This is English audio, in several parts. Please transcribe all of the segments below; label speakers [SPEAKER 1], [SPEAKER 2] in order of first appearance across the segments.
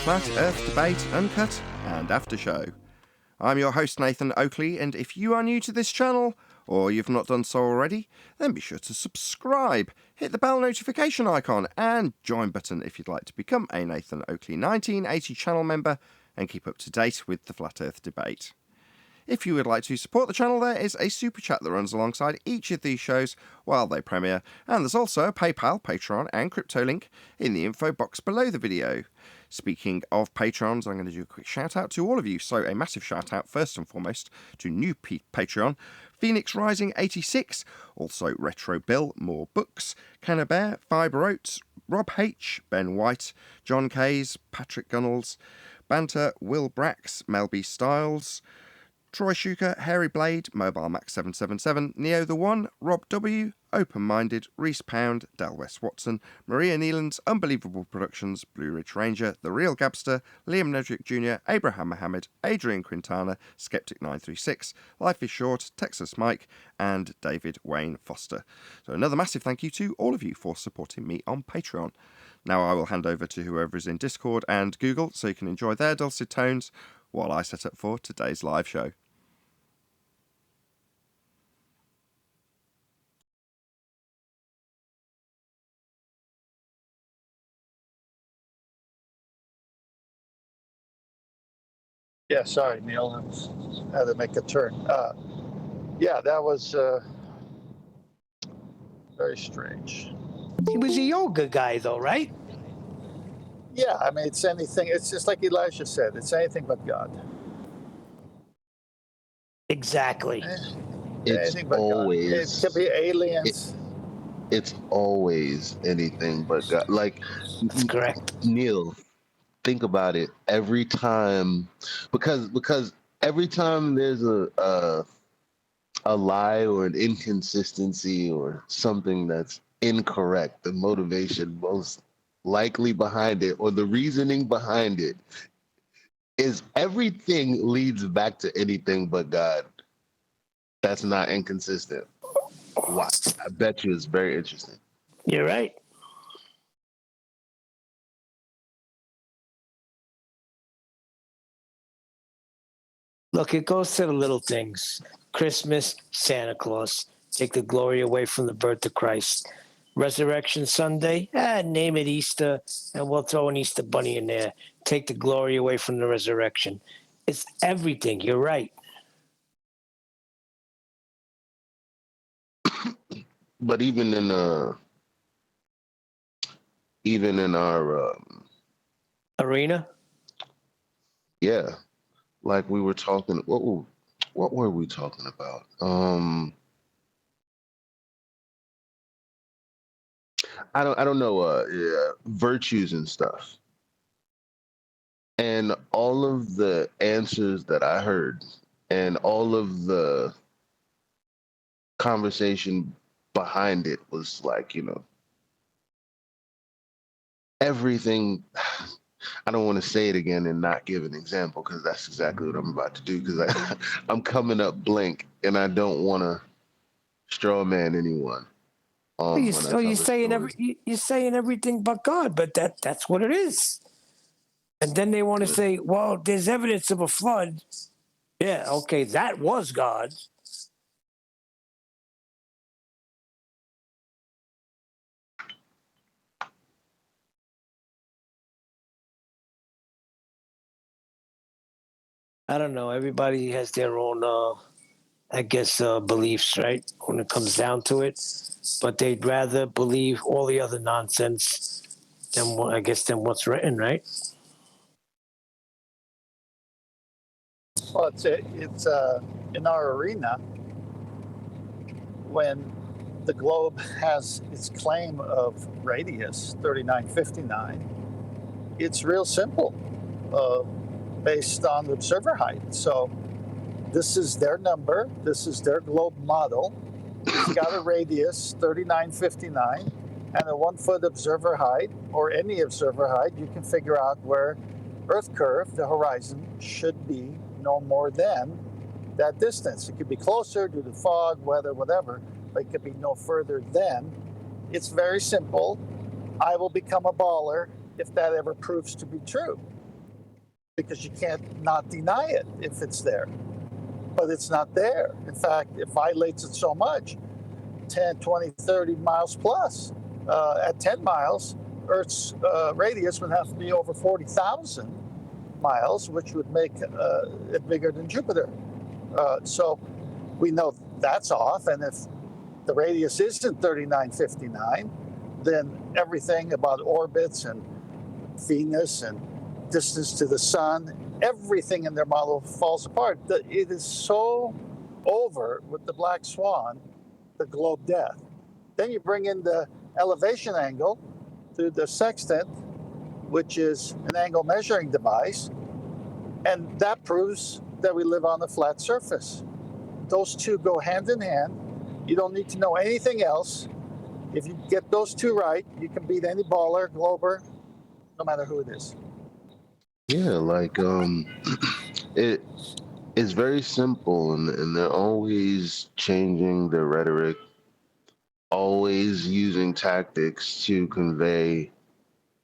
[SPEAKER 1] Flat Earth Debate, Uncut and After Show. I'm your host Nathan Oakley, and if you are new to this channel, or you've not done so already, then be sure to subscribe, hit the bell notification icon and join button if you'd like to become a Nathan Oakley 1980 channel member and keep up to date with the Flat Earth Debate. If you would like to support the channel, there is a super chat that runs alongside each of these shows while they premiere, and there's also a PayPal, Patreon and crypto link in the info box below the video. Speaking of Patrons, I'm going to do a quick shout out to all of you. So a massive shout out first and foremost to new Patreon, Phoenix Rising 86, also Retro Bill, More Books, Cannabear, Fiber Oats, Rob H, Ben White, John Kays, Patrick Gunnels, Banter, Will Brax, Mel B Styles, Troy Shuker, Hairy Blade, Mobile Max 777, Neo the One, Rob W, Open Minded, Reese Pound, Del West Watson, Maria Neelands, Unbelievable Productions, Blue Ridge Ranger, The Real Gabster, Liam Nedrick Jr., Abraham Mohammed, Adrian Quintana, Skeptic 936, Life is Short, Texas Mike, and David Wayne Foster. So another massive thank you to all of you for supporting me on Patreon. Now I will hand over to whoever is in Discord and Google so you can enjoy their dulcet tones while I set up for today's live show.
[SPEAKER 2] Yeah, sorry, Neil. I had to make a turn. Yeah, that was very strange.
[SPEAKER 3] He was a yoga guy, though, right?
[SPEAKER 2] Yeah, I mean, it's anything. It's just like Elijah said. It's anything but God.
[SPEAKER 3] Exactly.
[SPEAKER 4] It's
[SPEAKER 2] Anything but
[SPEAKER 4] always.
[SPEAKER 2] God. It could be aliens.
[SPEAKER 4] It's always anything but God. Like,
[SPEAKER 3] That's correct.
[SPEAKER 4] Neil, think about it. Every time, because every time there's a lie or an inconsistency or something that's incorrect, the motivation most likely behind it or the reasoning behind it is everything leads back to anything but God. That's not inconsistent. Wow. I bet you it's very interesting.
[SPEAKER 3] You're right. Look, it goes to the little things. Christmas, Santa Claus. Take the glory away from the birth of Christ. Resurrection Sunday, name it Easter, and we'll throw an Easter bunny in there. Take the glory away from the resurrection. It's everything. You're right.
[SPEAKER 4] But even in our
[SPEAKER 3] Arena?
[SPEAKER 4] yeah, like we were talking, what were we talking about? I don't know, virtues and stuff. And all of the answers that I heard and all of the conversation behind it was like, everything. I don't want to say it again and not give an example because that's exactly what I'm about to do because I'm coming up blank and I don't want to straw man anyone.
[SPEAKER 3] You're saying everything but God, but that's what it is. And then they want to say, well, there's evidence of a flood. Yeah, okay, that was God. I don't know. Everybody has their own, beliefs, right? When it comes down to it. But they'd rather believe all the other nonsense than what's written, right?
[SPEAKER 2] Well, it's in our arena when the globe has its claim of radius 3959. It's real simple, based on observer height. So this is their number. This is their globe model. It's got a radius 3959 and a 1 foot observer height, or any observer height. You can figure out where Earth curve, the horizon, should be no more than that distance. It could be closer due to fog, weather, whatever, but it could be no further than. It's very simple. I will become a baller if that ever proves to be true. because you can't not deny it if it's there. But it's not there. In fact, it violates it so much, 10, 20, 30 miles plus. At 10 miles, Earth's radius would have to be over 40,000 miles, which would make it bigger than Jupiter. So we know that's off. And if the radius isn't 3959, then everything about orbits and Venus and distance to the sun, everything in their model falls apart. It is so over with the black swan, the globe death. Then you bring in the elevation angle through the sextant, which is an angle measuring device, and that proves that we live on a flat surface. Those two go hand in hand. You don't need to know anything else. If you get those two right, you can beat any baller, glober, no matter who it is.
[SPEAKER 4] Yeah, like it is very simple, and they're always changing their rhetoric, always using tactics to convey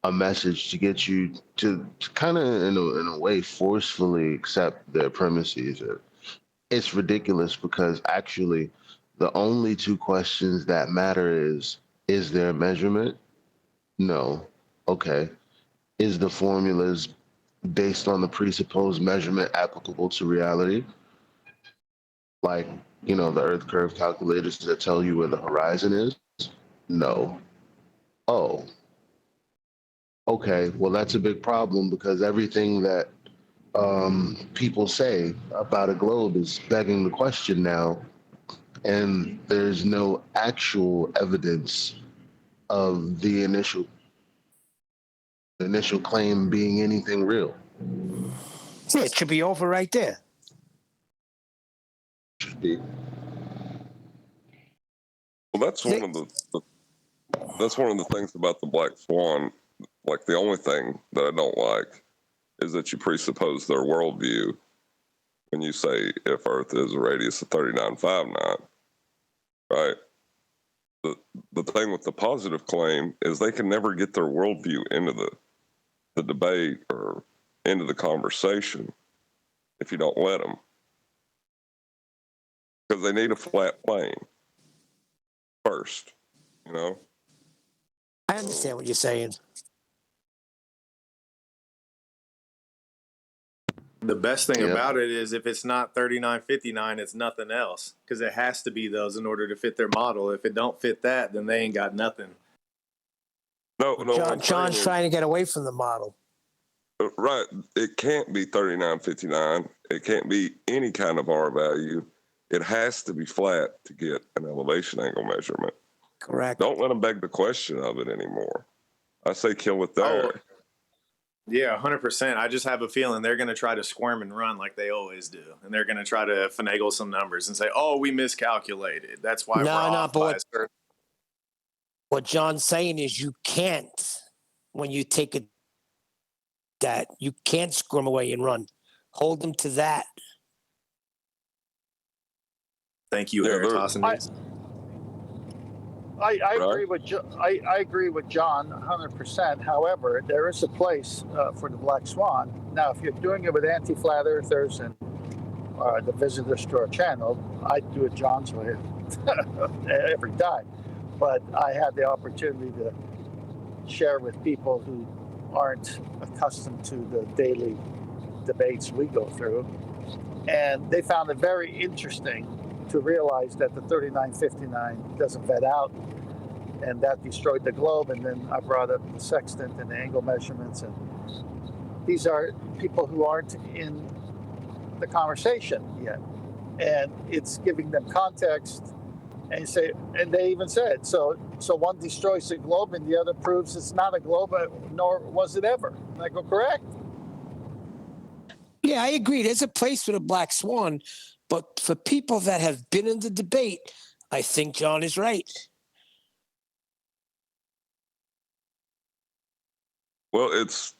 [SPEAKER 4] a message to get you to kind of in a way forcefully accept their premises. It's ridiculous because actually the only two questions that matter is there a measurement? No. Okay. Is the formulas based on the presupposed measurement applicable to reality? Like, the Earth curve calculators that tell you where the horizon is? No. Oh, okay. Well, that's a big problem because everything that people say about a globe is begging the question now, and there's no actual evidence of the initial claim being anything real.
[SPEAKER 3] Yeah, it should be over right there.
[SPEAKER 4] Should be.
[SPEAKER 5] Well, that's one of the things about the black swan. Like, the only thing that I don't like is that you presuppose their worldview when you say if Earth is a radius of 3959, right? The thing with the positive claim is they can never get their worldview into the debate or into the conversation if you don't let them, because they need a flat plane first,
[SPEAKER 3] I understand what you're saying.
[SPEAKER 6] The best thing
[SPEAKER 4] Yeah.
[SPEAKER 6] about it is if it's not 3959, it's nothing else, because it has to be those in order to fit their model. If it don't fit that, then they ain't got nothing.
[SPEAKER 5] No,
[SPEAKER 3] John's trying to get away from the model.
[SPEAKER 5] Right. It can't be 3959. It can't be any kind of R value. It has to be flat to get an elevation angle measurement.
[SPEAKER 3] Correct.
[SPEAKER 5] Don't let them beg the question of it anymore. I say kill it there.
[SPEAKER 6] Oh, yeah, 100%. I just have a feeling they're going to try to squirm and run like they always do. And they're going to try to finagle some numbers and say, oh, we miscalculated. That's why we're off by a certain.
[SPEAKER 3] What John's saying is you can't, when you take it, that you can't squirm away and run. Hold them to that.
[SPEAKER 6] Thank you, Eratosthenes.
[SPEAKER 2] I agree with I agree with John 100%. However, there is a place for the black swan. Now, if you're doing it with anti-flat earthers and the visitors to our channel, I do it John's way every time. But I had the opportunity to share with people who aren't accustomed to the daily debates we go through, and they found it very interesting to realize that the 3959 doesn't vet out, and that destroyed the globe. And then I brought up the sextant and the angle measurements, and these are people who aren't in the conversation yet, and it's giving them context. And they even said, so one destroys the globe and the other proves it's not a globe, nor was it ever. And I go, correct.
[SPEAKER 3] Yeah, I agree. There's a place for the black swan, but for people that have been in the debate, I think John is right.
[SPEAKER 5] Well, it's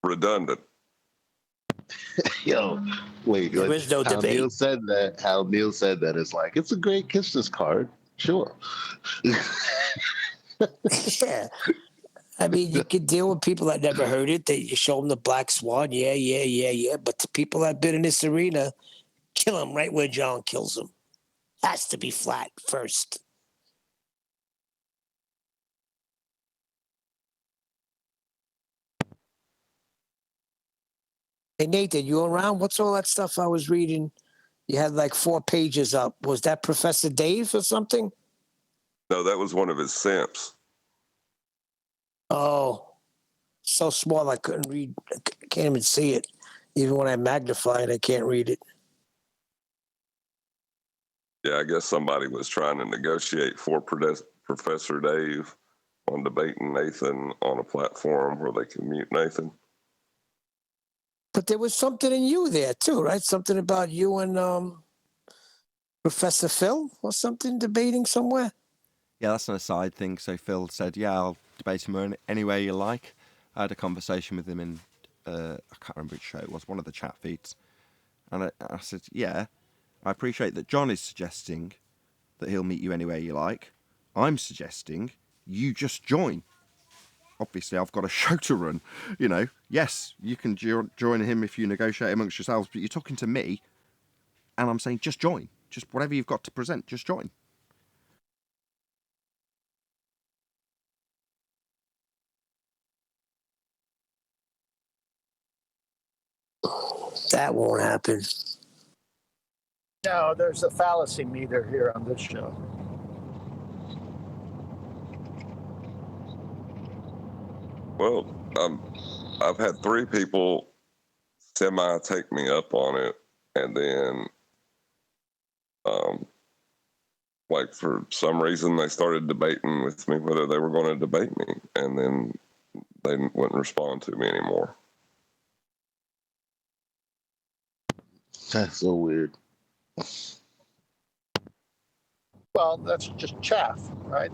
[SPEAKER 5] redundant.
[SPEAKER 4] Yo, wait.
[SPEAKER 3] There is no debate.
[SPEAKER 4] Neil said that it's like, it's a great Kisses card. Sure.
[SPEAKER 3] Yeah. I mean, you could deal with people that never heard it. You show them the black swan. Yeah. But the people that been in this arena, kill them right where John kills them. Has to be flat first. Hey, Nathan, you around? What's all that stuff I was reading? You had like 4 pages up. Was that Professor Dave or something?
[SPEAKER 5] No, that was one of his simps.
[SPEAKER 3] Oh, so small I couldn't read. I can't even see it. Even when I magnify it, I can't read it.
[SPEAKER 5] Yeah, I guess somebody was trying to negotiate for Professor Dave on debating Nathan on a platform where they can mute Nathan.
[SPEAKER 3] But there was something in you there too, right? Something about you and Professor Phil or something debating somewhere.
[SPEAKER 1] Yeah, that's an aside thing. So Phil said, yeah, I'll debate him anywhere you like. I had a conversation with him in, I can't remember which show it was, one of the chat feeds. And I said, yeah, I appreciate that John is suggesting that he'll meet you anywhere you like. I'm suggesting you just join. Obviously, I've got a show to run. You know, yes, you can join him if you negotiate amongst yourselves, but you're talking to me, and I'm saying just join. Just whatever you've got to present, just join.
[SPEAKER 3] That won't happen.
[SPEAKER 2] No, there's a fallacy meter here on this show.
[SPEAKER 5] Well, I've had 3 people semi take me up on it, and then, like for some reason, they started debating with me whether they were going to debate me, and then they wouldn't respond to me anymore.
[SPEAKER 4] That's so weird.
[SPEAKER 2] Well, that's just chaff, right,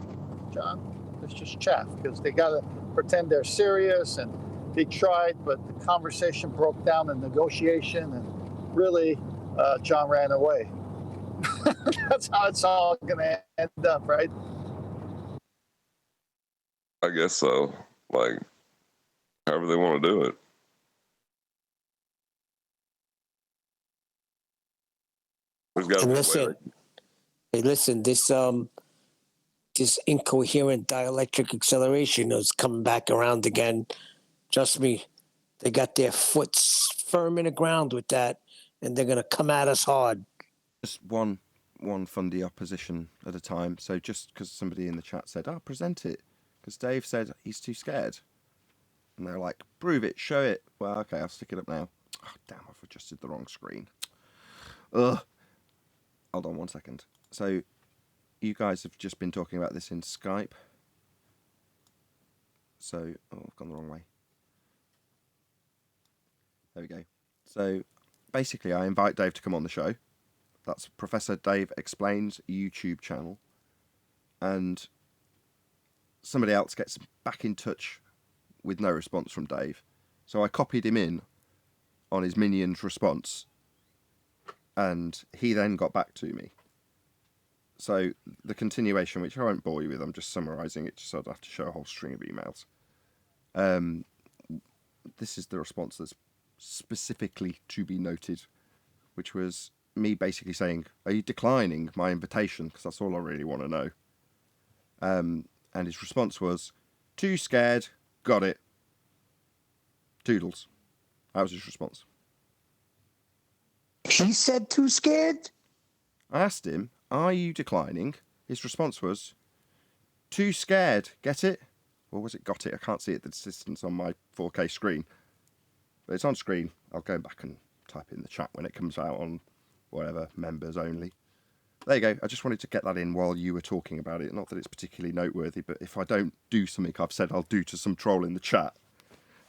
[SPEAKER 2] John? It's just chaff because they got to pretend they're serious, and they tried, but the conversation broke down in negotiation, and really, John ran away. That's how it's all going to end up, right?
[SPEAKER 5] I guess so. Like, however they want to do it. There's got to be a way.
[SPEAKER 3] Hey, listen, this incoherent dielectric acceleration is coming back around again. Trust me, they got their foot firm in the ground with that, and they're going to come at us hard.
[SPEAKER 1] Just one fundy opposition at a time. So just because somebody in the chat said, "Oh, present it," because Dave said he's too scared, and they're like, "Prove it, show it." Well, okay, I'll stick it up now. Oh, damn, I've adjusted the wrong screen. Ugh. Hold on 1 second. So, you guys have just been talking about this in Skype. So, I've gone the wrong way. There we go. So, basically, I invite Dave to come on the show. That's Professor Dave Explains YouTube channel. And somebody else gets back in touch with no response from Dave. So I copied him in on his minion's response. And he then got back to me. So the continuation, which I won't bore you with, I'm just summarising it just so I'd have to show a whole string of emails. This is the response that's specifically to be noted, which was me basically saying, "Are you declining my invitation? Because that's all I really want to know." And his response was, "Too scared, got it. Toodles." That was his response.
[SPEAKER 3] He said too scared?
[SPEAKER 1] I asked him, "Are you declining?" His response was, "Too scared, get it?" Or was it got it? I can't see it, the distance on my 4K screen. But it's on screen. I'll go back and type in the chat when it comes out on whatever, members only. There you go. I just wanted to get that in while you were talking about it. Not that it's particularly noteworthy, but if I don't do something I've said I'll do to some troll in the chat,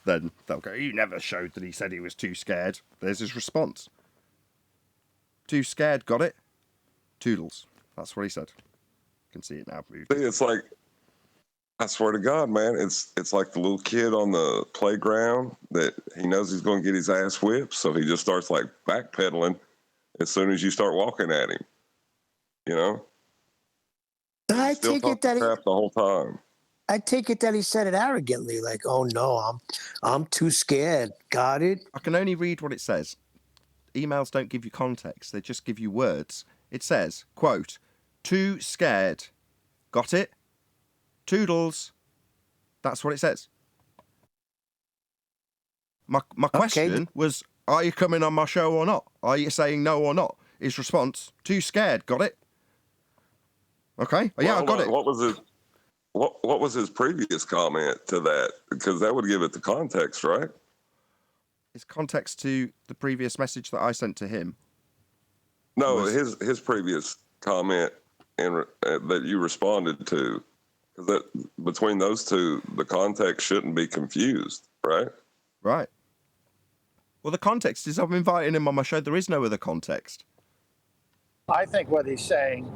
[SPEAKER 1] then they'll go, "You never showed that he said he was too scared." There's his response. "Too scared, got it? Toodles." That's what he said. You can see it now. Moved.
[SPEAKER 5] See, it's like, I swear to God, man, it's like the little kid on the playground that he knows he's going to get his ass whipped, so he just starts like backpedaling as soon as you start walking at him. You know,
[SPEAKER 3] I
[SPEAKER 5] still
[SPEAKER 3] take it
[SPEAKER 5] talking
[SPEAKER 3] that
[SPEAKER 5] crap the whole time.
[SPEAKER 3] I take it that he said it arrogantly, like, "Oh no, I'm too scared." Got it?
[SPEAKER 1] I can only read what it says. Emails don't give you context; they just give you words. It says, "Quote: Too scared." Got it? Toodles. That's what it says. My question was, are you coming on my show or not? Are you saying no or not? His response, too scared. Got it? Okay. Yeah, I got it.
[SPEAKER 5] What was his previous comment to that? Because that would give it the context, right?
[SPEAKER 1] His context to the previous message that I sent to him.
[SPEAKER 5] No, his previous comment that you responded to. Because that between those two, the context shouldn't be confused, right?
[SPEAKER 1] Right. Well, the context is I'm inviting him on my show. There is no other context.
[SPEAKER 2] I think what he's saying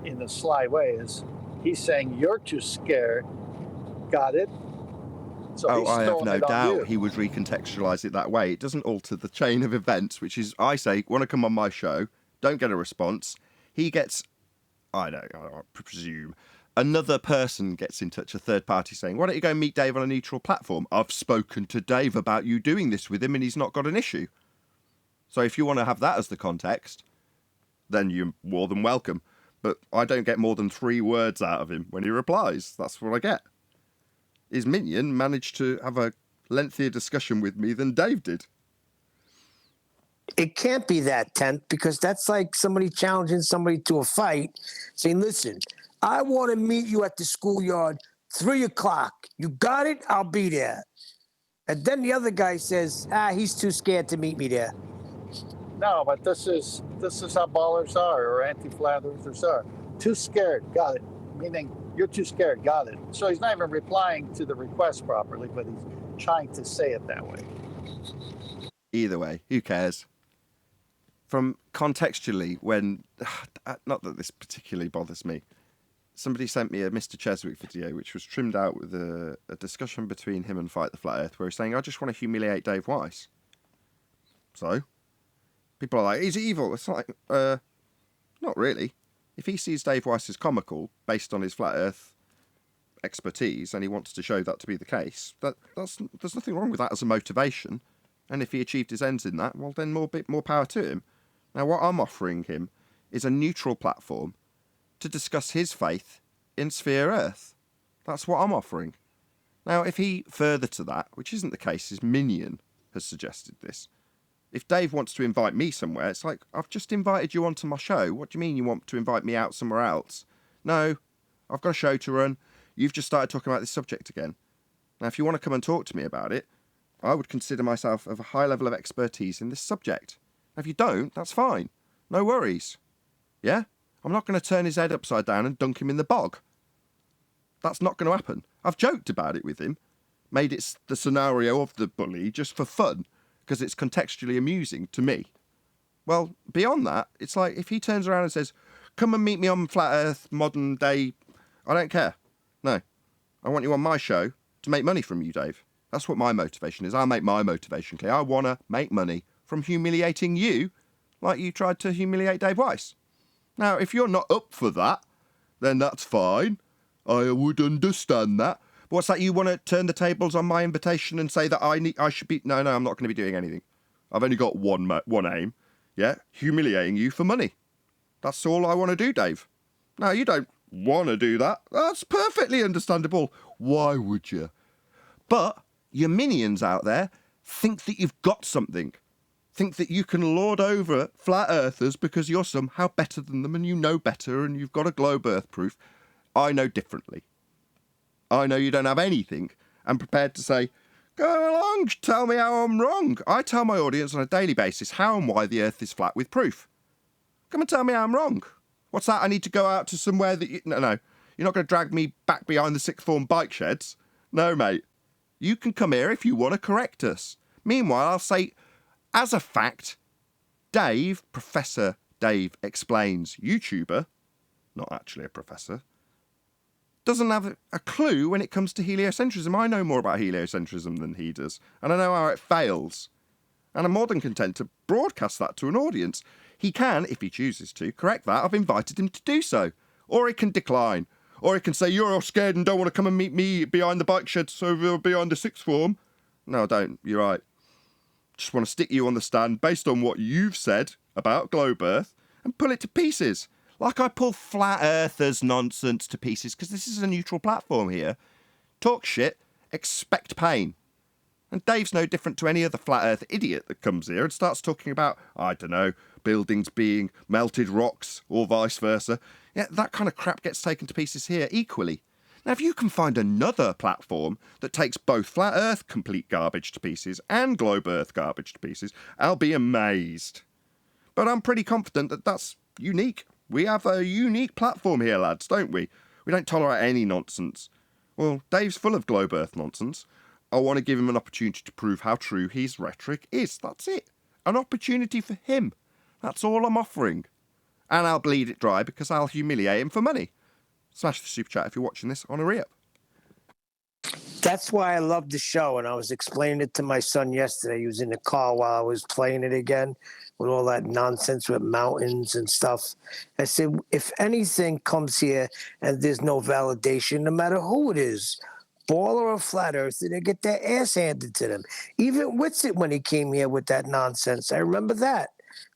[SPEAKER 2] in the sly way is he's saying you're too scared. Got it? So
[SPEAKER 1] I have no doubt he would recontextualize it that way. It doesn't alter the chain of events, which is I say, want to come on my show, don't get a response. He gets, I presume, another person gets in touch, a third party saying, why don't you go meet Dave on a neutral platform? I've spoken to Dave about you doing this with him and he's not got an issue. So if you want to have that as the context, then you're more than welcome. But I don't get more than 3 words out of him when he replies. That's what I get. His minion managed to have a lengthier discussion with me than Dave did.
[SPEAKER 3] It can't be that tense, because that's like somebody challenging somebody to a fight, saying, listen, I want to meet you at the schoolyard 3 o'clock. You got it? I'll be there. And then the other guy says, he's too scared to meet me there.
[SPEAKER 2] No, but this is how ballers are, or anti-flat earthers are. Too scared, got it. Meaning you're too scared, got it. So he's not even replying to the request properly, but he's trying to say it that way.
[SPEAKER 1] Either way, who cares? From contextually, when, not that this particularly bothers me, somebody sent me a Mr. Cheswick video, which was trimmed out with a discussion between him and Fight the Flat Earth, where he's saying, I just want to humiliate Dave Weiss. So, people are like, he's evil. It's like, not really. If he sees Dave Weiss as comical, based on his Flat Earth expertise, and he wants to show that to be the case, there's nothing wrong with that as a motivation. And if he achieved his ends in that, well, then more power to him. Now, what I'm offering him is a neutral platform to discuss his faith in Sphere Earth. That's what I'm offering. Now, if he further to that, which isn't the case, his minion has suggested this. If Dave wants to invite me somewhere, it's like, I've just invited you onto my show. What do you mean you want to invite me out somewhere else? No, I've got a show to run. You've just started talking about this subject again. Now, if you want to come and talk to me about it, I would consider myself of a high level of expertise in this subject. If you don't, that's fine. No worries. Yeah? I'm not going to turn his head upside down and dunk him in the bog. That's not going to happen. I've joked about it with him, made it the scenario of the bully just for fun, because it's contextually amusing to me. Well, beyond that, it's like if he turns around and says, come and meet me on Flat Earth, modern day, I don't care. No. I want you on my show to make money from you, Dave. That's what my motivation is. I'll make my motivation clear. I want to make money from humiliating you like you tried to humiliate Dave Weiss. Now, if you're not up for that, then that's fine. I would understand that. But what's that? You want to turn the tables on my invitation and say that I should be... No, I'm not going to be doing anything. I've only got one aim. Yeah? Humiliating you for money. That's all I want to do, Dave. Now, you don't want to do that. That's perfectly understandable. Why would you? But your minions out there think that you've got something. Think that you can lord over flat earthers because you're somehow better than them and you know better and you've got a globe earth proof. I know differently. I know you don't have anything. I'm prepared to say, go along, tell me how I'm wrong. I tell my audience on a daily basis how and why the earth is flat with proof. Come and tell me how I'm wrong. What's that? I need to go out to somewhere that you... No. You're not going to drag me back behind the sixth form bike sheds. No, mate. You can come here if you want to correct us. Meanwhile, I'll say, as a fact, Professor Dave Explains YouTuber, not actually a professor, doesn't have a clue when it comes to heliocentrism. I know more about heliocentrism than he does, and I know how it fails. And I'm more than content to broadcast that to an audience. He can, if he chooses to, correct that. I've invited him to do so. Or he can decline. Or he can say, you're all scared and don't want to come and meet me behind the bike sheds over behind the sixth form. No, I don't. You're right. Just want to stick you on the stand based on what you've said about globe Earth and pull it to pieces. Like I pull flat earthers nonsense to pieces, because this is a neutral platform here. Talk shit, expect pain. And Dave's no different to any other flat earth idiot that comes here and starts talking about, I don't know, buildings being melted rocks or vice versa. Yeah, that kind of crap gets taken to pieces here equally. Now, if you can find another platform that takes both flat earth complete garbage to pieces and globe earth garbage to pieces, I'll be amazed. But I'm pretty confident that that's unique. We have a unique platform here, lads, don't we? We don't tolerate any nonsense. Well, Dave's full of globe earth nonsense. I want to give him an opportunity to prove how true his rhetoric is. That's it. An opportunity for him. That's all I'm offering. And I'll bleed it dry because I'll humiliate him for money. Smash the super chat if you're watching this on a re-up.
[SPEAKER 3] That's why I love the show, and I was explaining it to my son yesterday. He was in the car while I was playing it again with all that nonsense with mountains and stuff. I said, if anything comes here and there's no validation, no matter who it is, baller or flat earth, they get their ass handed to them. Even Whitsitt, when he came here with that nonsense, I remember that.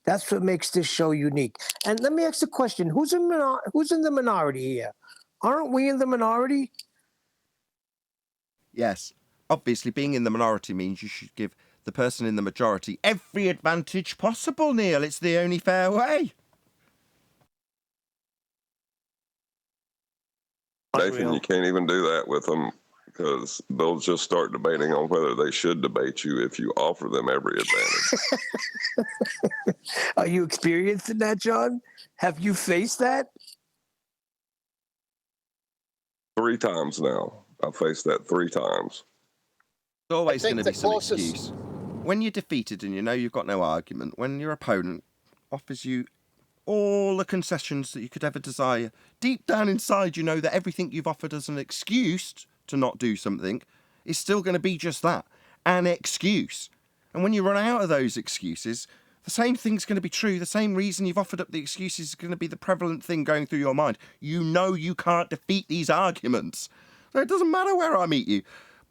[SPEAKER 3] That's what makes this show unique. And let me ask the question, who's in the minority here? Aren't we in the minority?
[SPEAKER 1] Yes. Obviously, being in the minority means you should give the person in the majority every advantage possible, Neil. It's the only fair way.
[SPEAKER 5] Nathan, you can't even do that with them, because they'll just start debating on whether they should debate you if you offer them every advantage.
[SPEAKER 3] Are you experienced in that, John? Have you faced that?
[SPEAKER 5] 3 times now. I've faced that 3 times.
[SPEAKER 1] There's always going to be some excuse. When you're defeated and you know you've got no argument, when your opponent offers you all the concessions that you could ever desire, deep down inside you know that everything you've offered as an excuse to not do something is still going to be just that, an excuse. And when you run out of those excuses, the same thing's going to be true. The same reason you've offered up the excuses is going to be the prevalent thing going through your mind. You know you can't defeat these arguments. So it doesn't matter where I meet you.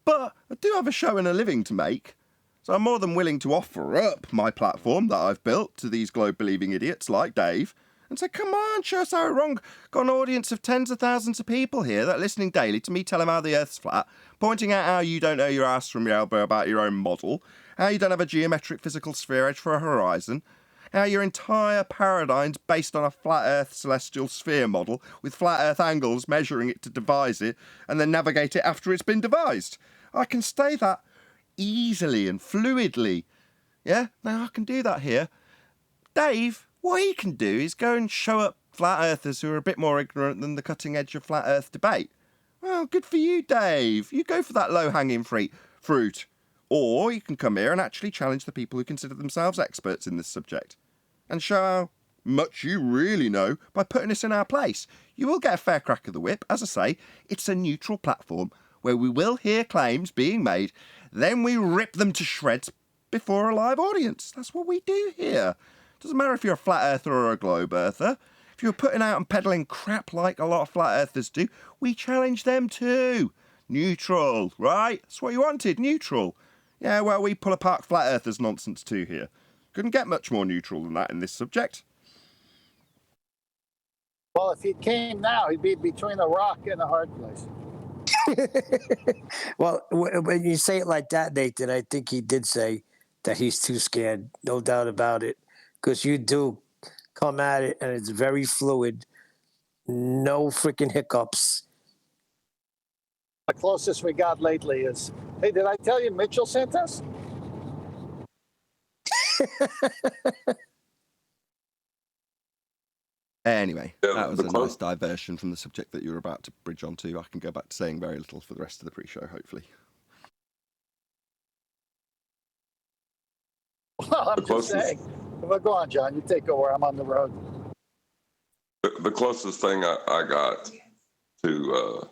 [SPEAKER 1] But I do have a show and a living to make. So I'm more than willing to offer up my platform that I've built to these globe-believing idiots like Dave and say, come on, show us how we're wrong. Got an audience of tens of thousands of people here that are listening daily to me tell them how the Earth's flat, pointing out how you don't know your ass from your elbow about your own model, how you don't have a geometric physical sphere edge for a horizon, how your entire paradigm's based on a flat Earth celestial sphere model with flat Earth angles measuring it to devise it and then navigate it after it's been devised. I can say that easily and fluidly. Yeah, now I can do that here. Dave, what he can do is go and show up flat earthers who are a bit more ignorant than the cutting edge of flat earth debate. Well, good for you, Dave. You go for that low-hanging fruit. Or you can come here and actually challenge the people who consider themselves experts in this subject and show how much you really know by putting us in our place. You will get a fair crack of the whip. As I say, it's a neutral platform where we will hear claims being made, then we rip them to shreds before a live audience. That's what we do here. Doesn't matter if you're a flat earther or a globe earther. If you're putting out and peddling crap like a lot of flat earthers do, we challenge them too. Neutral, right? That's what you wanted, neutral. Yeah, well, we pull apart flat earthers nonsense too here. Couldn't get much more neutral than that in this subject.
[SPEAKER 2] Well, if he came now, he'd be between a rock and a hard place.
[SPEAKER 3] Well, when you say it like that, Nathan, I think he did say that he's too scared. No doubt about it. Because you do come at it, and it's very fluid. No freaking hiccups.
[SPEAKER 2] The closest we got lately is, hey, did I tell you Mitchell sent us?
[SPEAKER 1] Anyway, that was a nice diversion from the subject that you were about to bridge onto. I can go back to saying very little for the rest of the pre-show, hopefully.
[SPEAKER 2] Well, I'm just saying. Well, go on, John. You take over. I'm on the road.
[SPEAKER 5] The closest thing I got to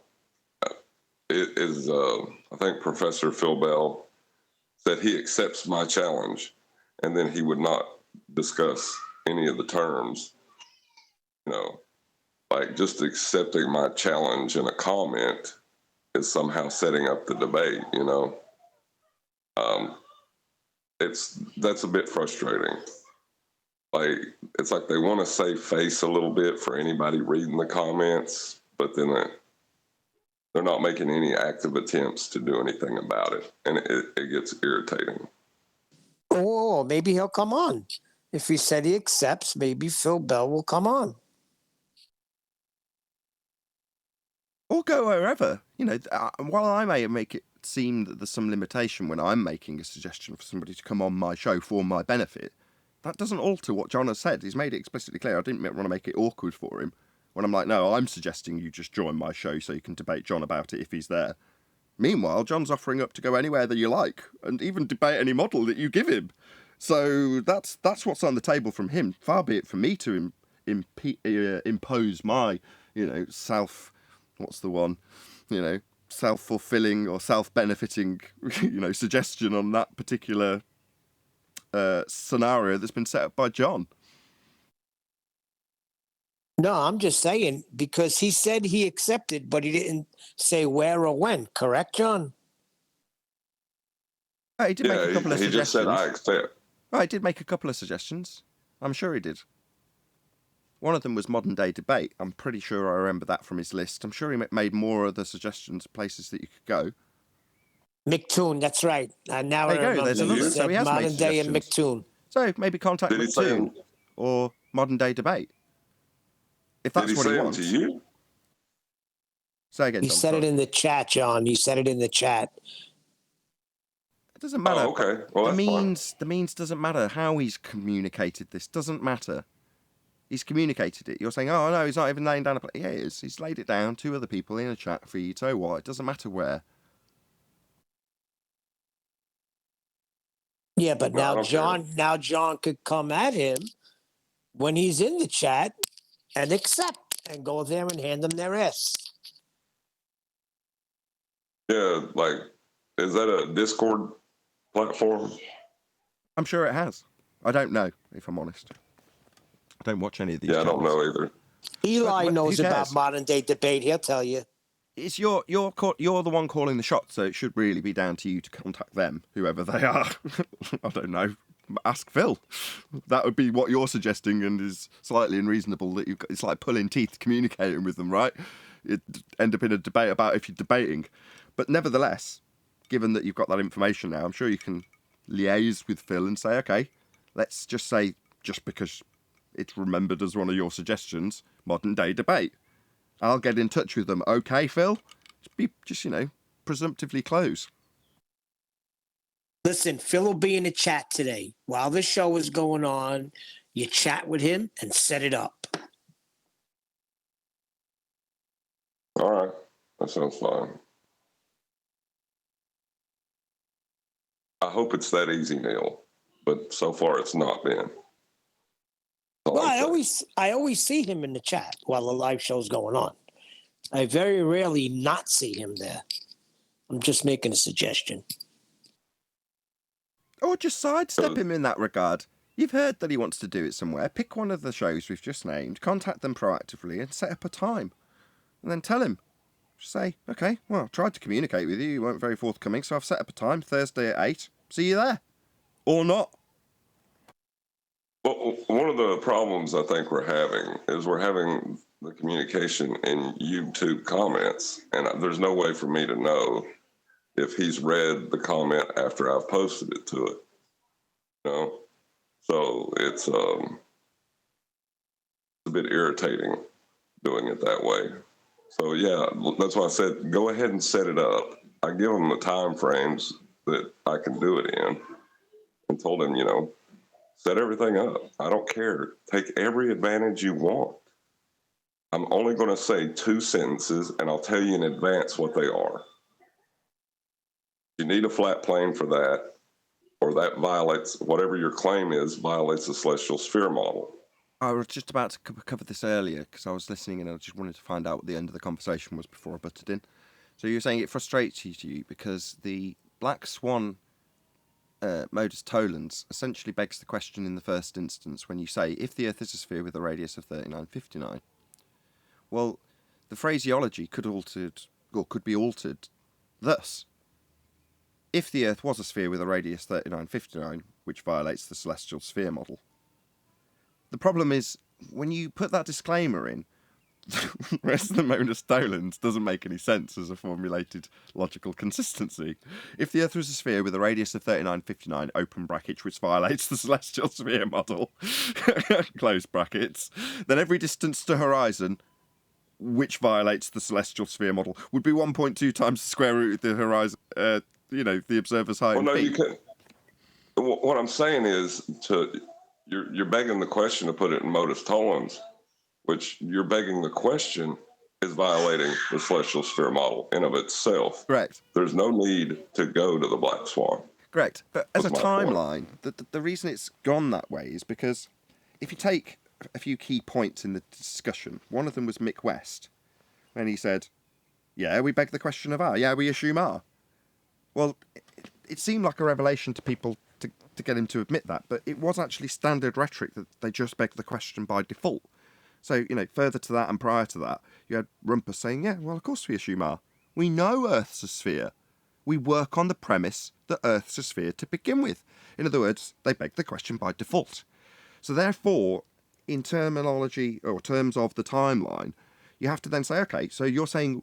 [SPEAKER 5] is I think Professor Phil Bell said he accepts my challenge, and then he would not discuss any of the terms, like just accepting my challenge in a comment is somehow setting up the debate, you know. That's a bit frustrating. Like, it's like they want to save face a little bit for anybody reading the comments, but then they're not making any active attempts to do anything about it, and it gets irritating.
[SPEAKER 3] Oh, maybe he'll come on. If he said he accepts, maybe Phil Bell will come on.
[SPEAKER 1] Or go wherever. You know, while I may make it seem that there's some limitation when I'm making a suggestion for somebody to come on my show for my benefit, that doesn't alter what John has said. He's made it explicitly clear. I didn't want to make it awkward for him when I'm like, no, I'm suggesting you just join my show so you can debate John about it if he's there. Meanwhile, John's offering up to go anywhere that you like and even debate any model that you give him. So that's what's on the table from him. Far be it for me to impose my, self-fulfilling or self-benefiting, suggestion on that particular scenario that's been set up by John.
[SPEAKER 3] No, I'm just saying, because he said he accepted, but he didn't say where or when. Correct, John?
[SPEAKER 1] He did make a couple of suggestions.
[SPEAKER 5] He just said, I accept.
[SPEAKER 1] He did make a couple of suggestions. I'm sure he did. One of them was modern day debate. I'm pretty sure I remember that from his list. I'm sure he made more other suggestions, places that you could go.
[SPEAKER 3] McToon, that's right. Now
[SPEAKER 1] there you go.
[SPEAKER 3] There's
[SPEAKER 1] another. So he has
[SPEAKER 3] modern day and McToon.
[SPEAKER 1] So maybe contact McToon or modern day debate. If that's what he wants.
[SPEAKER 5] Did he say it to you?
[SPEAKER 1] Say again,
[SPEAKER 3] He
[SPEAKER 1] John,
[SPEAKER 3] said it in the chat, John. He said it in the chat.
[SPEAKER 1] It doesn't matter.
[SPEAKER 5] Oh, okay. Well,
[SPEAKER 1] the means doesn't matter. How he's communicated this doesn't matter. He's communicated it. You're saying, oh, no, he's not even laying down a plan. Yeah, he is. He's laid it down to other people in a chat feed. So what? It doesn't matter where.
[SPEAKER 3] Yeah, but now John could come at him when he's in the chat and accept and go there and hand them their ass.
[SPEAKER 5] Yeah, like, is that a Discord platform?
[SPEAKER 1] I'm sure it has. I don't know, if I'm honest. I don't watch any of these channels.
[SPEAKER 5] I don't know either.
[SPEAKER 3] Eli knows about modern day debate. He'll tell you.
[SPEAKER 1] It's you're the one calling the shots, so it should really be down to you to contact them, whoever they are. I don't know. Ask Phil. That would be what you're suggesting, and is slightly unreasonable. That it's like pulling teeth, communicating with them, right? It end up in a debate about if you're debating, but nevertheless, given that you've got that information now, I'm sure you can liaise with Phil and say, okay, let's just say, just because it's remembered as one of your suggestions, modern day debate. I'll get in touch with them. Okay, Phil? Just presumptively close.
[SPEAKER 3] Listen, Phil will be in the chat today. While the show is going on, you chat with him and set it up.
[SPEAKER 5] All right. That sounds fine. I hope it's that easy, Neil. But so far, it's not been.
[SPEAKER 3] Well, I always see him in the chat while the live show's going on. I very rarely not see him there. I'm just making a suggestion.
[SPEAKER 1] Or just sidestep him in that regard. You've heard that he wants to do it somewhere. Pick one of the shows we've just named, contact them proactively and set up a time. And then tell him. Just say, okay, well, I tried to communicate with you. You weren't very forthcoming, so I've set up a time, Thursday at 8. See you there. Or not.
[SPEAKER 5] Well, one of the problems I think we're having is we're having the communication in YouTube comments, and there's no way for me to know if he's read the comment after I've posted it to it. So it's a bit irritating doing it that way. So yeah, that's why I said go ahead and set it up. I give him the time frames that I can do it in, and told him, set everything up. I don't care. Take every advantage you want. I'm only going to say 2 sentences, and I'll tell you in advance what they are. You need a flat plane for that, or that violates, whatever your claim is, violates the celestial sphere model.
[SPEAKER 1] I was just about to cover this earlier because I was listening and I just wanted to find out what the end of the conversation was before I butted in. So you were saying it frustrates you because the black swan Modus tollens essentially begs the question in the first instance when you say, if the Earth is a sphere with a radius of 3959, Well, the phraseology could be altered thus. If the Earth was a sphere with a radius 3959, which violates the celestial sphere model. The problem is, when you put that disclaimer in, the rest of the Modus tollens doesn't make any sense as a formulated logical consistency. If the Earth was a sphere with a radius of 3959, open brackets, which violates the celestial sphere model, close brackets, then every distance to horizon, which violates the celestial sphere model, would be 1.2 times the square root of the horizon, the observer's height.
[SPEAKER 5] Well, no, you can't. What I'm saying is, you're begging the question to put it in Modus tollens, which you're begging the question is violating the celestial sphere model in of itself.
[SPEAKER 1] Correct.
[SPEAKER 5] There's no need to go to the black swan.
[SPEAKER 1] Correct. But as a timeline, the reason it's gone that way is because if you take a few key points in the discussion, one of them was Mick West, when he said, yeah, we beg the question of R. Yeah, we assume R. Well, it seemed like a revelation to people to get him to admit that, but it was actually standard rhetoric that they just begged the question by default. So, further to that and prior to that, you had Rumpus saying, yeah, well, of course we assume R. We know Earth's a sphere. We work on the premise that Earth's a sphere to begin with. In other words, they beg the question by default. So therefore, in terminology or terms of the timeline, you have to then say, okay, so you're saying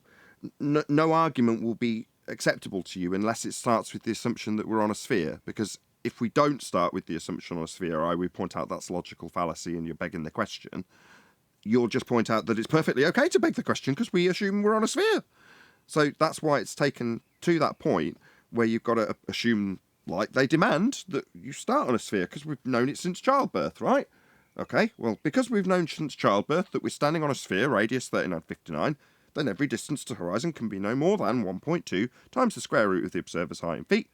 [SPEAKER 1] no argument will be acceptable to you unless it starts with the assumption that we're on a sphere, because if we don't start with the assumption on a sphere, we point out that's logical fallacy and you're begging the question. You'll just point out that it's perfectly okay to beg the question because we assume we're on a sphere. So that's why it's taken to that point where you've got to assume, like they demand, that you start on a sphere because we've known it since childbirth, right? Okay, well, because we've known since childbirth that we're standing on a sphere, radius 3959, then every distance to horizon can be no more than 1.2 times the square root of the observer's height in feet.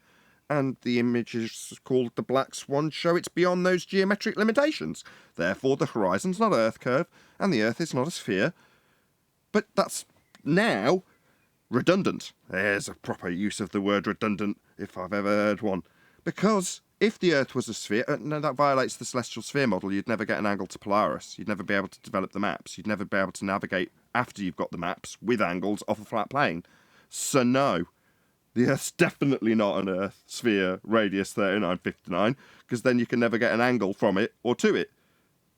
[SPEAKER 1] And the image is called the black swan, show it's beyond those geometric limitations. Therefore, the horizon's not Earth curve, and the Earth is not a sphere. But that's now redundant. There's a proper use of the word redundant, if I've ever heard one. Because if the Earth was a sphere, that violates the celestial sphere model. You'd never get an angle to Polaris. You'd never be able to develop the maps. You'd never be able to navigate after you've got the maps with angles off a flat plane. So no. The Earth's definitely not an Earth sphere radius 3959, because then you can never get an angle from it or to it.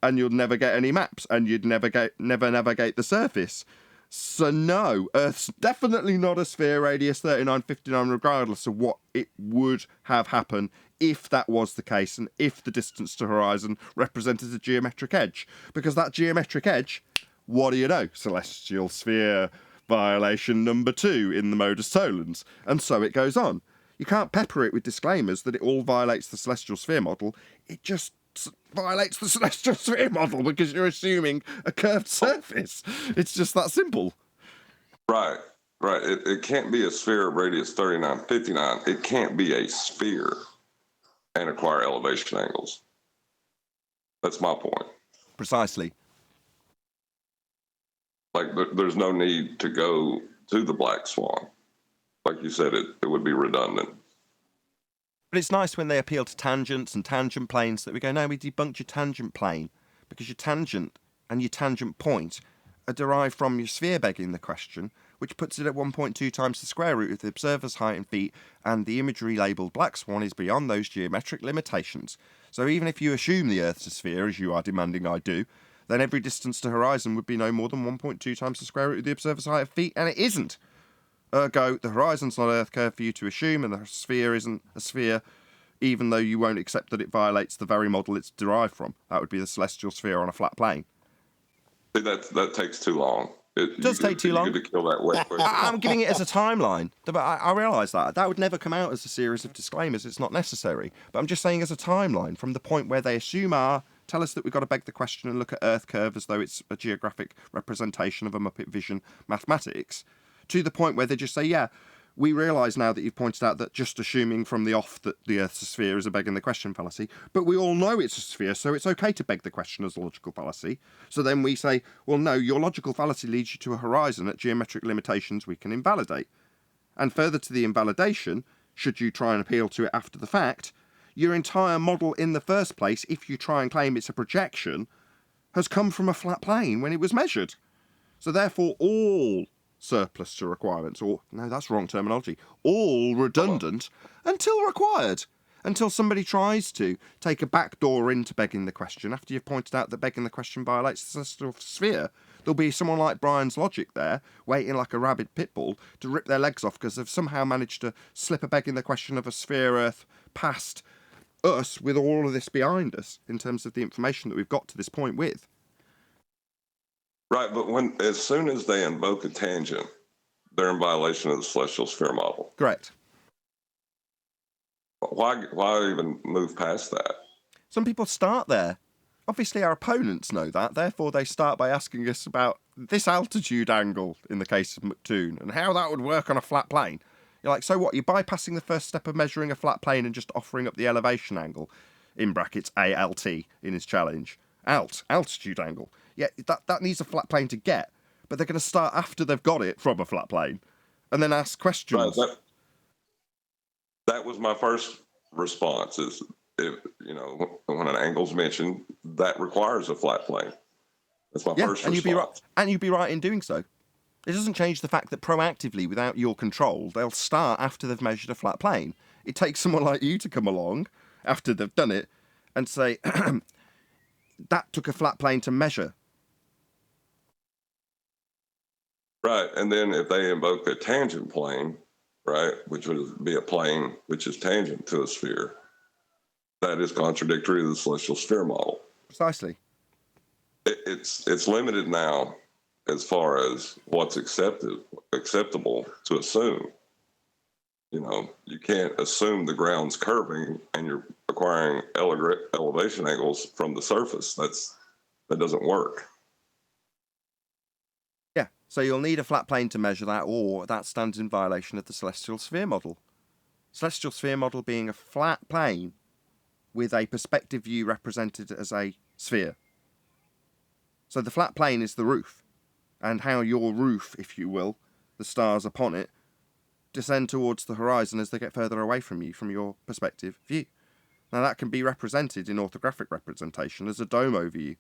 [SPEAKER 1] And you'll never get any maps, and you'd never navigate the surface. So no, Earth's definitely not a sphere radius 3959, regardless of what it would have happened if that was the case, and if the distance to horizon represented a geometric edge. Because that geometric edge, what do you know? Celestial sphere violation number 2 in the Modus tollens, and so it goes on. You can't pepper it with disclaimers that it all violates the celestial sphere model. It just violates the celestial sphere model because you're assuming a curved surface. It's just that simple.
[SPEAKER 5] Right. It can't be a sphere of radius 3959. It can't be a sphere and acquire elevation angles. That's my point.
[SPEAKER 1] Precisely.
[SPEAKER 5] Like, there's no need to go to the black swan. Like you said, it would be redundant.
[SPEAKER 1] But it's nice when they appeal to tangents and tangent planes that we go, no, we debunked your tangent plane, because your tangent and your tangent point are derived from your sphere begging the question, which puts it at 1.2 times the square root of the observer's height in feet, and the imagery labelled black swan is beyond those geometric limitations. So even if you assume the Earth's a sphere, as you are demanding I do, then every distance to horizon would be no more than 1.2 times the square root of the observer's height of feet, and it isn't. Ergo, the horizon's not Earth curve for you to assume, and the sphere isn't a sphere, even though you won't accept that it violates the very model it's derived from. That would be the celestial sphere on a flat plane.
[SPEAKER 5] See, that takes too long.
[SPEAKER 1] It does take too long.
[SPEAKER 5] You could kill that way quickly.
[SPEAKER 1] I'm giving it as a timeline. But I realise that. That would never come out as a series of disclaimers. It's not necessary. But I'm just saying as a timeline, from the point where they assume R, tell us that we've got to beg the question and look at Earth curve as though it's a geographic representation of a Muppet Vision mathematics, to the point where they just say, yeah, we realise now that you've pointed out that just assuming from the off that the Earth's a sphere is a begging the question fallacy, but we all know it's a sphere, so it's okay to beg the question as a logical fallacy. So then we say, well, no, your logical fallacy leads you to a horizon at geometric limitations we can invalidate. And further to the invalidation, should you try and appeal to it after the fact, your entire model in the first place, if you try and claim it's a projection, has come from a flat plane when it was measured. So therefore, all surplus to requirements, or no, that's wrong terminology, all redundant until required. Until somebody tries to take a back door into begging the question, after you've pointed out that begging the question violates the celestial sphere, there'll be someone like Brian's logic there, waiting like a rabid pit bull to rip their legs off because they've somehow managed to slip a begging the question of a sphere Earth past us with all of this behind us in terms of the information that we've got to this point with.
[SPEAKER 5] Right, but as soon as they invoke a tangent, they're in violation of the celestial sphere model.
[SPEAKER 1] Correct.
[SPEAKER 5] Why even move past that?
[SPEAKER 1] Some people start there. Obviously, our opponents know that. Therefore, they start by asking us about this altitude angle in the case of McToon and how that would work on a flat plane. You're like, so what? You're bypassing the first step of measuring a flat plane and just offering up the elevation angle, in brackets ALT in his challenge. Altitude angle. Yeah, that needs a flat plane to get, but they're going to start after they've got it from a flat plane and then ask questions.
[SPEAKER 5] Right, that was my first response is, when an angle's mentioned, that requires a flat plane. That's my first response.
[SPEAKER 1] You'd be right in doing so. It doesn't change the fact that proactively, without your control, they'll start after they've measured a flat plane. It takes someone like you to come along after they've done it and say, that took a flat plane to measure.
[SPEAKER 5] Right, and then if they invoke a tangent plane, right, which would be a plane which is tangent to a sphere, that is contradictory to the celestial sphere model.
[SPEAKER 1] Precisely.
[SPEAKER 5] It's limited now as far as what's acceptable to assume. You can't assume the ground's curving and you're acquiring elevation angles from the surface. That doesn't work.
[SPEAKER 1] Yeah, so you'll need a flat plane to measure that, or that stands in violation of the celestial sphere model. Celestial sphere model being a flat plane with a perspective view represented as a sphere. So the flat plane is the roof, and how your roof, if you will, the stars upon it, descend towards the horizon as they get further away from you, from your perspective view. Now that can be represented in orthographic representation as a dome over you,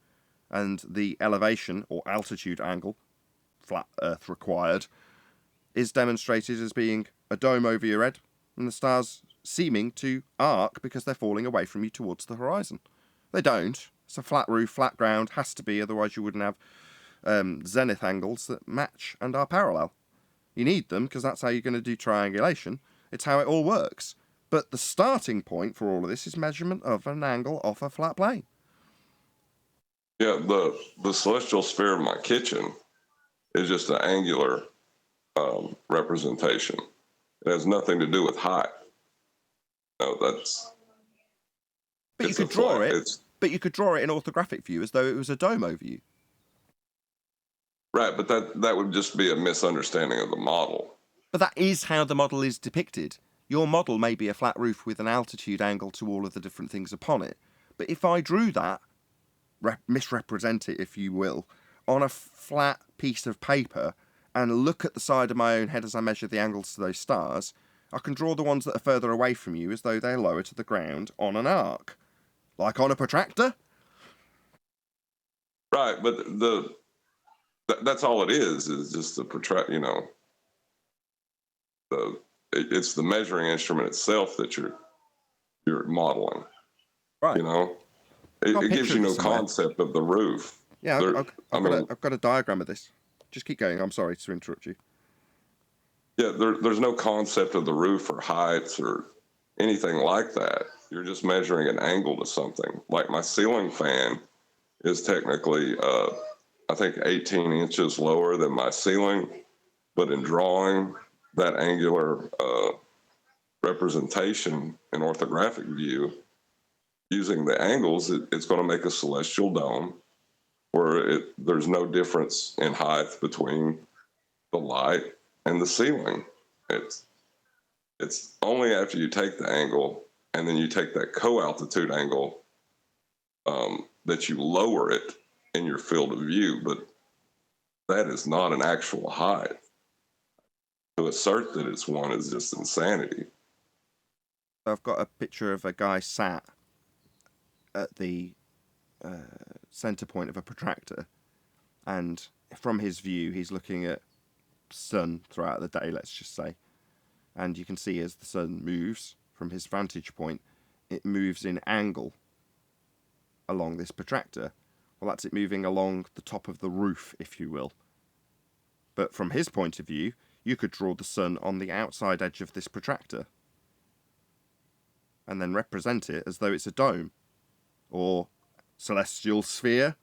[SPEAKER 1] and the elevation or altitude angle, flat Earth required, is demonstrated as being a dome over your head, and the stars seeming to arc because they're falling away from you towards the horizon. They don't. It's a flat roof, flat ground, has to be, otherwise you wouldn't have zenith angles that match and are parallel. You need them because that's how you're going to do triangulation. It's how it all works. But the starting point for all of this is measurement of an angle off a flat plane.
[SPEAKER 5] Yeah, the celestial sphere of my kitchen is just an angular representation. It has nothing to do with height. No, that's.
[SPEAKER 1] But you could draw it. But you could draw it in orthographic view as though it was a dome over you.
[SPEAKER 5] Right, but that would just be a misunderstanding of the model.
[SPEAKER 1] But that is how the model is depicted. Your model may be a flat roof with an altitude angle to all of the different things upon it. But if I drew that, misrepresent it, if you will, on a flat piece of paper and look at the side of my own head as I measure the angles to those stars, I can draw the ones that are further away from you as though they're lower to the ground on an arc. Like on a protractor?
[SPEAKER 5] Right, but that's all it is just the it's the measuring instrument itself that you're modeling.
[SPEAKER 1] Right.
[SPEAKER 5] It gives you no concept of the roof.
[SPEAKER 1] Yeah, I've got a diagram of this. Just keep going. I'm sorry to interrupt you.
[SPEAKER 5] Yeah, there's no concept of the roof or heights or anything like that. You're just measuring an angle to something. Like my ceiling fan is technically, I think, 18 inches lower than my ceiling, but in drawing that angular representation in orthographic view, using the angles, it's going to make a celestial dome where there's no difference in height between the light and the ceiling. It's only after you take the angle and then you take that co-altitude angle that you lower it in your field of view, but that is not an actual height. To assert that it's one is just insanity.
[SPEAKER 1] I've got a picture of a guy sat at the center point of a protractor, and from his view, he's looking at sun throughout the day, let's just say. And you can see as the sun moves from his vantage point, it moves in angle along this protractor. Well, that's it moving along the top of the roof, if you will. But from his point of view, you could draw the sun on the outside edge of this protractor and then represent it as though it's a dome or celestial sphere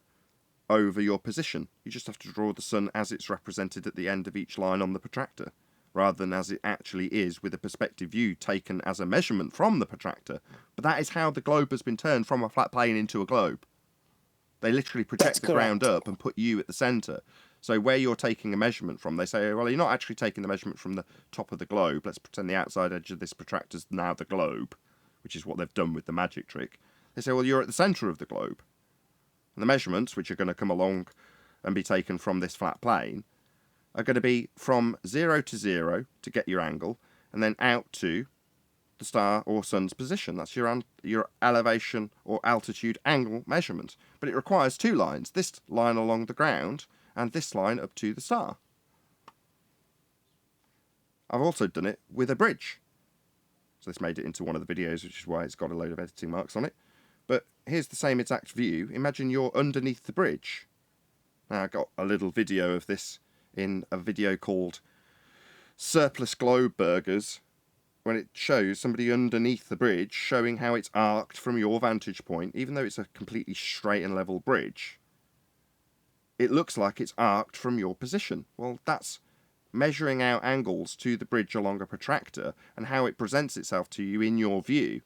[SPEAKER 1] over your position. You just have to draw the sun as it's represented at the end of each line on the protractor, rather than as it actually is with a perspective view taken as a measurement from the protractor. But that is how the globe has been turned from a flat plane into a globe. They literally project the ground up and put you at the centre. So where you're taking a measurement from, they say, well, you're not actually taking the measurement from the top of the globe. Let's pretend the outside edge of this protractor is now the globe, which is what they've done with the magic trick. They say, well, you're at the centre of the globe. And the measurements, which are going to come along and be taken from this flat plane, are going to be from 0 to 0 to get your angle, and then out to the star or sun's position. That's your elevation or altitude angle measurement. But it requires two lines, this line along the ground and this line up to the star. I've also done it with a bridge. So this made it into one of the videos, which is why it's got a load of editing marks on it. But here's the same exact view. Imagine you're underneath the bridge. Now, I got a little video of this in a video called Surplus Globe Burgers, when it shows somebody underneath the bridge showing how it's arced from your vantage point. Even though it's a completely straight and level bridge, it looks like it's arced from your position. Well, that's measuring out angles to the bridge along a protractor and how it presents itself to you in your view.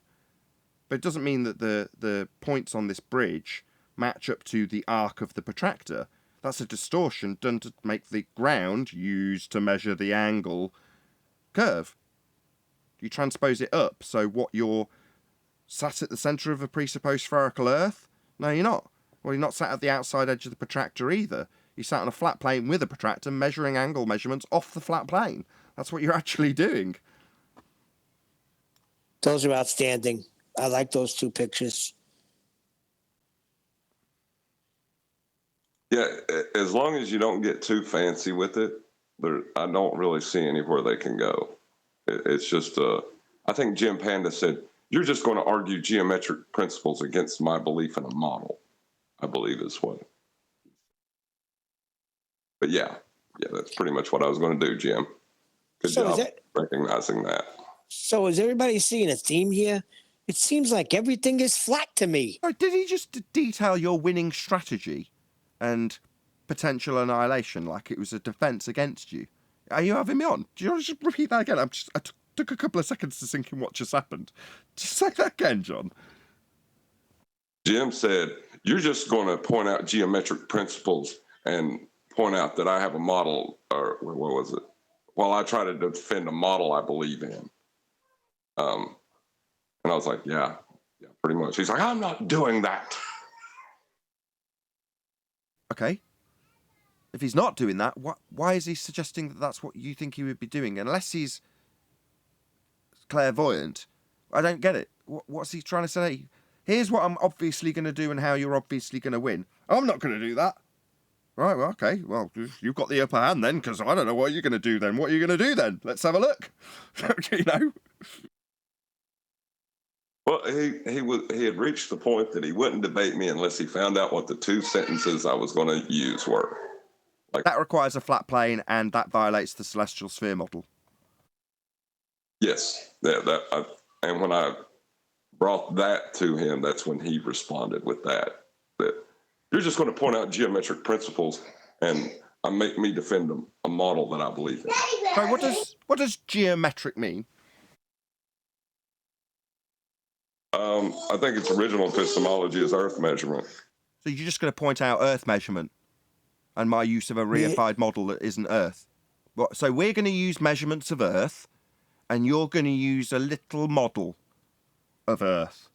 [SPEAKER 1] But it doesn't mean that the points on this bridge match up to the arc of the protractor. That's a distortion done to make the ground used to measure the angle curve. You transpose it up, so what, you're sat at the centre of a presupposed spherical Earth? No, you're not. Well, you're not sat at the outside edge of the protractor either. You're sat on a flat plane with a protractor measuring angle measurements off the flat plane. That's what you're actually doing.
[SPEAKER 3] Those are outstanding. I like those two pictures.
[SPEAKER 5] Yeah, as long as you don't get too fancy with it, I don't really see anywhere they can go. It's just, I think Jim Panda said, you're just going to argue geometric principles against my belief in a model, I believe is what. But yeah, that's pretty much what I was going to do, Jim. Good job recognizing that.
[SPEAKER 3] So is everybody seeing a theme here? It seems like everything is flat to me.
[SPEAKER 1] Did he just detail your winning strategy and potential annihilation like it was a defence against you? Are you having me on? Do you want to just repeat that again? I took a couple of seconds to think in what just happened. Just say that again, John.
[SPEAKER 5] Jim said, you're just going to point out geometric principles and point out that I have a model, or what was it? Well, I try to defend a model I believe in. And I was like, yeah, pretty much. He's like, I'm not doing that.
[SPEAKER 1] Okay. If he's not doing that, why is he suggesting that that's what you think he would be doing? Unless he's clairvoyant, I don't get it. What's he trying to say? Here's what I'm obviously going to do and how you're obviously going to win. I'm not going to do that. Right, well, okay. Well, you've got the upper hand then, because I don't know what you're going to do then. What are you going to do then? Let's have a look. You know?
[SPEAKER 5] Well, he had reached the point that he wouldn't debate me unless he found out what the two sentences I was going to use were. Like,
[SPEAKER 1] that requires a flat plane, and that violates the celestial sphere model.
[SPEAKER 5] Yes, and when I brought that to him, that's when he responded with that you're just going to point out geometric principles and make me defend a model that I believe in.
[SPEAKER 1] So what does geometric mean?
[SPEAKER 5] I think its original epistemology is Earth measurement.
[SPEAKER 1] So you're just going to point out Earth measurement and my use of a reified model that isn't Earth. So we're going to use measurements of Earth, and you're going to use a little model of Earth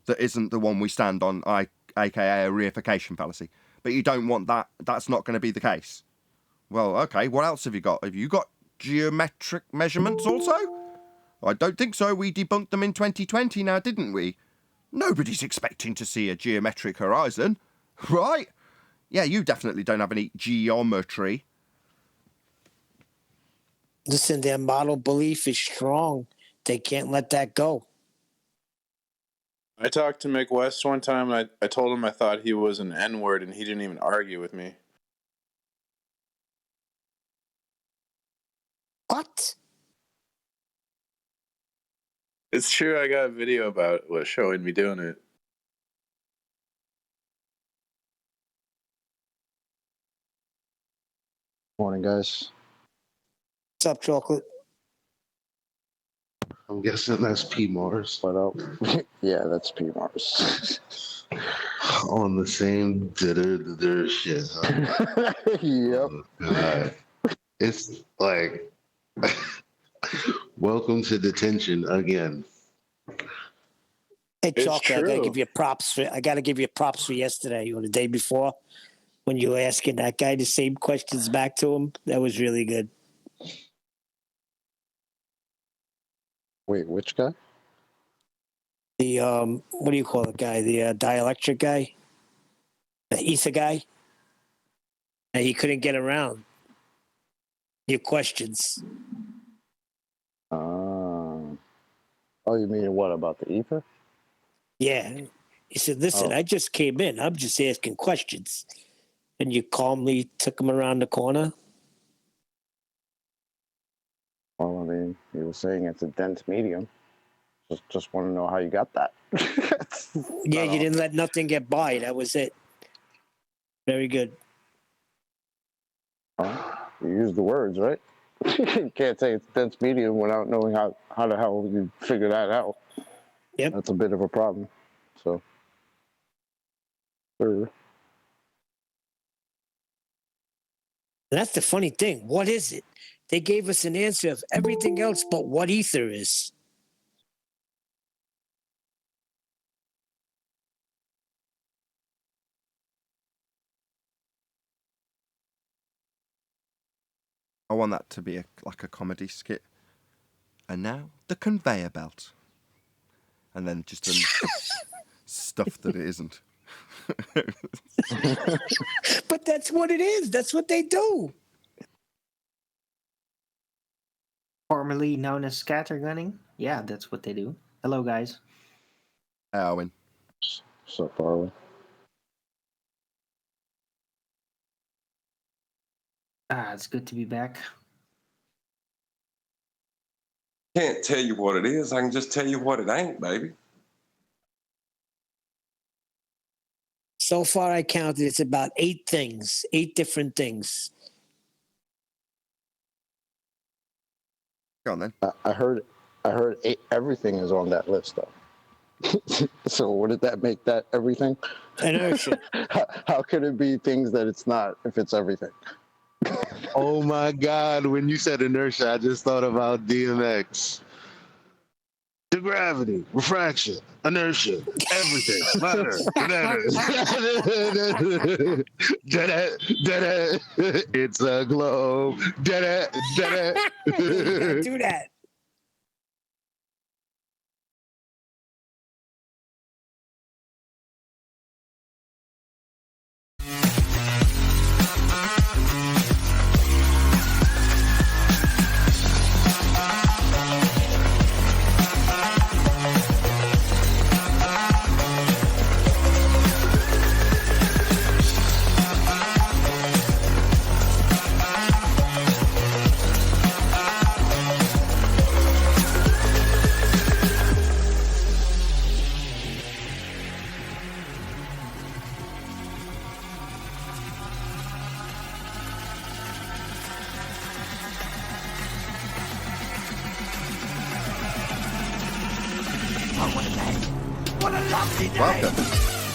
[SPEAKER 1] that isn't the one we stand on, aka a reification fallacy. But you don't want that. That's not going to be the case. Well, okay, what else have you got? Have you got geometric measurements also? I don't think so. We debunked them in 2020 now, didn't we? Nobody's expecting to see a geometric horizon, right? Yeah, you definitely don't have any geometry.
[SPEAKER 3] Listen, their model belief is strong. They can't let that go.
[SPEAKER 7] I talked to Mick West one time, and I told him I thought he was an N-word, and he didn't even argue with me.
[SPEAKER 3] What?
[SPEAKER 7] It's true. I got a video about it showing me doing it.
[SPEAKER 8] Morning, guys.
[SPEAKER 3] What's up, Chocolate?
[SPEAKER 4] I'm guessing that's P Mars.
[SPEAKER 8] What up? Yeah, that's P Mars.
[SPEAKER 4] On the same shit, huh?
[SPEAKER 8] Yep.
[SPEAKER 4] Oh, God. It's like, welcome to detention again.
[SPEAKER 3] Hey,
[SPEAKER 7] It's
[SPEAKER 3] Chocolate, I gotta
[SPEAKER 7] true.
[SPEAKER 3] give you props for yesterday or the day before when you were asking that guy the same questions back to him. That was really good.
[SPEAKER 8] Wait, which guy?
[SPEAKER 3] The what do you call it guy? The dielectric guy, the ether guy. And he couldn't get around your questions.
[SPEAKER 8] Oh, you mean what about the ether?
[SPEAKER 3] Yeah. He said, listen,
[SPEAKER 8] Oh.
[SPEAKER 3] I just came in. I'm just asking questions. And you calmly took him around the corner.
[SPEAKER 8] Well, I mean, he was saying it's a dense medium. Just want to know how you got that.
[SPEAKER 3] Yeah, you didn't let nothing get by. That was it. Very good.
[SPEAKER 8] You used the words, right? You can't say it's dense medium without knowing how the hell you figure that out.
[SPEAKER 3] Yep.
[SPEAKER 8] That's a bit of a problem. So, sure.
[SPEAKER 3] That's the funny thing. What is it? They gave us an answer of everything else but what ether is.
[SPEAKER 1] I want that to be like a comedy skit. And now, the conveyor belt. And then just stuff that it isn't.
[SPEAKER 3] But that's what it is. That's what they do.
[SPEAKER 9] Formerly known as scattergunning. Yeah, that's what they do. Hello, guys.
[SPEAKER 1] Hey, Owen.
[SPEAKER 8] So far.
[SPEAKER 9] It's good to be back.
[SPEAKER 5] Can't tell you what it is. I can just tell you what it ain't, baby.
[SPEAKER 3] So far, I counted. It's about 8 things, 8 different things.
[SPEAKER 1] Go on then.
[SPEAKER 8] I heard everything is on that list though. So what did that make that everything?
[SPEAKER 3] Inertia.
[SPEAKER 8] How could it be things that it's not if it's everything?
[SPEAKER 4] Oh my God, when you said inertia, I just thought about DMX. The gravity, refraction, inertia, everything, matter, it's a globe.
[SPEAKER 3] Do that.
[SPEAKER 1] Welcome.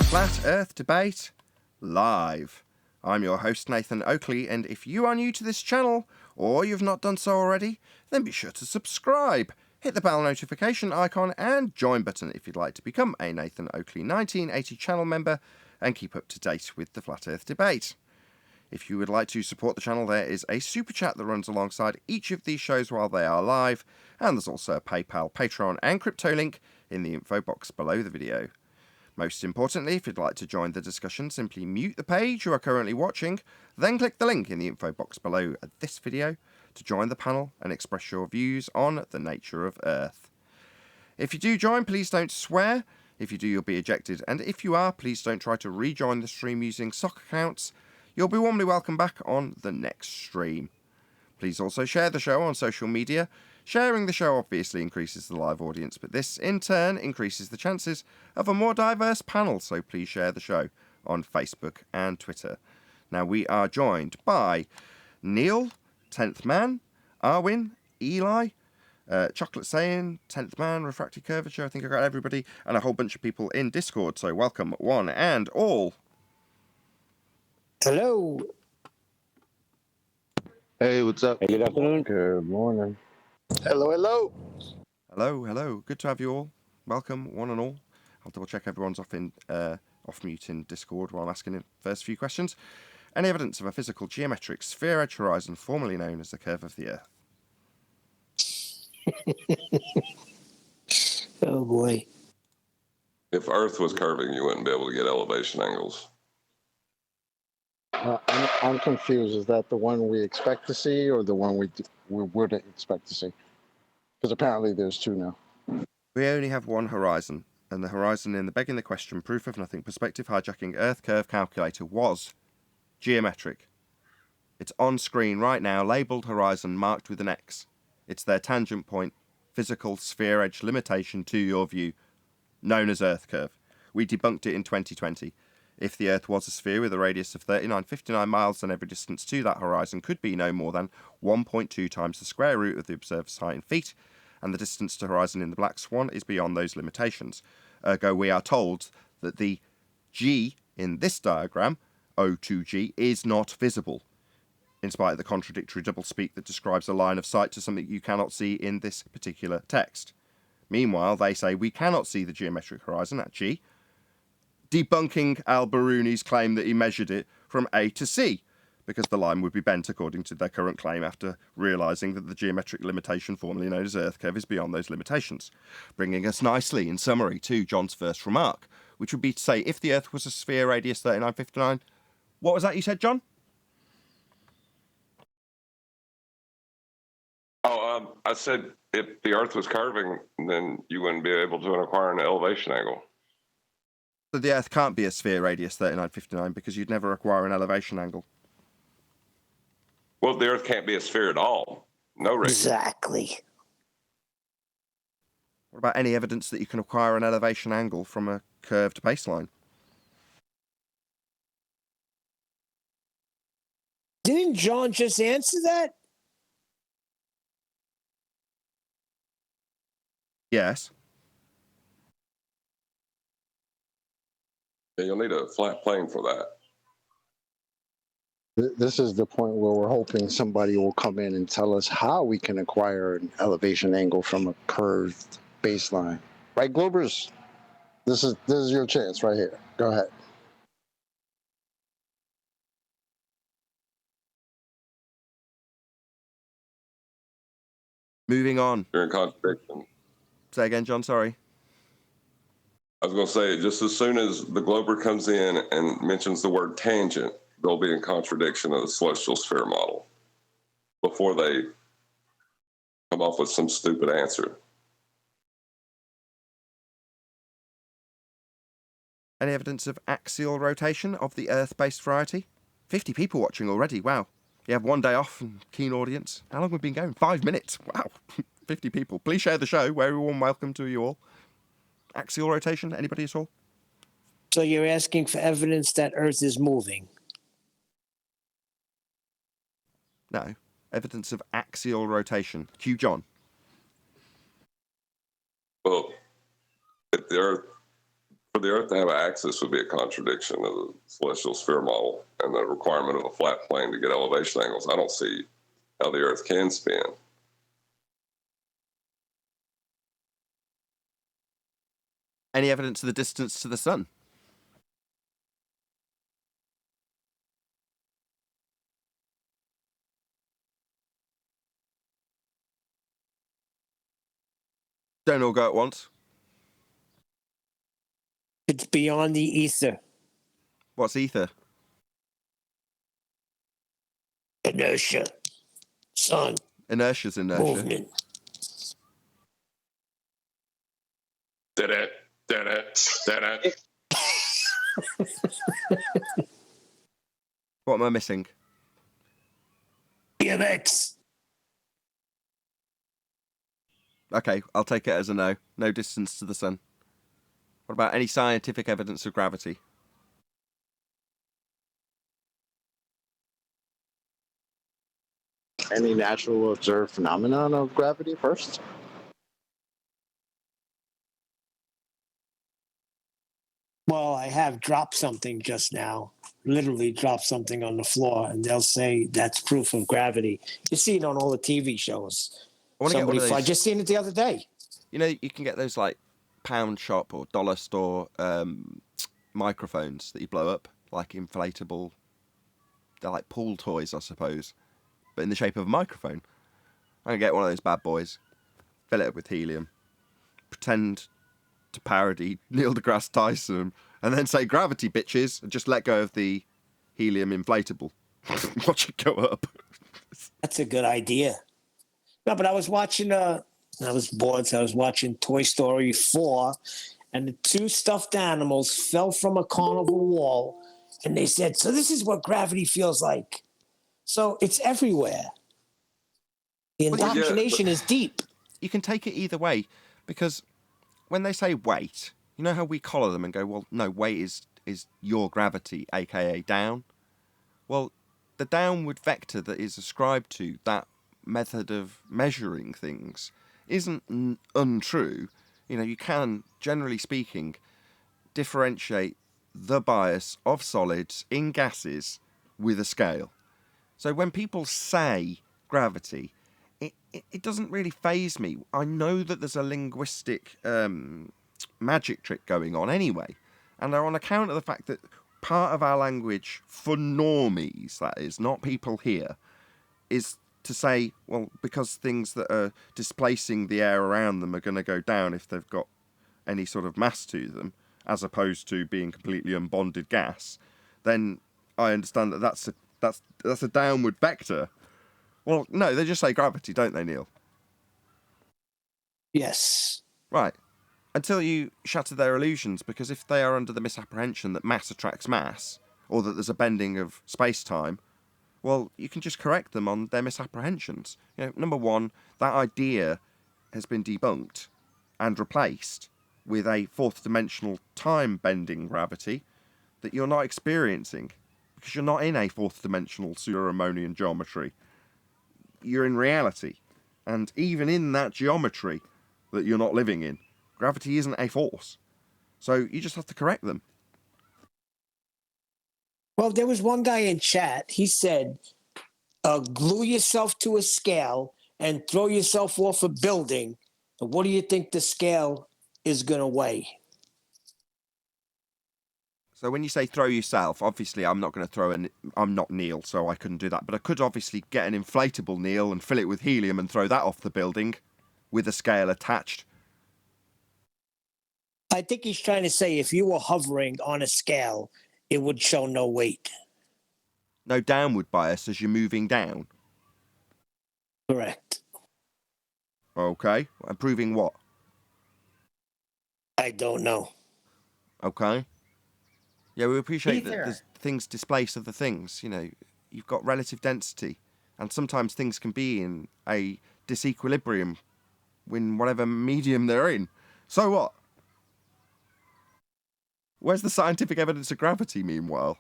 [SPEAKER 1] Flat Earth Debate live. I'm your host Nathan Oakley, and if you are new to this channel, or you've not done so already, then be sure to subscribe. Hit the bell notification icon and join button if you'd like to become a Nathan Oakley 1980 channel member and keep up to date with the Flat Earth Debate. If you would like to support the channel, there is a super chat that runs alongside each of these shows while they are live, and there's also a PayPal, Patreon and crypto link in the info box below the video. Most importantly, if you'd like to join the discussion, simply mute the page you are currently watching, then click the link in the info box below this video to join the panel and express your views on the nature of Earth. If you do join, please don't swear. If you do, you'll be ejected. And if you are, please don't try to rejoin the stream using sock accounts. You'll be warmly welcome back on the next stream. Please also share the show on social media. Sharing the show obviously increases the live audience, but this in turn increases the chances of a more diverse panel, so please share the show on Facebook and Twitter. Now we are joined by Neil, 10th Man, Arwin, Eli, Chocolate Saying, 10th Man, Refractory Curvature, I think I got everybody, and a whole bunch of people in Discord, so welcome one and all.
[SPEAKER 3] Hello.
[SPEAKER 4] Hey, what's up?
[SPEAKER 8] Hey, good afternoon. Good morning.
[SPEAKER 2] Hello, hello.
[SPEAKER 1] Hello, hello. Good to have you all. Welcome, one and all. I'll double check everyone's off mute in Discord while I'm asking the first few questions. Any evidence of a physical geometric sphere-edge horizon formerly known as the curve of the Earth?
[SPEAKER 3] Oh boy.
[SPEAKER 5] If Earth was curving, you wouldn't be able to get elevation angles.
[SPEAKER 8] I'm confused. Is that the one we expect to see or the one we wouldn't expect to see? Because apparently there's two now.
[SPEAKER 1] We only have one horizon, and the horizon in the begging the question proof of nothing perspective hijacking Earth curve calculator was geometric. It's on screen right now, labelled horizon, marked with an X. It's their tangent point, physical sphere edge limitation to your view, known as Earth curve. We debunked it in 2020. If the Earth was a sphere with a radius of 3959 miles, then every distance to that horizon could be no more than 1.2 times the square root of the observer's height in feet, and the distance to horizon in the black swan is beyond those limitations. Ergo, we are told that the G in this diagram, O2G, is not visible, in spite of the contradictory doublespeak that describes a line of sight to something you cannot see in this particular text. Meanwhile, they say we cannot see the geometric horizon at G, debunking Biruni's claim that he measured it from A to C, because the line would be bent according to their current claim after realising that the geometric limitation formerly known as Earth curve is beyond those limitations. Bringing us nicely, in summary, to John's first remark, which would be to say, if the Earth was a sphere radius 3959, what was that you said, John?
[SPEAKER 5] I said if the Earth was curving, then you wouldn't be able to acquire an elevation angle.
[SPEAKER 1] So the Earth can't be a sphere radius 3959 because you'd never acquire an elevation angle.
[SPEAKER 5] Well, the Earth can't be a sphere at all. No radius.
[SPEAKER 3] Exactly.
[SPEAKER 1] What about any evidence that you can acquire an elevation angle from a curved baseline?
[SPEAKER 3] Didn't John just answer that?
[SPEAKER 1] Yes.
[SPEAKER 5] Yeah, you'll need a flat plane for that.
[SPEAKER 8] This is the point where we're hoping somebody will come in and tell us how we can acquire an elevation angle from a curved baseline. Right, Globers? This is your chance right here. Go ahead.
[SPEAKER 1] Moving on.
[SPEAKER 5] You're in contradiction.
[SPEAKER 1] Say again, John, sorry.
[SPEAKER 5] I was going to say, just as soon as the Glober comes in and mentions the word tangent, they'll be in contradiction of the celestial sphere model before they come up with some stupid answer.
[SPEAKER 1] Any evidence of axial rotation of the Earth-based variety? 50 people watching already, wow. You have one day off and keen audience. How long have we been going? 5 minutes, wow. 50 people. Please share the show. Very warm welcome to you all. Axial rotation, anybody at all?
[SPEAKER 3] So you're asking for evidence that Earth is moving?
[SPEAKER 1] No. Evidence of axial rotation. Cue John.
[SPEAKER 5] Well, if the Earth, for the Earth to have an axis would be a contradiction of the celestial sphere model and the requirement of a flat plane to get elevation angles. I don't see how the Earth can spin.
[SPEAKER 1] Any evidence of the distance to the sun? Don't all go at once.
[SPEAKER 3] It's beyond the ether.
[SPEAKER 1] What's ether?
[SPEAKER 3] Inertia. Sun.
[SPEAKER 1] Inertia's inertia.
[SPEAKER 3] Movement.
[SPEAKER 1] What am I missing?
[SPEAKER 3] BMX.
[SPEAKER 1] Okay, I'll take it as a no. No distance to the sun. What about any scientific evidence of gravity?
[SPEAKER 8] Any natural observed phenomenon of gravity first?
[SPEAKER 3] Well, I have dropped something just now. Literally dropped something on the floor, and they'll say that's proof of gravity. You see it on all the TV shows.
[SPEAKER 1] I want to get one of those.
[SPEAKER 3] I just seen it the other day.
[SPEAKER 1] You know, you can get those like pound shop or dollar store microphones that you blow up, like inflatable. They're like pool toys, I suppose, but in the shape of a microphone. I'm gonna get one of those bad boys, fill it up with helium, pretend to parody Neil deGrasse Tyson, and then say "gravity, bitches," and just let go of the helium inflatable. Watch it go up.
[SPEAKER 3] That's a good idea. No, but I was watching. I was bored, so I was watching Toy Story 4, and the two stuffed animals fell from a carnival wall, and they said, "So this is what gravity feels like." So it's everywhere. The indoctrination is deep.
[SPEAKER 1] You can take it either way, because when they say weight, you know how we collar them and go, well, no, weight is your gravity, aka down. Well, the downward vector that is ascribed to that method of measuring things isn't untrue. You know, you can, generally speaking, differentiate the bias of solids in gases with a scale. So when people say gravity, it doesn't really faze me. I know that there's a linguistic magic trick going on anyway. And on account of the fact that part of our language, for normies, that is, not people here, is to say, well, because things that are displacing the air around them are going to go down if they've got any sort of mass to them, as opposed to being completely unbonded gas, then I understand that that's a downward vector. Well, no, they just say gravity, don't they, Neil?
[SPEAKER 3] Yes.
[SPEAKER 1] Right. Until you shatter their illusions, because if they are under the misapprehension that mass attracts mass, or that there's a bending of space-time, well, you can just correct them on their misapprehensions. You know, number one, that idea has been debunked and replaced with a fourth-dimensional time-bending gravity that you're not experiencing, because you're not in a fourth-dimensional pseudo-Riemannian geometry. You're in reality. And even in that geometry that you're not living in, gravity isn't a force. So you just have to correct them.
[SPEAKER 3] Well, there was one guy in chat. He said, glue yourself to a scale and throw yourself off a building. And what do you think the scale is going to weigh?
[SPEAKER 1] So when you say throw yourself, obviously I'm not going to I'm not Neil, so I couldn't do that. But I could obviously get an inflatable Neil and fill it with helium and throw that off the building with a scale attached.
[SPEAKER 3] I think he's trying to say if you were hovering on a scale, it would show no weight.
[SPEAKER 1] No downward bias as you're moving down.
[SPEAKER 3] Correct.
[SPEAKER 1] Okay. And proving what?
[SPEAKER 3] I don't know.
[SPEAKER 1] Okay. Yeah, we appreciate that there's things displace other things. You know, you've got relative density, and sometimes things can be in a disequilibrium in whatever medium they're in. So what? Where's the scientific evidence of gravity, meanwhile?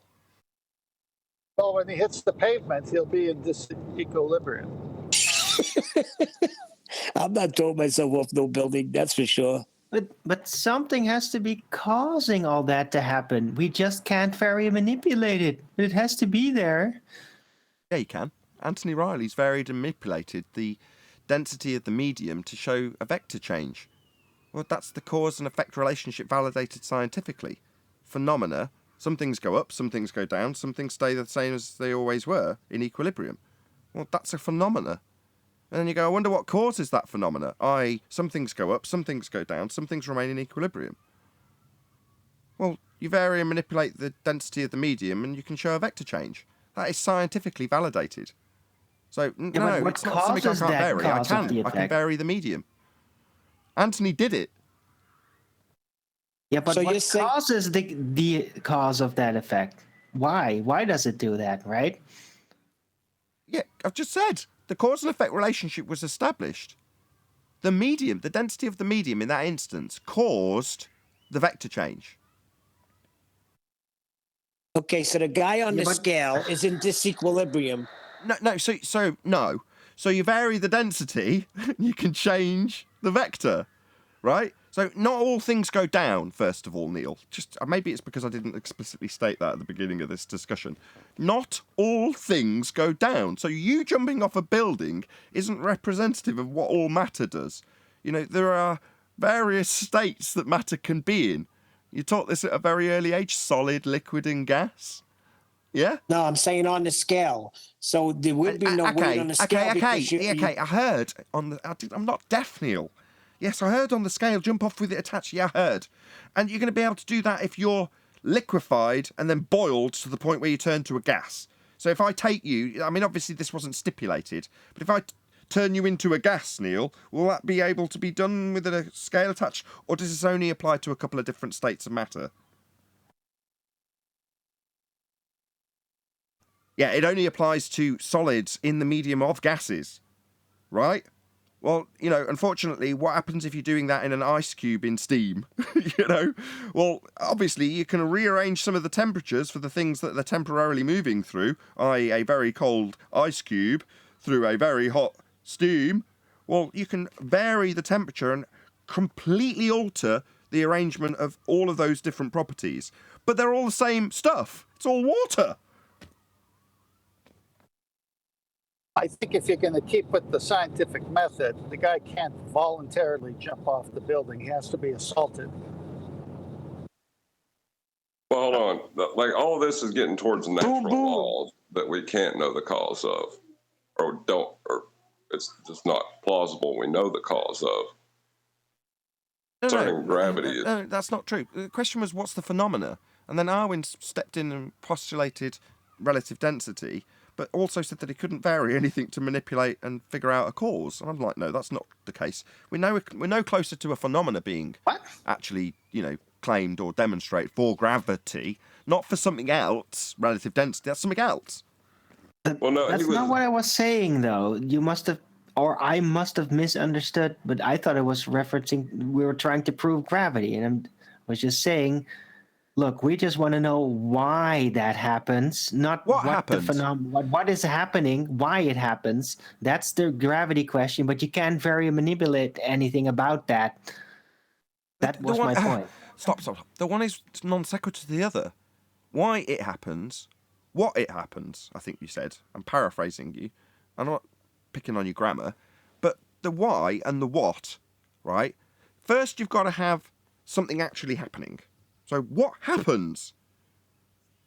[SPEAKER 2] Well, when he hits the pavement, he'll be in disequilibrium.
[SPEAKER 3] I'm not throwing myself off no building, that's for sure.
[SPEAKER 9] But something has to be causing all that to happen. We just can't very manipulate it. It has to be there.
[SPEAKER 1] Yeah, you can. Anthony Riley's varied and manipulated the density of the medium to show a vector change. Well, that's the cause and effect relationship validated scientifically. Phenomena, some things go up, some things go down, some things stay the same as they always were, in equilibrium. Well, that's a phenomena. And then you go, I wonder what causes that phenomena. Some things go up, some things go down, some things remain in equilibrium. Well, you vary and manipulate the density of the medium and you can show a vector change. That is scientifically validated. So, no, it's not something I can't vary. I can vary the medium. Anthony did it.
[SPEAKER 9] Yeah, but
[SPEAKER 3] So
[SPEAKER 9] what causes the cause of that effect? Why? Why does it do that, right?
[SPEAKER 1] Yeah, I've just said the cause and effect relationship was established. The medium, the density of the medium in that instance, caused the vector change.
[SPEAKER 3] Okay, so the guy on the scale is in disequilibrium.
[SPEAKER 1] No. So you vary the density, you can change the vector, right? So not all things go down, first of all, Neil. Just maybe it's because I didn't explicitly state that at the beginning of this discussion. Not all things go down. So you jumping off a building isn't representative of what all matter does. You know, there are various states that matter can be in. You taught this at a very early age, solid, liquid, and gas. Yeah?
[SPEAKER 3] No, I'm saying on the scale. So there would be no weight on the scale.
[SPEAKER 1] Okay, I heard on the... I'm not deaf, Neil. Yes, I heard on the scale, jump off with it attached. Yeah, I heard. And you're going to be able to do that if you're liquefied and then boiled to the point where you turn to a gas. So if I take you... I mean, obviously this wasn't stipulated, but if I turn you into a gas, Neil, will that be able to be done with a scale attached? Or does this only apply to a couple of different states of matter? Yeah, it only applies to solids in the medium of gases, right? Well, you know, unfortunately, what happens if you're doing that in an ice cube in steam? You know? Well, obviously, you can rearrange some of the temperatures for the things that they're temporarily moving through, i.e. a very cold ice cube through a very hot steam. Well, you can vary the temperature and completely alter the arrangement of all of those different properties. But they're all the same stuff. It's all water.
[SPEAKER 2] I think if you're going to keep with the scientific method, the guy can't voluntarily jump off the building. He has to be assaulted.
[SPEAKER 5] Well, hold on. Like, all of this is getting towards natural laws that we can't know the cause of, or it's just not plausible we know the cause of. Concerning gravity.
[SPEAKER 1] No, that's not true. The question was, what's the phenomena? And then Arwin stepped in and postulated relative density, but also said that he couldn't vary anything to manipulate and figure out a cause. And I'm like, no, that's not the case. We're no closer to a phenomena being actually, you know, claimed or demonstrated for gravity, not for something else, relative density. That's something else.
[SPEAKER 9] Well, no, that's not what I was saying, though. You must have, or I must have misunderstood, but I thought it was referencing, we were trying to prove gravity, and I was just saying, look, we just want to know why that happens, not what happens. The phenomenon, what is happening, why it happens. That's the gravity question, but you can't vary or manipulate anything about that. That was my point.
[SPEAKER 1] Stop. The one is non sequitur to the other. Why it happens, what it happens, I think you said. I'm paraphrasing you. I'm not picking on your grammar. But the why and the what, right? First, you've got to have something actually happening. So what happens?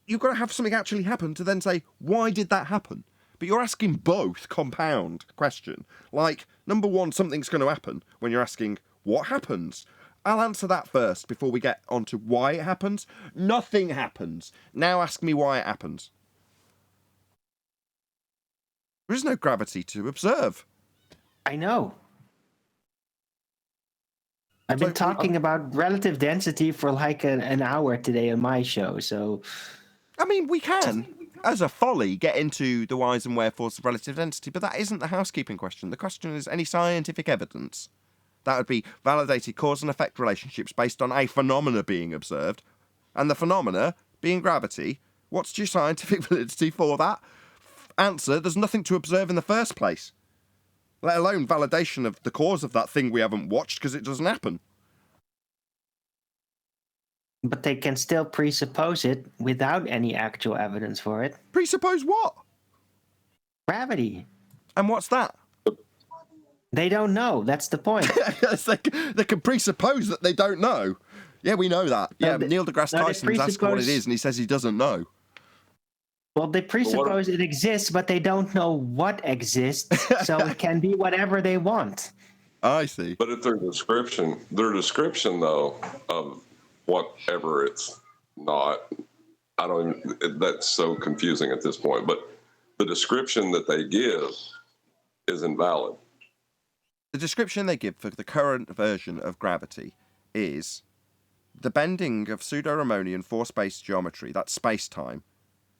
[SPEAKER 1] You've got to have something actually happen to then say, why did that happen? But you're asking both compound question. Like, number one, something's going to happen when you're asking, what happens? I'll answer that first before we get on to why it happens. Nothing happens. Now ask me why it happens. There is no gravity to observe.
[SPEAKER 9] I know. I've been talking about relative density for like an hour today on my show, so...
[SPEAKER 1] I mean, we can, as a folly, get into the whys and wherefores of relative density, but that isn't the housekeeping question. The question is any scientific evidence. That would be validated cause and effect relationships based on a phenomena being observed, and the phenomena being gravity. What's your scientific validity for that? Answer, there's nothing to observe in the first place. Let alone validation of the cause of that thing we haven't watched because it doesn't happen.
[SPEAKER 9] But they can still presuppose it without any actual evidence for it.
[SPEAKER 1] Presuppose what?
[SPEAKER 9] Gravity.
[SPEAKER 1] And what's that?
[SPEAKER 9] They don't know. That's the point.
[SPEAKER 1] Yes, they can presuppose that they don't know. Yeah, we know that. Yeah, Neil deGrasse Tyson's asked what it is, and he says he doesn't know.
[SPEAKER 9] Well, they presuppose it exists, but they don't know what exists, so it can be whatever they want.
[SPEAKER 1] I see.
[SPEAKER 5] But if their description though, of whatever it's not. I don't even, that's so confusing at this point, but the description that they give is invalid.
[SPEAKER 1] The description they give for the current version of gravity is the bending of pseudo-Riemannian force-based geometry, that's space-time,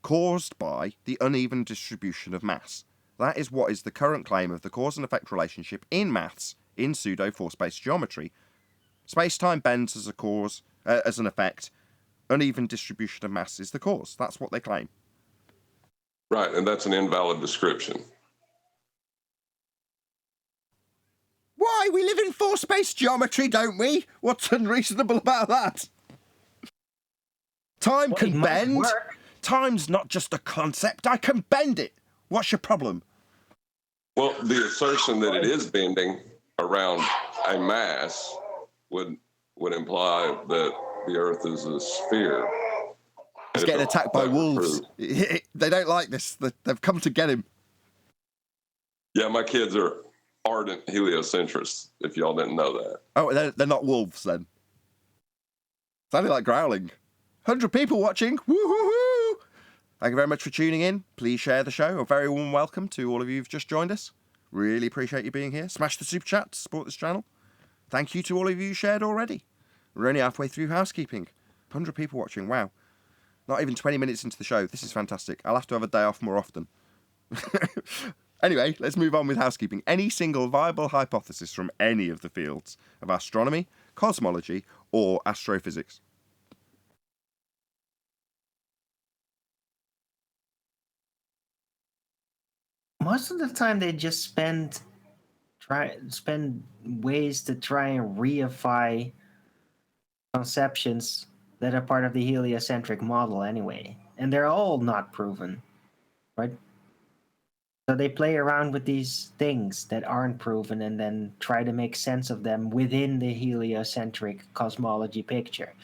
[SPEAKER 1] caused by the uneven distribution of mass. That is what is the current claim of the cause and effect relationship in maths in pseudo-force-based geometry. Space-time bends as a cause, as an effect. Uneven distribution of mass is the cause. That's what they claim.
[SPEAKER 5] Right, and that's an invalid description.
[SPEAKER 1] Why? We live in force-based geometry, don't we? What's unreasonable about that? Time can bend. Time's not just a concept. I can bend it. What's your problem?
[SPEAKER 5] Well, the assertion that it is bending around a mass would imply that the Earth is a sphere.
[SPEAKER 1] He's getting attacked by wolves. They don't like this. They've come to get him.
[SPEAKER 5] Yeah, my kids are ardent heliocentrists, if y'all didn't know that.
[SPEAKER 1] Oh, they're not wolves, then. Sounded like growling. 100 people watching. Woo-hoo-hoo! Thank you very much for tuning in. Please share the show. A very warm welcome to all of you who've just joined us. Really appreciate you being here. Smash the super chat to support this channel. Thank you to all of you who shared already. We're only halfway through housekeeping. 100 people watching. Wow. Not even 20 minutes into the show. This is fantastic. I'll have to have a day off more often. Anyway, let's move on with housekeeping. Any single viable hypothesis from any of the fields of astronomy, cosmology, or astrophysics?
[SPEAKER 9] Most of the time, they just spend ways to try and reify conceptions that are part of the heliocentric model anyway, and they're all not proven, right? So they play around with these things that aren't proven and then try to make sense of them within the heliocentric cosmology picture.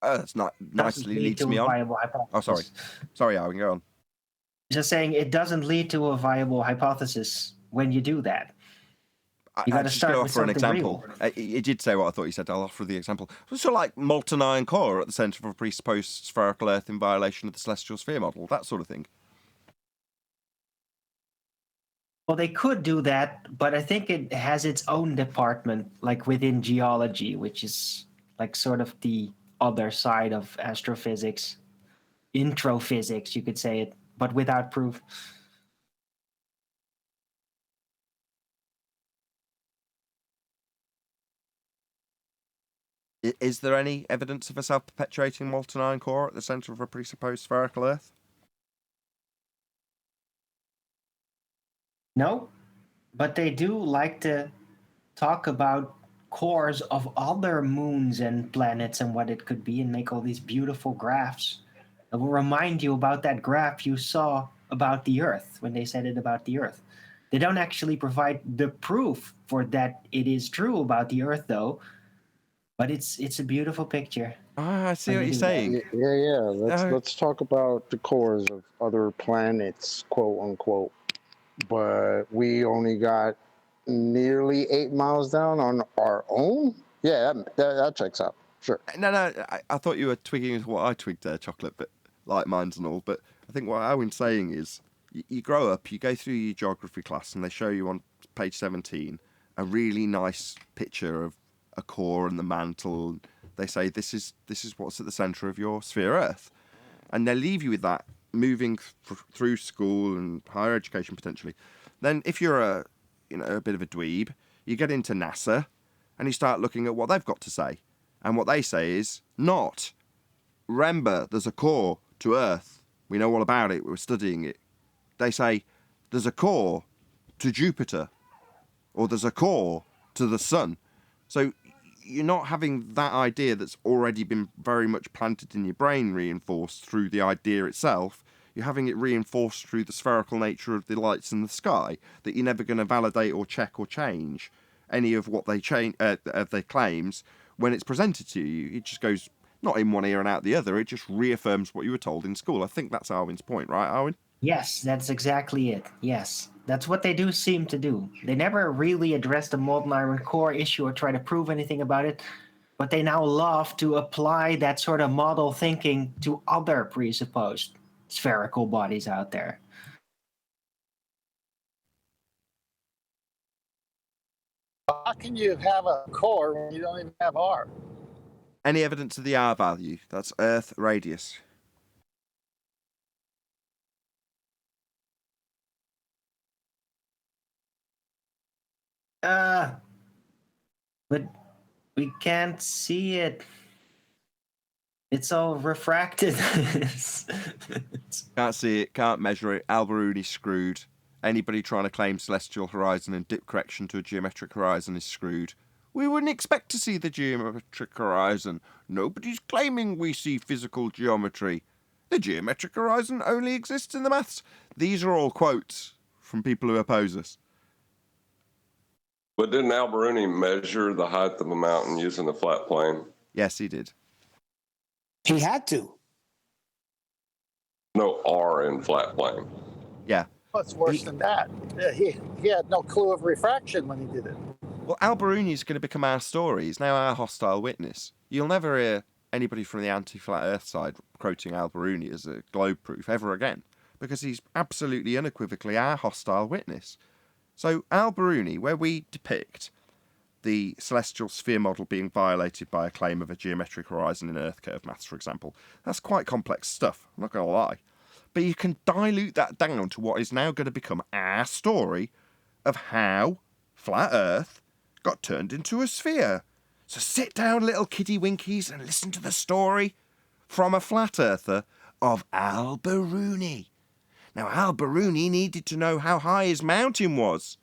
[SPEAKER 1] That's not nicely leads me on. Oh, sorry. Sorry, Owen, go on.
[SPEAKER 9] Just saying, it doesn't lead to a viable hypothesis when you do that. You got to start with something
[SPEAKER 1] example. It did say what I thought you said. I'll offer the example. It's sort of like molten iron core at the centre of a presupposed spherical Earth in violation of the celestial sphere model, that sort of thing.
[SPEAKER 9] Well, they could do that, but I think it has its own department, like within geology, which is like sort of the other side of astrophysics, introphysics, you could say it, but without proof.
[SPEAKER 1] Is there any evidence of a self-perpetuating molten iron core at the centre of a presupposed spherical Earth?
[SPEAKER 9] No, but they do like to talk about cores of other moons and planets and what it could be and make all these beautiful graphs. I will remind you about that graph you saw about the Earth when they said it about the Earth. They don't actually provide the proof for that it is true about the Earth, though. But it's a beautiful picture.
[SPEAKER 1] Ah, I see what you're saying.
[SPEAKER 8] Yeah. Let's talk about the cores of other planets, quote unquote. But we only got nearly 8 miles down on our own. Yeah, that checks out. Sure.
[SPEAKER 1] No, I thought you were twigging what I twigged there, chocolate, but like mines and all. But I think what Owen's saying is, you grow up, you go through your geography class, and they show you on page 17 a really nice picture of a core and the mantle. They say this is what's at the centre of your sphere Earth, and they leave you with that, moving through school and higher education potentially. Then, if you're a bit of a dweeb, you get into NASA, and you start looking at what they've got to say, and what they say is not. Remember, there's a core to Earth. We know all about it. We're studying it. They say there's a core to Jupiter, or there's a core to the sun. So you're not having that idea that's already been very much planted in your brain reinforced through the idea itself. You're having it reinforced through the spherical nature of the lights in the sky, that you're never going to validate or check or change any of what they of their claims when it's presented to you. It just goes not in one ear and out the other. It just reaffirms what you were told in school. I think that's Arwen's point, right, Arwen?
[SPEAKER 9] Yes, that's exactly it. Yes. That's what they do seem to do. They never really address the molten iron core issue or try to prove anything about it. But they now love to apply that sort of model thinking to other presupposed spherical bodies out there.
[SPEAKER 2] How can you have a core when you don't even have R?
[SPEAKER 1] Any evidence of the R value? That's Earth radius.
[SPEAKER 9] But we can't see it. It's all refracted.
[SPEAKER 1] Can't see it, can't measure it. Biruni screwed. Anybody trying to claim celestial horizon and dip correction to a geometric horizon is screwed. We wouldn't expect to see the geometric horizon. Nobody's claiming we see physical geometry. The geometric horizon only exists in the maths. These are all quotes from people who oppose us.
[SPEAKER 5] But didn't Biruni measure the height of a mountain using the flat plane?
[SPEAKER 1] Yes, he did.
[SPEAKER 3] He had to.
[SPEAKER 5] No R in flat plane.
[SPEAKER 1] Yeah.
[SPEAKER 2] What's worse than that? He had no clue of refraction when he did it.
[SPEAKER 1] Well, Biruni is going to become our story. He's now our hostile witness. You'll never hear anybody from the anti-flat Earth side quoting Biruni as a globe proof ever again, because he's absolutely unequivocally our hostile witness. So Biruni, where we depict the celestial sphere model being violated by a claim of a geometric horizon in Earth curve maths, for example, that's quite complex stuff, I'm not going to lie. But you can dilute that down to what is now going to become our story of how flat Earth got turned into a sphere. So sit down, little kiddie winkies, and listen to the story from a flat earther of Biruni. Now, Biruni needed to know how high his mountain was.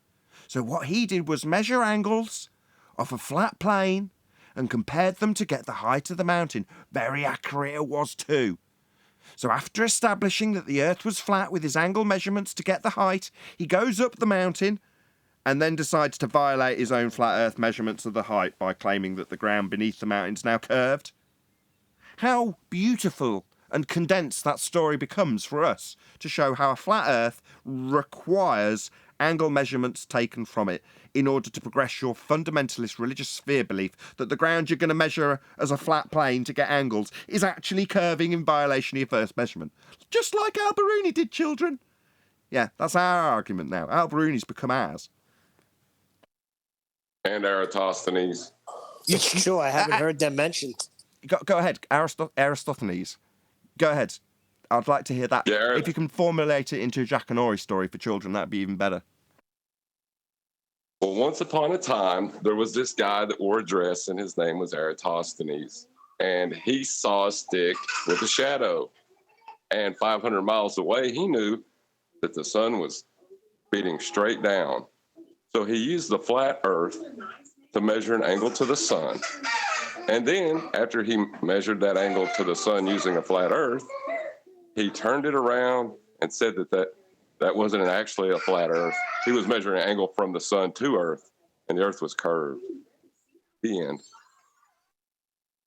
[SPEAKER 1] So what he did was measure angles off a flat plane and compared them to get the height of the mountain. Very accurate it was too. So after establishing that the Earth was flat with his angle measurements to get the height, he goes up the mountain and then decides to violate his own flat Earth measurements of the height by claiming that the ground beneath the mountain is now curved. How beautiful and condensed that story becomes for us to show how a flat Earth requires angle measurements taken from it in order to progress your fundamentalist religious sphere belief that the ground you're going to measure as a flat plane to get angles is actually curving in violation of your first measurement. Just like Biruni did, children. Yeah, that's our argument now. Biruni's become ours.
[SPEAKER 5] And Eratosthenes.
[SPEAKER 3] It's true. I haven't heard them mentioned.
[SPEAKER 1] Go ahead, Aristophanes. Go ahead. I'd like to hear that.
[SPEAKER 5] Yeah,
[SPEAKER 1] if you can formulate it into a Jackanory story for children, that'd be even better.
[SPEAKER 5] Well, once upon a time, there was this guy that wore a dress, and his name was Eratosthenes. And he saw a stick with a shadow. And 500 miles away, he knew that the sun was beating straight down. So he used the flat Earth to measure an angle to the sun. And then, after he measured that angle to the sun using a flat Earth, he turned it around and said that wasn't actually a flat Earth. He was measuring an angle from the sun to Earth, and the Earth was curved. The end.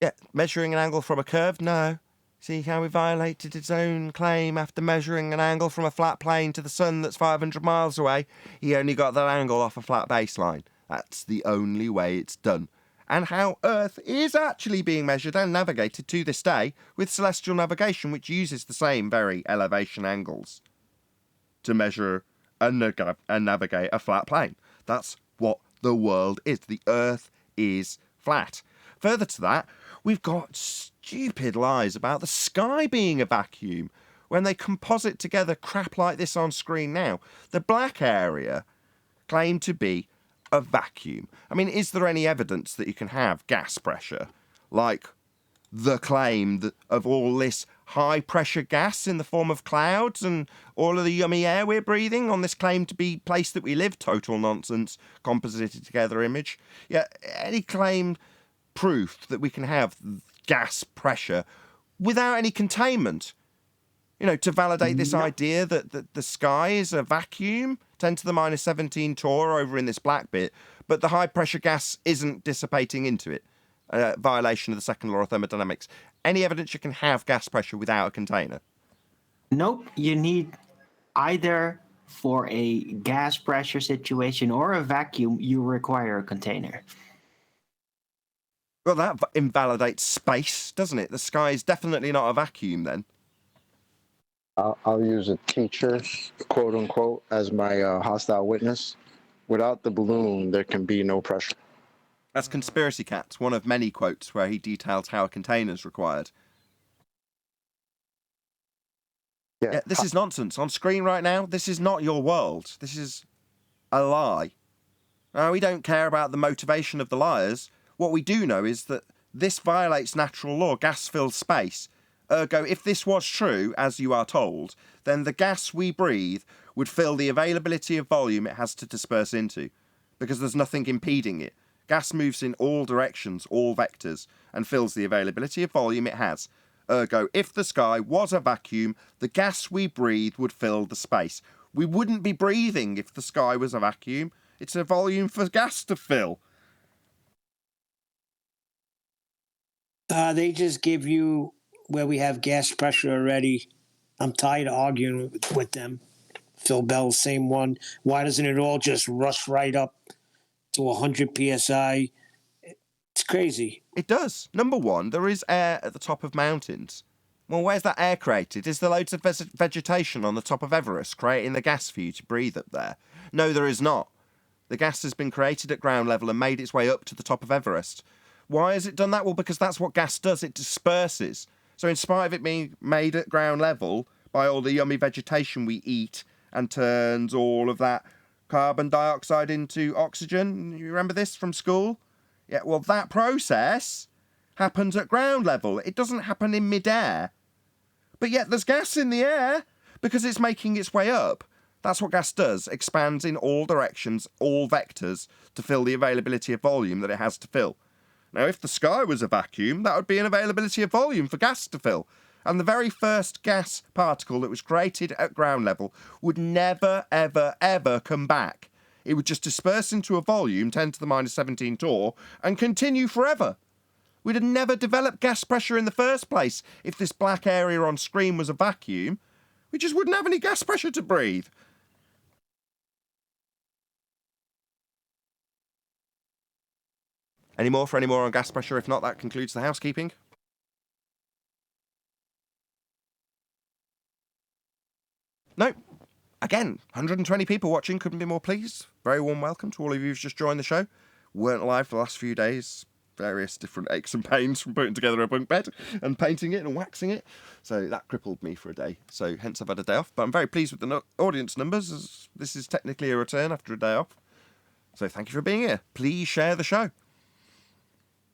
[SPEAKER 1] Yeah, measuring an angle from a curve? No. See how he violated his own claim after measuring an angle from a flat plane to the sun that's 500 miles away? He only got that angle off a flat baseline. That's the only way it's done. And how Earth is actually being measured and navigated to this day with celestial navigation, which uses the same very elevation angles to measure and navigate a flat plane. That's what the world is. The Earth is flat. Further to that, we've got stupid lies about the sky being a vacuum when they composite together crap like this on screen now. The black area claimed to be a vacuum. I mean, is there any evidence that you can have gas pressure like the claim of all this high pressure gas in the form of clouds and all of the yummy air we're breathing on this claim to be place that we live? Total nonsense, composited together image. Yeah, any claim proof that we can have gas pressure without any containment, to validate this idea that the sky is a vacuum, 10 to the minus 17 torr over in this black bit, but the high pressure gas isn't dissipating into it. Violation of the second law of thermodynamics. Any evidence you can have gas pressure without a container?
[SPEAKER 9] Nope. You need either for a gas pressure situation or a vacuum, you require a container.
[SPEAKER 1] Well, that invalidates space, doesn't it? The sky is definitely not a vacuum then.
[SPEAKER 8] I'll use a teacher, quote unquote, as my hostile witness. Without the balloon, there can be no pressure.
[SPEAKER 1] That's Conspiracy Cat, one of many quotes where he details how a container is required. Yeah, this is nonsense. On screen right now, this is not your world. This is a lie. Now, we don't care about the motivation of the liars. What we do know is that this violates natural law. Gas fills space. Ergo, if this was true, as you are told, then the gas we breathe would fill the availability of volume it has to disperse into, because there's nothing impeding it. Gas moves in all directions, all vectors, and fills the availability of volume it has. Ergo, if the sky was a vacuum, the gas we breathe would fill the space. We wouldn't be breathing if the sky was a vacuum. It's a volume for gas to fill.
[SPEAKER 3] They just give you where we have gas pressure already. I'm tired of arguing with them. Phil Bell, same one. Why doesn't it all just rush right up to 100 psi? It's crazy.
[SPEAKER 1] It does. Number one, there is air at the top of mountains. Well, where's that air created? Is there loads of vegetation on the top of Everest creating the gas for you to breathe up there? No, there is not. The gas has been created at ground level and made its way up to the top of Everest. Why has it done that? Well, because that's what gas does. It disperses. So in spite of it being made at ground level by all the yummy vegetation we eat and turns all of that carbon dioxide into oxygen, you remember this from school? Yeah, well, that process happens at ground level. It doesn't happen in midair. But yet there's gas in the air because it's making its way up. That's what gas does. Expands in all directions, all vectors, to fill the availability of volume that it has to fill. Now, if the sky was a vacuum, that would be an availability of volume for gas to fill. And the very first gas particle that was created at ground level would never, ever, ever come back. It would just disperse into a volume, 10 to the minus 17 torr, and continue forever. We'd have never developed gas pressure in the first place if this black area on screen was a vacuum. We just wouldn't have any gas pressure to breathe. Any more on gas pressure? If not, that concludes the housekeeping. No. Again, 120 people watching. Couldn't be more pleased. Very warm welcome to all of you who've just joined the show. Weren't live for the last few days. Various different aches and pains from putting together a bunk bed and painting it and waxing it. So that crippled me for a day. So hence I've had a day off. But I'm very pleased with the audience numbers, as this is technically a return after a day off. So thank you for being here. Please share the show.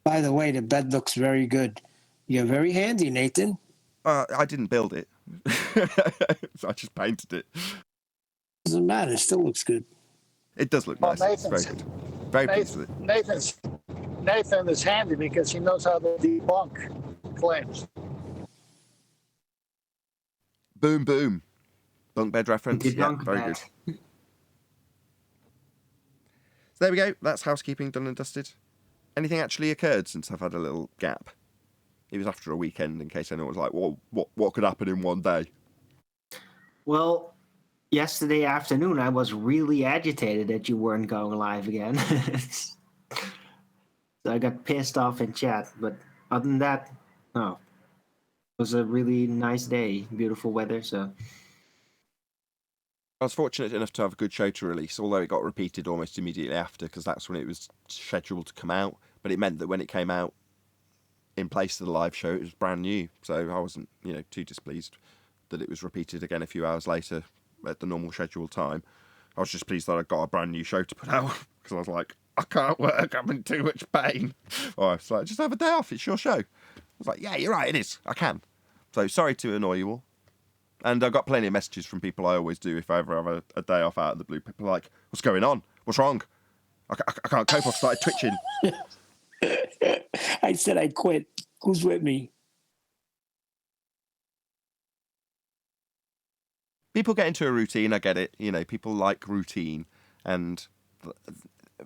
[SPEAKER 3] By the way, the bed looks very good. You're very handy, Nathan.
[SPEAKER 1] I didn't build it. So I just painted it.
[SPEAKER 3] Doesn't matter. It still looks good.
[SPEAKER 1] It does look nice. It's very good. Very pleased with it.
[SPEAKER 2] Nathan is handy because he knows how to debunk claims.
[SPEAKER 1] Boom, boom. Bunk bed reference. Yeah, very good. So there we go. That's housekeeping done and dusted. Anything actually occurred since I've had a little gap? It was after a weekend, in case anyone was like, well, what could happen in one day?
[SPEAKER 9] Well, yesterday afternoon, I was really agitated that you weren't going live again. So I got pissed off in chat. But other than that, no. It was a really nice day. Beautiful weather, so...
[SPEAKER 1] I was fortunate enough to have a good show to release, although it got repeated almost immediately after, because that's when it was scheduled to come out. But it meant that when it came out in place of the live show, it was brand new. So I wasn't, too displeased that it was repeated again a few hours later at the normal scheduled time. I was just pleased that I got a brand new show to put out, because I was like, I can't work, I'm in too much pain. I was like, just have a day off, it's your show. I was like, yeah, you're right, it is, I can. So sorry to annoy you all. And I got plenty of messages from people I always do if I ever have a day off out of the blue. People are like, what's going on? What's wrong? I can't cope, I've started twitching.
[SPEAKER 3] I said I'd quit. Who's with me?
[SPEAKER 1] People get into a routine, I get it. People like routine. And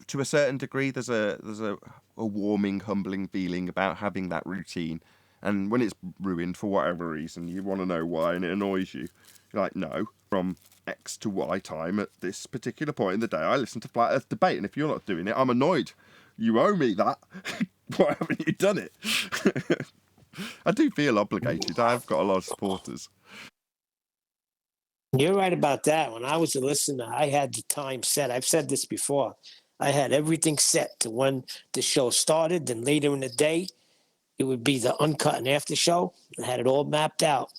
[SPEAKER 1] to a certain degree, there's a warming, humbling feeling about having that routine. And when it's ruined for whatever reason, you want to know why, and it annoys you. You're like, no, from X to Y time at this particular point in the day, I listen to Flat Earth Debate, and if you're not doing it, I'm annoyed. You owe me that. Why haven't you done it? I do feel obligated. I've got a lot of supporters.
[SPEAKER 3] You're right about that. When I was a listener, I had the time set. I've said this before. I had everything set to when the show started. Then later in the day, it would be the uncut and after show. I had it all mapped out.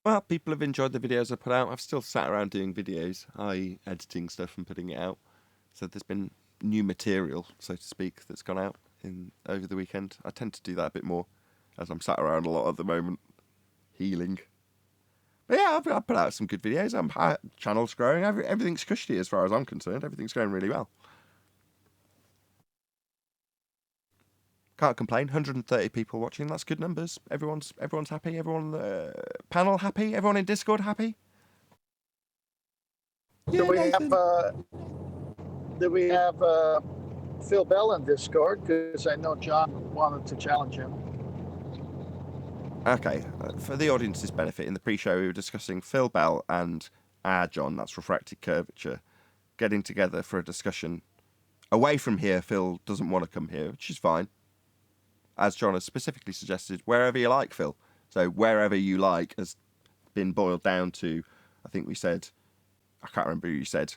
[SPEAKER 1] Well, people have enjoyed the videos I put out. I've still sat around doing videos, i.e. editing stuff and putting it out. So there's been new material, so to speak, that's gone out over the weekend. I tend to do that a bit more, as I'm sat around a lot at the moment, healing. But yeah, I've put out some good videos. Channel's growing. Everything's cushy as far as I'm concerned. Everything's going really well. Can't complain. 130 people watching. That's good numbers. Everyone's happy. Everyone on the panel happy. Everyone in Discord happy.
[SPEAKER 2] Do we have Phil Bell in Discord? Because I know John wanted to challenge him.
[SPEAKER 1] Okay, for the audience's benefit, in the pre-show we were discussing Phil Bell and John, that's refracted curvature, getting together for a discussion. Away from here, Phil doesn't want to come here, which is fine. As John has specifically suggested, wherever you like, Phil. So wherever you like has been boiled down to, I think we said, I can't remember who you said,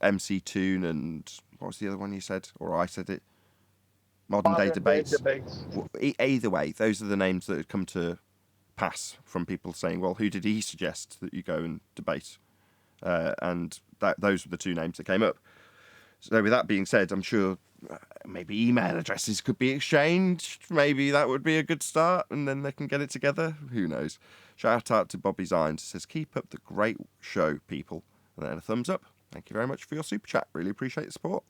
[SPEAKER 1] MC Toon and what was the other one you said? Or I said it? Modern Day Debates. Well, either way, those are the names that had come to pass from people saying, well, who did he suggest that you go and debate? And those were the two names that came up. So with that being said, I'm sure maybe email addresses could be exchanged. Maybe that would be a good start, and then they can get it together. Who knows? Shout out to Bobby Zines. Says, keep up the great show, people. And then a thumbs up. Thank you very much for your super chat. Really appreciate the support.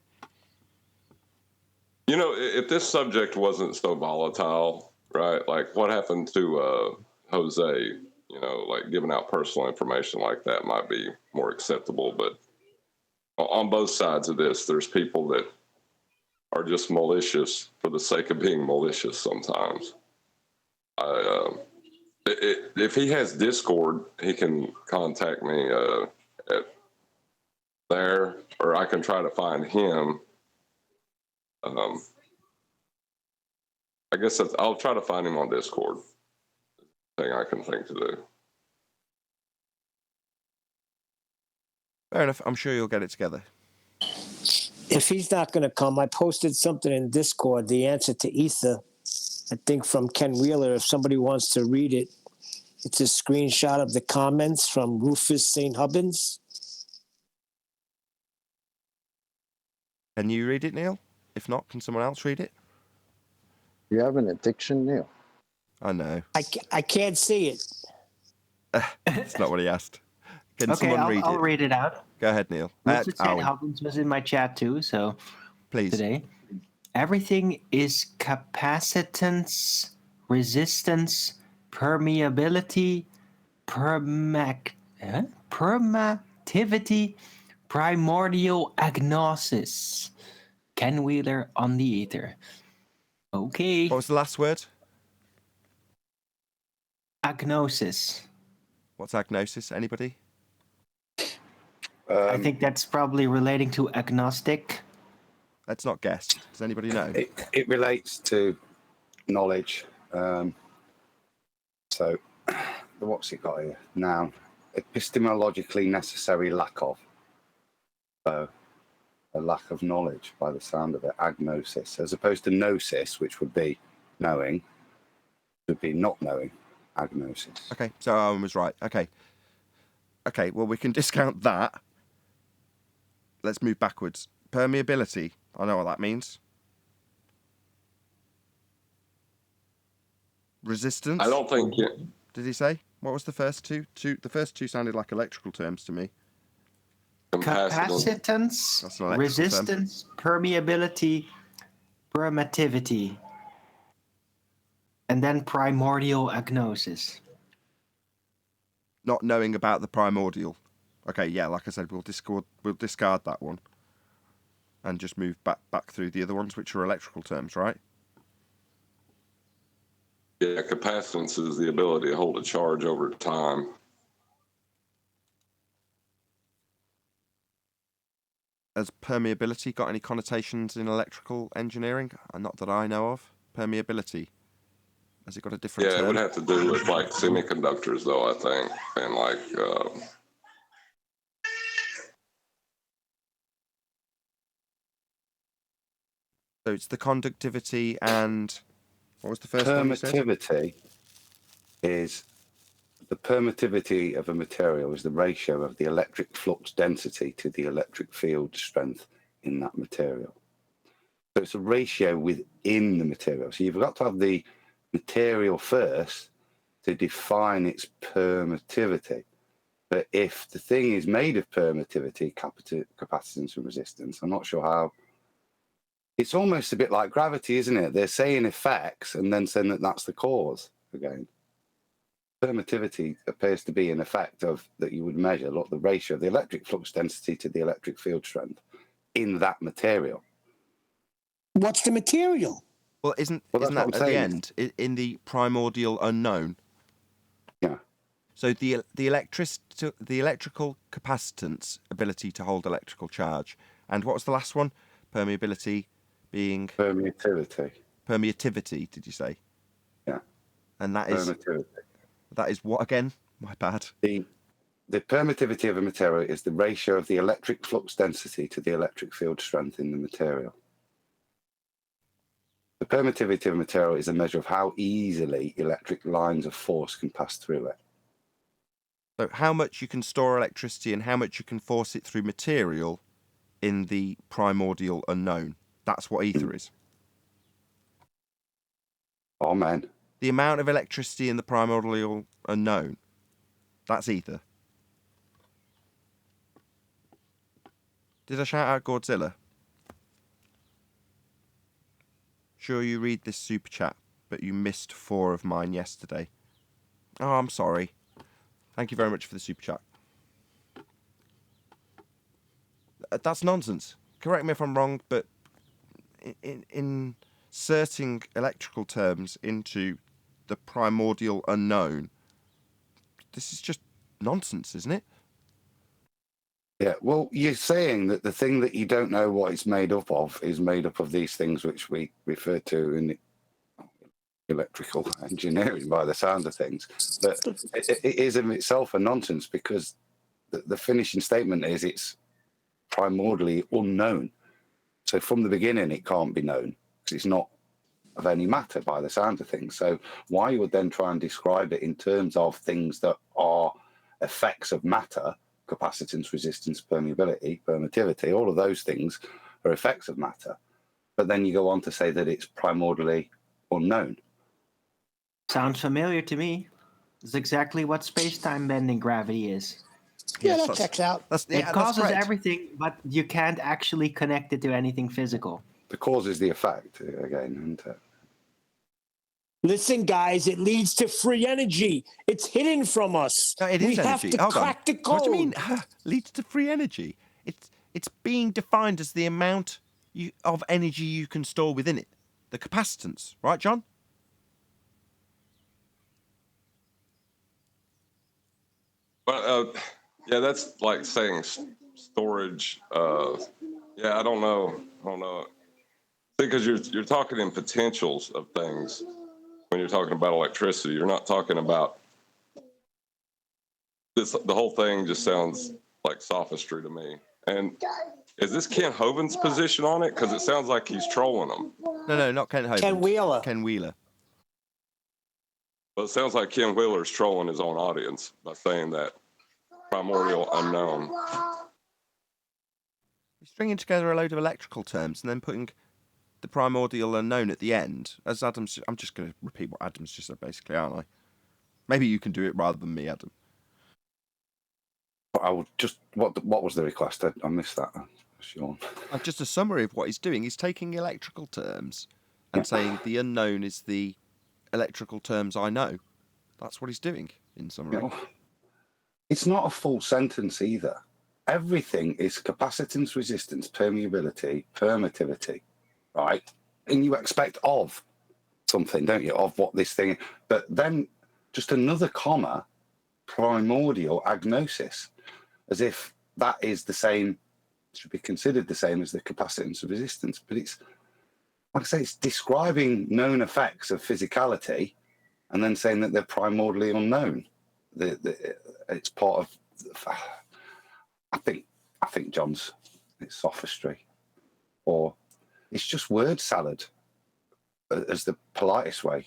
[SPEAKER 5] You know, if this subject wasn't so volatile, right? Like what happened to Jose, you know, like giving out personal information like that might be more acceptable. But on both sides of this, there's people that are just malicious for the sake of being malicious sometimes. If he has Discord, he can contact me at there, or I can try to find him. I guess I'll try to find him on Discord. Thing I can think to do.
[SPEAKER 1] Fair enough. I'm sure you'll get it together.
[SPEAKER 3] If he's not going to come, I posted something in Discord, the answer to Ether, I think from Ken Wheeler. If somebody wants to read it, it's a screenshot of the comments from Rufus St. Hubbins.
[SPEAKER 1] Can you read it, Neil? If not, can someone else read it?
[SPEAKER 8] You have an addiction, Neil.
[SPEAKER 1] I know.
[SPEAKER 3] I can't see it.
[SPEAKER 1] That's not what he asked. Can someone read it?
[SPEAKER 9] I'll read it out.
[SPEAKER 1] Go ahead, Neil.
[SPEAKER 9] St. Hubbins was in my chat too, so
[SPEAKER 1] please.
[SPEAKER 9] Today. Everything is capacitance, resistance, permeability, permittivity, primordial agnosis. Ken Wheeler on the ether. Okay.
[SPEAKER 1] What was the last word?
[SPEAKER 9] Agnosis.
[SPEAKER 1] What's agnosis? Anybody?
[SPEAKER 9] I think that's probably relating to agnostic.
[SPEAKER 1] Let's not guess. Does anybody know?
[SPEAKER 10] It relates to knowledge. So, what's it got here? Noun. Epistemologically necessary lack of. So, a lack of knowledge by the sound of it. Agnosis. As opposed to gnosis, which would be knowing, would be not knowing. Agnosis.
[SPEAKER 1] Okay, so Owen was right. Okay, well, we can discount that. Let's move backwards. Permeability. I know what that means. Resistance.
[SPEAKER 5] I don't think it.
[SPEAKER 1] Did he say? What was the first two? The first two sounded like electrical terms to me.
[SPEAKER 9] Capacitance, resistance, permeability, permittivity, and then primordial agnosis.
[SPEAKER 1] Not knowing about the primordial. Okay, yeah, like I said, we'll discard that one. And just move back through the other ones, which are electrical terms, right?
[SPEAKER 5] Yeah, capacitance is the ability to hold a charge over time.
[SPEAKER 1] has permeability got any connotations in electrical engineering? Not that I know of. Permeability. Has it got a different term?
[SPEAKER 5] It would have to do with like semiconductors, though, I think, and like.
[SPEAKER 1] So it's the conductivity and what was the first one you said?
[SPEAKER 10] Permittivity is the permittivity of a material is the ratio of the electric flux density to the electric field strength in that material. So it's a ratio within the material. So you've got to have the material first to define its permittivity. But if the thing is made of permittivity, capacitance and resistance, I'm not sure how. It's almost a bit like gravity, isn't it? They're saying effects and then saying that that's the cause again. Permittivity appears to be an effect of that you would measure, look, the ratio of the electric flux density to the electric field strength in that material.
[SPEAKER 3] What's the material?
[SPEAKER 1] Well, isn't that at the end in the primordial unknown?
[SPEAKER 10] Yeah.
[SPEAKER 1] So the electrical capacitance, ability to hold electrical charge, and what was the last one? Permeability being permittivity. Did you say?
[SPEAKER 10] Yeah.
[SPEAKER 1] And that is what again? My bad.
[SPEAKER 10] The permittivity of a material is the ratio of the electric flux density to the electric field strength in the material. The permittivity of a material is a measure of how easily electric lines of force can pass through it.
[SPEAKER 1] So how much you can store electricity and how much you can force it through material in the primordial unknown. That's what ether is.
[SPEAKER 10] Oh, man.
[SPEAKER 1] The amount of electricity in the primordial unknown. That's ether. Did I shout out Godzilla? Sure you read this super chat, but you missed 4 of mine yesterday. Oh, I'm sorry. Thank you very much for the super chat. That's nonsense. Correct me if I'm wrong, but inserting electrical terms into the primordial unknown, this is just nonsense, isn't it?
[SPEAKER 10] Yeah, well, you're saying that the thing that you don't know what it's made up of is made up of these things which we refer to in electrical engineering by the sound of things. But it is in itself a nonsense because the finishing statement is it's primordially unknown. So from the beginning, it can't be known because it's not of any matter by the sound of things. So why you would then try and describe it in terms of things that are effects of matter, capacitance, resistance, permeability, permittivity, all of those things are effects of matter. But then you go on to say that it's primordially unknown.
[SPEAKER 9] Sounds familiar to me. It's exactly what space-time bending gravity is.
[SPEAKER 3] Yeah, that checks out.
[SPEAKER 9] It causes everything, but you can't actually connect it to anything physical.
[SPEAKER 10] The cause is the effect, again, isn't it?
[SPEAKER 3] Listen, guys, it leads to free energy. It's hidden from us.
[SPEAKER 1] No, it is
[SPEAKER 3] we
[SPEAKER 1] energy.
[SPEAKER 3] have to crack the code.
[SPEAKER 1] What do you mean, leads to free energy? It's being defined as the amount of energy you can store within it. The capacitance. Right, John?
[SPEAKER 5] But, yeah, that's like saying storage. Yeah, I don't know. Because you're talking in potentials of things when you're talking about electricity. You're not talking about this. The whole thing just sounds like sophistry to me. And is this Ken Hovind's position on it? Because it sounds like he's trolling them.
[SPEAKER 1] No, not Ken Hovind.
[SPEAKER 3] Ken Wheeler.
[SPEAKER 1] Ken Wheeler.
[SPEAKER 5] But it sounds like Ken Wheeler's trolling his own audience by saying that primordial unknown.
[SPEAKER 1] He's stringing together a load of electrical terms and then putting the primordial unknown at the end. As Adam's, I'm just going to repeat what Adam's just said, basically, aren't I? Maybe you can do it rather than me, Adam.
[SPEAKER 10] I would just what was the request? I missed that. Sean.
[SPEAKER 1] Just a summary of what he's doing. He's taking electrical terms and saying the unknown is the electrical terms I know. That's what he's doing in summary.
[SPEAKER 10] You know, it's not a full sentence either. Everything is capacitance, resistance, permeability, permittivity, right? And you expect of something, don't you, of what this thing is. But then just another comma, primordial agnosis, as if that is the same should be considered the same as the capacitance of resistance. But it's, like I say, it's describing known effects of physicality and then saying that they're primordially unknown. It's part of, I think John's, it's sophistry, or it's just word salad, as the politest way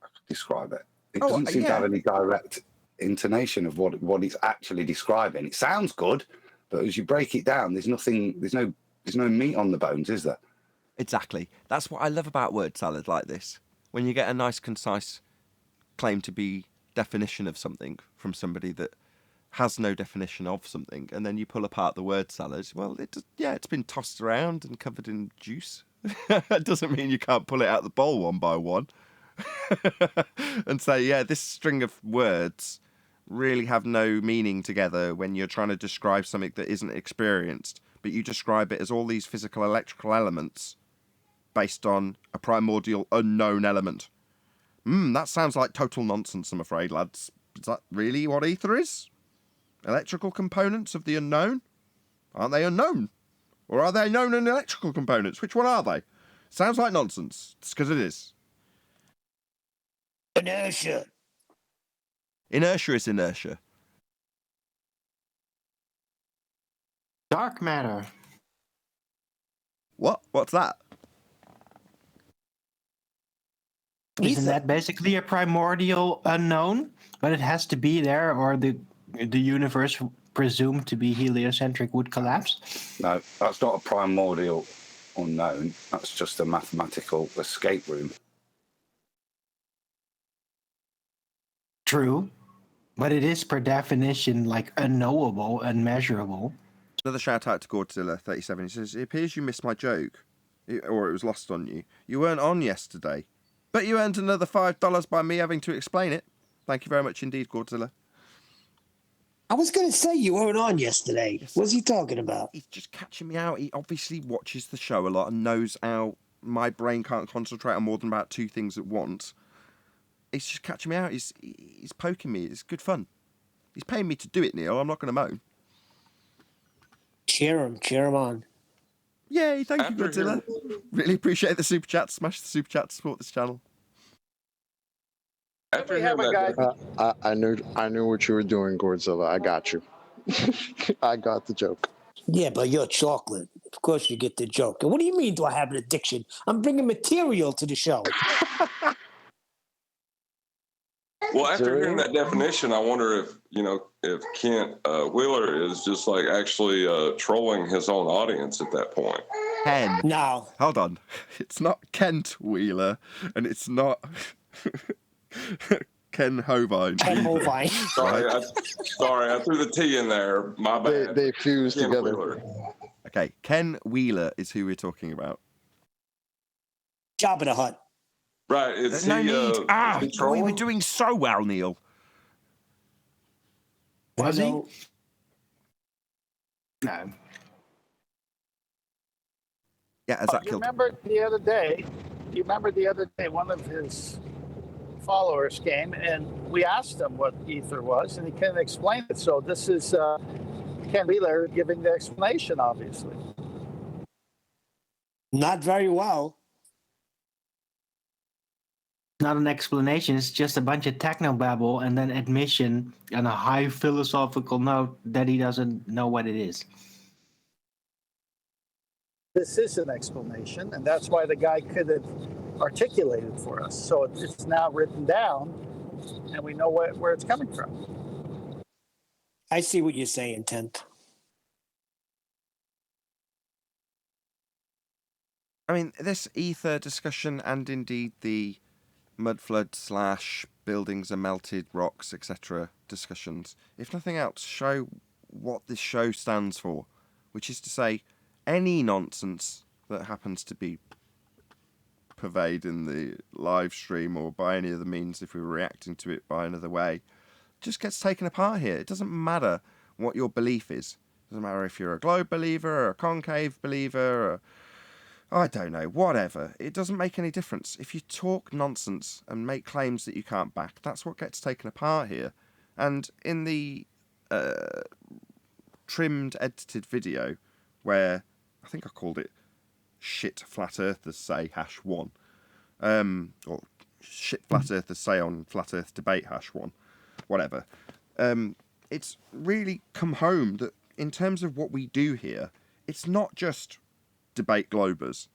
[SPEAKER 10] I could describe it. It doesn't seem to have any direct intonation of what it's actually describing. It sounds good, but as you break it down, there's no meat on the bones, is there?
[SPEAKER 1] Exactly. That's what I love about word salad like this. When you get a nice, concise claim to be definition of something from somebody that has no definition of something, and then you pull apart the word salad. Well, it's been tossed around and covered in juice. It doesn't mean you can't pull it out of the bowl one by one and say, yeah, this string of words really have no meaning together when you're trying to describe something that isn't experienced, but you describe it as all these physical electrical elements based on a primordial unknown element. That sounds like total nonsense, I'm afraid, lads. Is that really what ether is? Electrical components of the unknown? Aren't they unknown? Or are they known and electrical components? Which one are they? Sounds like nonsense. It's because it is.
[SPEAKER 3] Inertia.
[SPEAKER 1] Inertia is inertia.
[SPEAKER 9] Dark matter.
[SPEAKER 1] What? What's that?
[SPEAKER 9] Isn't that basically a primordial unknown? But it has to be there, or the universe presumed to be heliocentric would collapse?
[SPEAKER 10] No, that's not a primordial unknown. That's just a mathematical escape room.
[SPEAKER 9] True, but it is per definition like unknowable, unmeasurable.
[SPEAKER 1] Another shout out to Godzilla37. He says, it appears you missed my joke, or it was lost on you. You weren't on yesterday, but you earned another $5 by me having to explain it. Thank you very much indeed, Godzilla.
[SPEAKER 3] I was going to say you weren't on yesterday. Yes. What's he talking about?
[SPEAKER 1] He's just catching me out. He obviously watches the show a lot and knows how my brain can't concentrate on more than about two things at once. He's just catching me out. He's poking me. It's good fun. He's paying me to do it, Neil. I'm not going to moan.
[SPEAKER 3] Cheer him on.
[SPEAKER 1] Yay, thank you, Godzilla. Really appreciate the super chat. Smash the super chat to support this channel.
[SPEAKER 2] We have a guy.
[SPEAKER 8] I knew what you were doing, Godzilla. I got you. I got the joke.
[SPEAKER 3] Yeah, but you're chocolate. Of course you get the joke. And what do you mean, do I have an addiction? I'm bringing material to the show.
[SPEAKER 5] Well, after hearing that definition, I wonder if Kent Wheeler is just like actually trolling his own audience at that point.
[SPEAKER 1] Ken.
[SPEAKER 3] No.
[SPEAKER 1] Hold on. It's not Kent Wheeler, and it's not Ken Hovine.
[SPEAKER 3] Ken Hovine.
[SPEAKER 5] Sorry, I threw the T in there. My bad.
[SPEAKER 8] They fused
[SPEAKER 5] Ken
[SPEAKER 8] together.
[SPEAKER 5] Wheeler.
[SPEAKER 1] Okay, Ken Wheeler is who we're talking about.
[SPEAKER 3] Jabba the Hutt.
[SPEAKER 5] Right.
[SPEAKER 1] There's no need. We were doing so well, Neil.
[SPEAKER 9] Was he? No.
[SPEAKER 1] Yeah, as that
[SPEAKER 2] You
[SPEAKER 1] killed.
[SPEAKER 2] remember the other day one of his followers came and we asked him what ether was and he couldn't explain it. So this is Ken Wheeler giving the explanation, obviously.
[SPEAKER 3] Not very well.
[SPEAKER 9] Not an explanation, it's just a bunch of technobabble and then admission on a high philosophical note that he doesn't know what it is.
[SPEAKER 2] This is an explanation, and that's why the guy could have articulated for us. So it's now written down, and we know where it's coming from.
[SPEAKER 3] I see what you're saying, Tent.
[SPEAKER 1] I mean, this ether discussion and indeed the mud flood / buildings are melted, rocks, etc. discussions, if nothing else, show what this show stands for, which is to say, any nonsense that happens to be pervading the live stream or by any other means, if we're reacting to it by another way, just gets taken apart here. It doesn't matter what your belief is. It doesn't matter if you're a globe believer or a concave believer or I don't know, whatever. It doesn't make any difference. If you talk nonsense and make claims that you can't back, that's what gets taken apart here. And in the trimmed, edited video, where I think I called it shit flat earthers say #1, or shit flat earthers say on flat earth debate #1, whatever. It's really come home that in terms of what we do here, it's not just debate globers,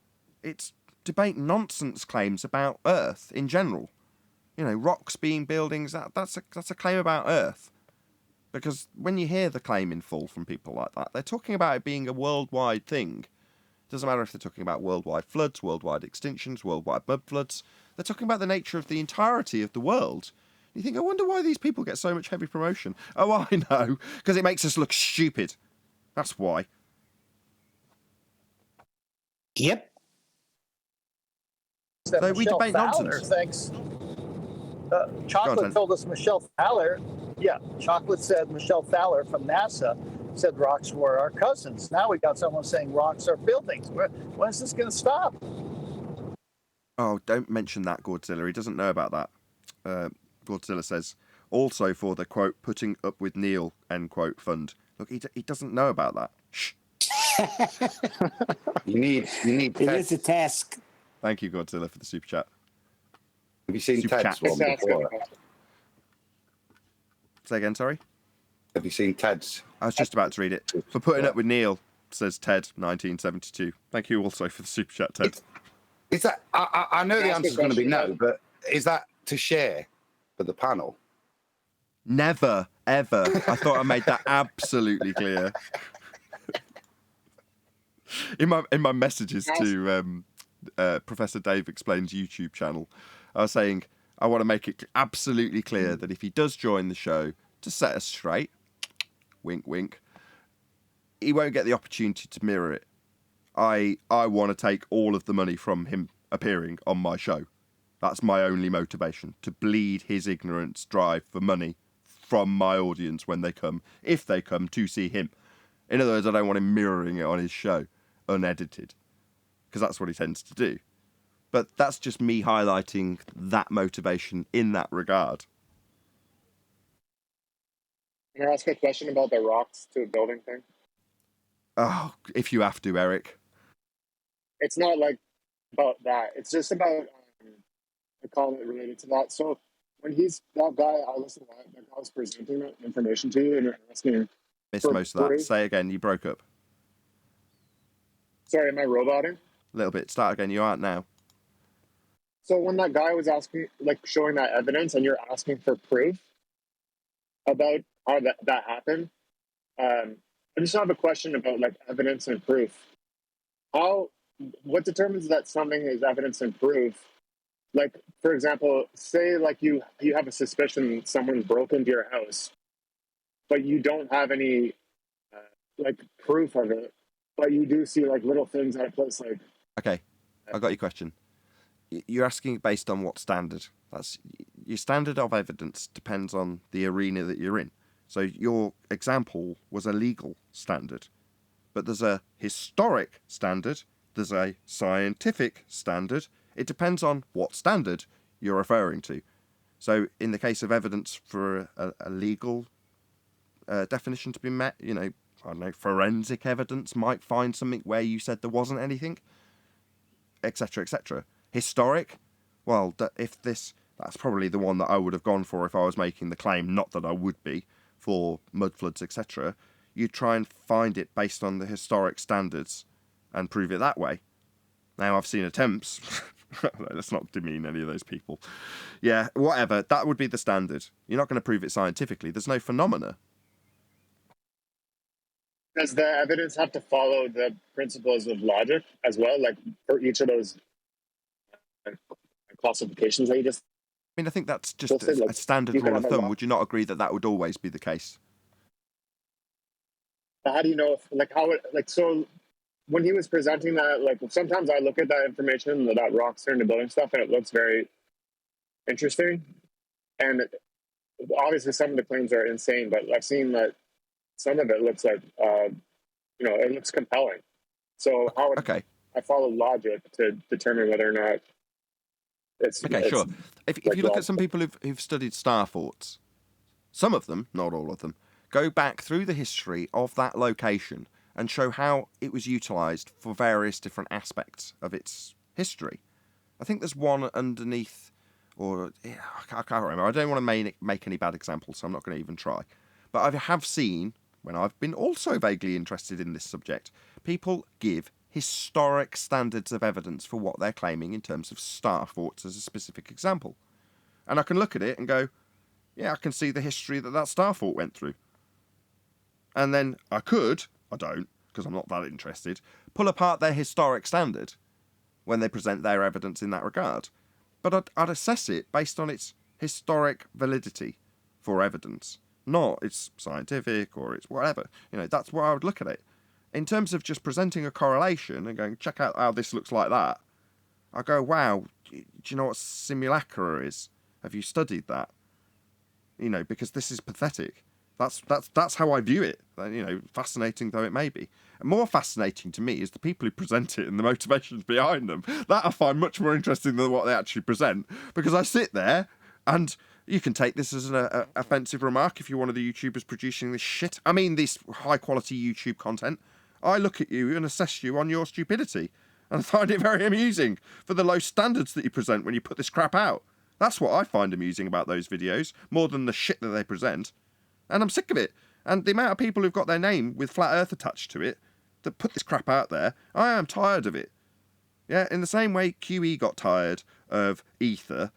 [SPEAKER 1] it's debate nonsense claims about Earth in general. You know, rocks being buildings, that's a claim about Earth. Because when you hear the claim in full from people like that, they're talking about it being a worldwide thing. Doesn't matter if they're talking about worldwide floods, worldwide extinctions, worldwide mud floods. They're talking about the nature of the entirety of the world. You think, I wonder why these people get so much heavy promotion. Oh, I know, because it makes us look stupid. That's why.
[SPEAKER 3] Yep.
[SPEAKER 1] So we debate nonsense.
[SPEAKER 2] Thanks. Chocolate told us Michelle Thaler. Yeah, Chocolate said Michelle Thaler from NASA said rocks were our cousins. Now we got someone saying rocks are buildings. When is this going to stop?
[SPEAKER 1] Oh, don't mention that, Godzilla. He doesn't know about that. Godzilla says, also for the, quote, putting up with Neil, end quote, fund. Look, he doesn't know about that. Shh.
[SPEAKER 10] You need.
[SPEAKER 3] It is a task.
[SPEAKER 1] Thank you, Godzilla, for the super chat.
[SPEAKER 10] Have you seen
[SPEAKER 1] Super
[SPEAKER 10] Ted's
[SPEAKER 1] chat.
[SPEAKER 10] one before?
[SPEAKER 1] Say again, sorry?
[SPEAKER 10] Have you seen Ted's?
[SPEAKER 1] I was just about to read it. For putting up with Neil, says Ted, 1972. Thank you also for the super chat, Ted.
[SPEAKER 10] Is that? I know the answer is going to be no, but is that to share for the panel?
[SPEAKER 1] Never, ever. I thought I made that absolutely clear. In my messages to Professor Dave Explains YouTube channel, I was saying I want to make it absolutely clear that if he does join the show to set us straight, wink, wink, he won't get the opportunity to mirror it. I want to take all of the money from him appearing on my show. That's my only motivation, to bleed his ignorance drive for money from my audience when they come, if they come to see him. In other words, I don't want him mirroring it on his show, unedited, because that's what he tends to do. But that's just me highlighting that motivation in that regard.
[SPEAKER 11] Can I ask a question about the rocks to building thing?
[SPEAKER 1] Oh, if you have to, Eric.
[SPEAKER 11] It's not like about that. It's just about a comment related to that. So when that guy, I listened to that guy was presenting that information to you and you're asking.
[SPEAKER 1] Missed most of that. Say again, you broke up.
[SPEAKER 11] Sorry, am I roboting?
[SPEAKER 1] A little bit. Start again, you aren't now.
[SPEAKER 11] So when that guy was asking, like showing that evidence and you're asking for proof about how that happened, I just have a question about like evidence and proof. What determines that something is evidence and proof? Like, for example, say like you have a suspicion someone's broke into your house, but you don't have any like proof of it, but you do see like little things at a place like.
[SPEAKER 1] Okay, I got your question. You're asking based on what standard? That's your standard of evidence depends on the arena that you're in. So your example was a legal standard, but there's a historic standard, there's a scientific standard. It depends on what standard you're referring to. So in the case of evidence for a legal definition to be met, you know, I don't know, forensic evidence might find something where you said there wasn't anything, etc., etc. Historic, well, that's probably the one that I would have gone for if I was making the claim, not that I would be, for mud floods, etc. You'd try and find it based on the historic standards and prove it that way. Now, I've seen attempts. Let's not demean any of those people. Yeah, whatever. That would be the standard. You're not going to prove it scientifically. There's no phenomena.
[SPEAKER 11] Does the evidence have to follow the principles of logic as well, like for each of those classifications that you just...
[SPEAKER 1] I mean, I think that's just a standard rule of thumb. Would you not agree that would always be the case?
[SPEAKER 11] How do you know so when he was presenting that, like sometimes I look at that information, that rocks turn to building stuff, and it looks very interesting. And obviously some of the claims are insane, but I've seen that some of it looks like, it looks compelling. So how would I follow logic to determine whether or not it's...
[SPEAKER 1] Okay, sure. If you look at some people who've studied star forts, some of them, not all of them, go back through the history of that location and show how it was utilised for various different aspects of its history. I think there's one underneath, or I can't remember. I don't want to make any bad examples, so I'm not going to even try. But I have seen, when I've been also vaguely interested in this subject, people give historic standards of evidence for what they're claiming in terms of star forts as a specific example. And I can look at it and go, yeah, I can see the history that star fort went through. And then I don't, because I'm not that interested, pull apart their historic standard when they present their evidence in that regard. But I'd assess it based on its historic validity for evidence, not its scientific or its whatever. That's where I would look at it. In terms of just presenting a correlation and going, check out how this looks like that, I go, wow, do you know what simulacra is? Have you studied that? Because this is pathetic. That's how I view it. Fascinating though it may be. And more fascinating to me is the people who present it and the motivations behind them. That I find much more interesting than what they actually present. Because I sit there, and you can take this as an offensive remark if you're one of the YouTubers producing this shit. I mean, this high quality YouTube content. I look at you and assess you on your stupidity. And I find it very amusing for the low standards that you present when you put this crap out. That's what I find amusing about those videos, more than the shit that they present. And I'm sick of it. And the amount of people who've got their name with flat earth attached to it that put this crap out there, I am tired of it. Yeah, in the same way QE got tired of ether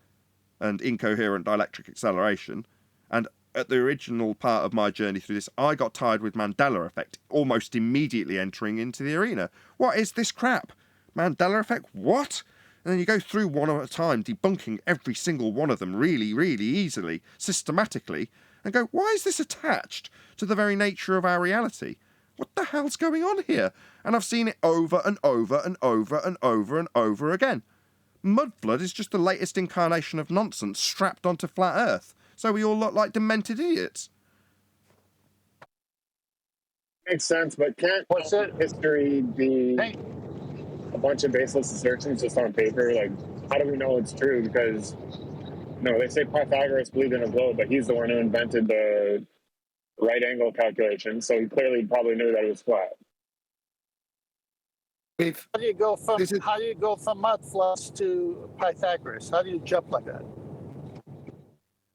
[SPEAKER 1] and incoherent dielectric acceleration, and at the original part of my journey through this, I got tired with Mandela effect, almost immediately entering into the arena. What is this crap? Mandela effect? What? And then you go through one at a time, debunking every single one of them really, really easily, systematically, and go, why is this attached to the very nature of our reality? What the hell's going on here? And I've seen it over and over and over and over and over again. Mudflood is just the latest incarnation of nonsense strapped onto flat Earth, so we all look like demented idiots.
[SPEAKER 11] Makes sense, but can't history be a bunch of baseless assertions just on paper? Like, how do we know it's true? Because, they say Pythagoras believed in a globe, but he's the one who invented the right angle calculation, so he clearly probably knew that it was flat.
[SPEAKER 2] How do you go from mud floods to Pythagoras? How do you jump like that?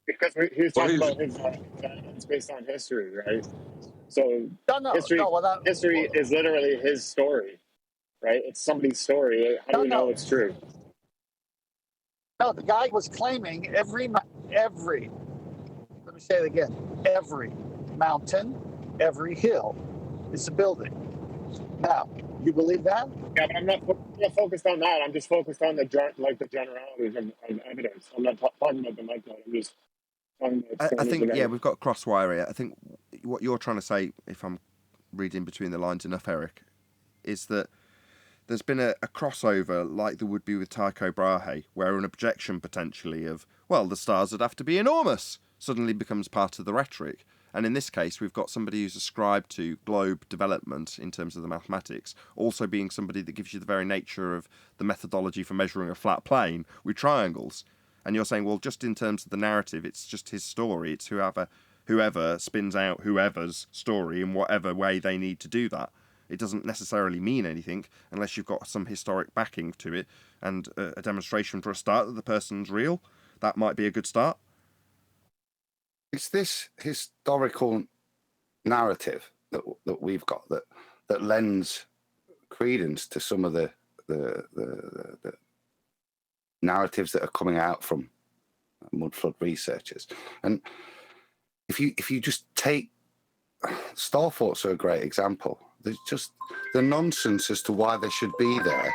[SPEAKER 11] Because he was talking about his it's based on history, right? So history is literally his story, right? It's somebody's story. How do we know it's true?
[SPEAKER 2] No, the guy was claiming every, let me say it again, every mountain, every hill is a building. Now, you believe that?
[SPEAKER 11] Yeah, but I'm not focused on that. I'm just focused on the generalities of evidence. I'm not talking about the micro. I'm just talking about.
[SPEAKER 1] I think we've got crosswire here. I think what you're trying to say, if I'm reading between the lines enough, Eric, is that there's been a crossover like there would be with Tycho Brahe, where an objection potentially of, well, the stars would have to be enormous, suddenly becomes part of the rhetoric. And in this case, we've got somebody who's ascribed to globe development in terms of the mathematics, also being somebody that gives you the very nature of the methodology for measuring a flat plane with triangles. And you're saying, well, just in terms of the narrative, it's just his story. It's whoever spins out whoever's story in whatever way they need to do that. It doesn't necessarily mean anything unless you've got some historic backing to it and a demonstration for a start that the person's real. That might be a good start.
[SPEAKER 10] It's this historical narrative that we've got that lends credence to some of the narratives that are coming out from mudflood researchers. And if you just take star forts are a great example. There's just the nonsense as to why they should be there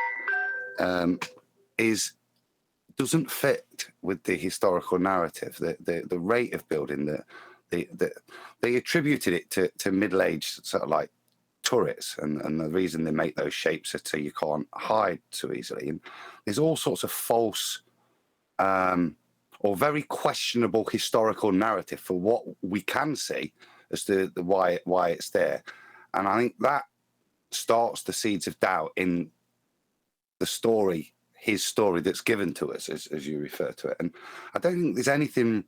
[SPEAKER 10] doesn't fit with the historical narrative. The rate of building, they attributed it to middle-aged sort of like turrets, and the reason they make those shapes is so you can't hide so easily. And there's all sorts of false or very questionable historical narrative for what we can see as to why it's there. And I think that starts the seeds of doubt in the story, his story that's given to us, as you refer to it. And I don't think there's anything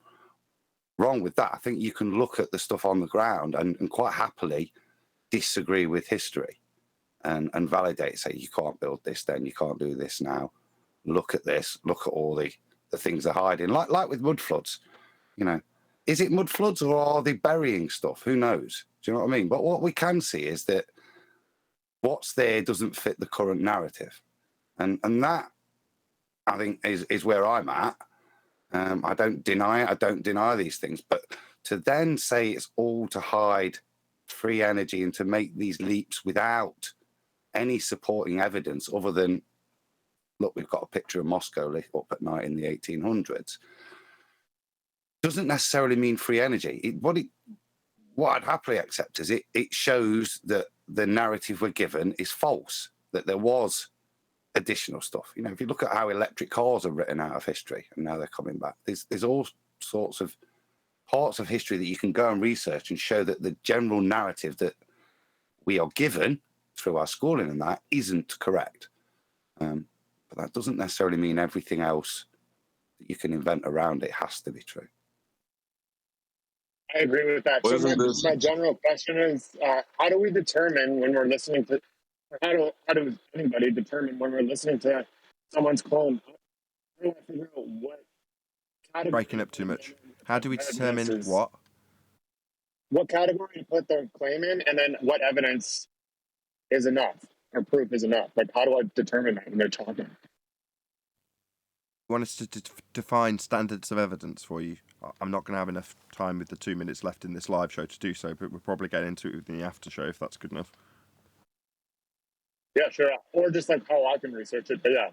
[SPEAKER 10] wrong with that. I think you can look at the stuff on the ground and quite happily disagree with history and validate, say, you can't build this then, you can't do this now. Look at this, look at all the things they're hiding. Like with mud floods, you know, is it mud floods or are they burying stuff? Who knows? Do you know what I mean? But what we can see is that what's there doesn't fit the current narrative. And that, I think, is where I'm at. I don't deny it. I don't deny these things. But to then say it's all to hide free energy and to make these leaps without any supporting evidence other than, look, we've got a picture of Moscow lit up at night in the 1800s, doesn't necessarily mean free energy. What I'd happily accept is it shows that the narrative we're given is false, that there was additional stuff. You know, if you look at how electric cars are written out of history and now they're coming back, there's all sorts of parts of history that you can go and research and show that the general narrative that we are given through our schooling and that isn't correct. But that doesn't necessarily mean everything else that you can invent around it has to be true.
[SPEAKER 11] I agree with that. So my general question is, how do we determine when we're listening to, or how does anybody determine when we're listening to someone's claim? How do I figure out what category?
[SPEAKER 1] Breaking up too much. How do we determine what?
[SPEAKER 11] What category to put the claim in, and then what evidence is enough or proof is enough? Like, how do I determine that when they're talking?
[SPEAKER 1] You want us to define standards of evidence for you? I'm not going to have enough time with the 2 minutes left in this live show to do so, but we'll probably get into it in the after show if that's good enough.
[SPEAKER 11] Yeah, sure. Or just like how I can research it, but yeah.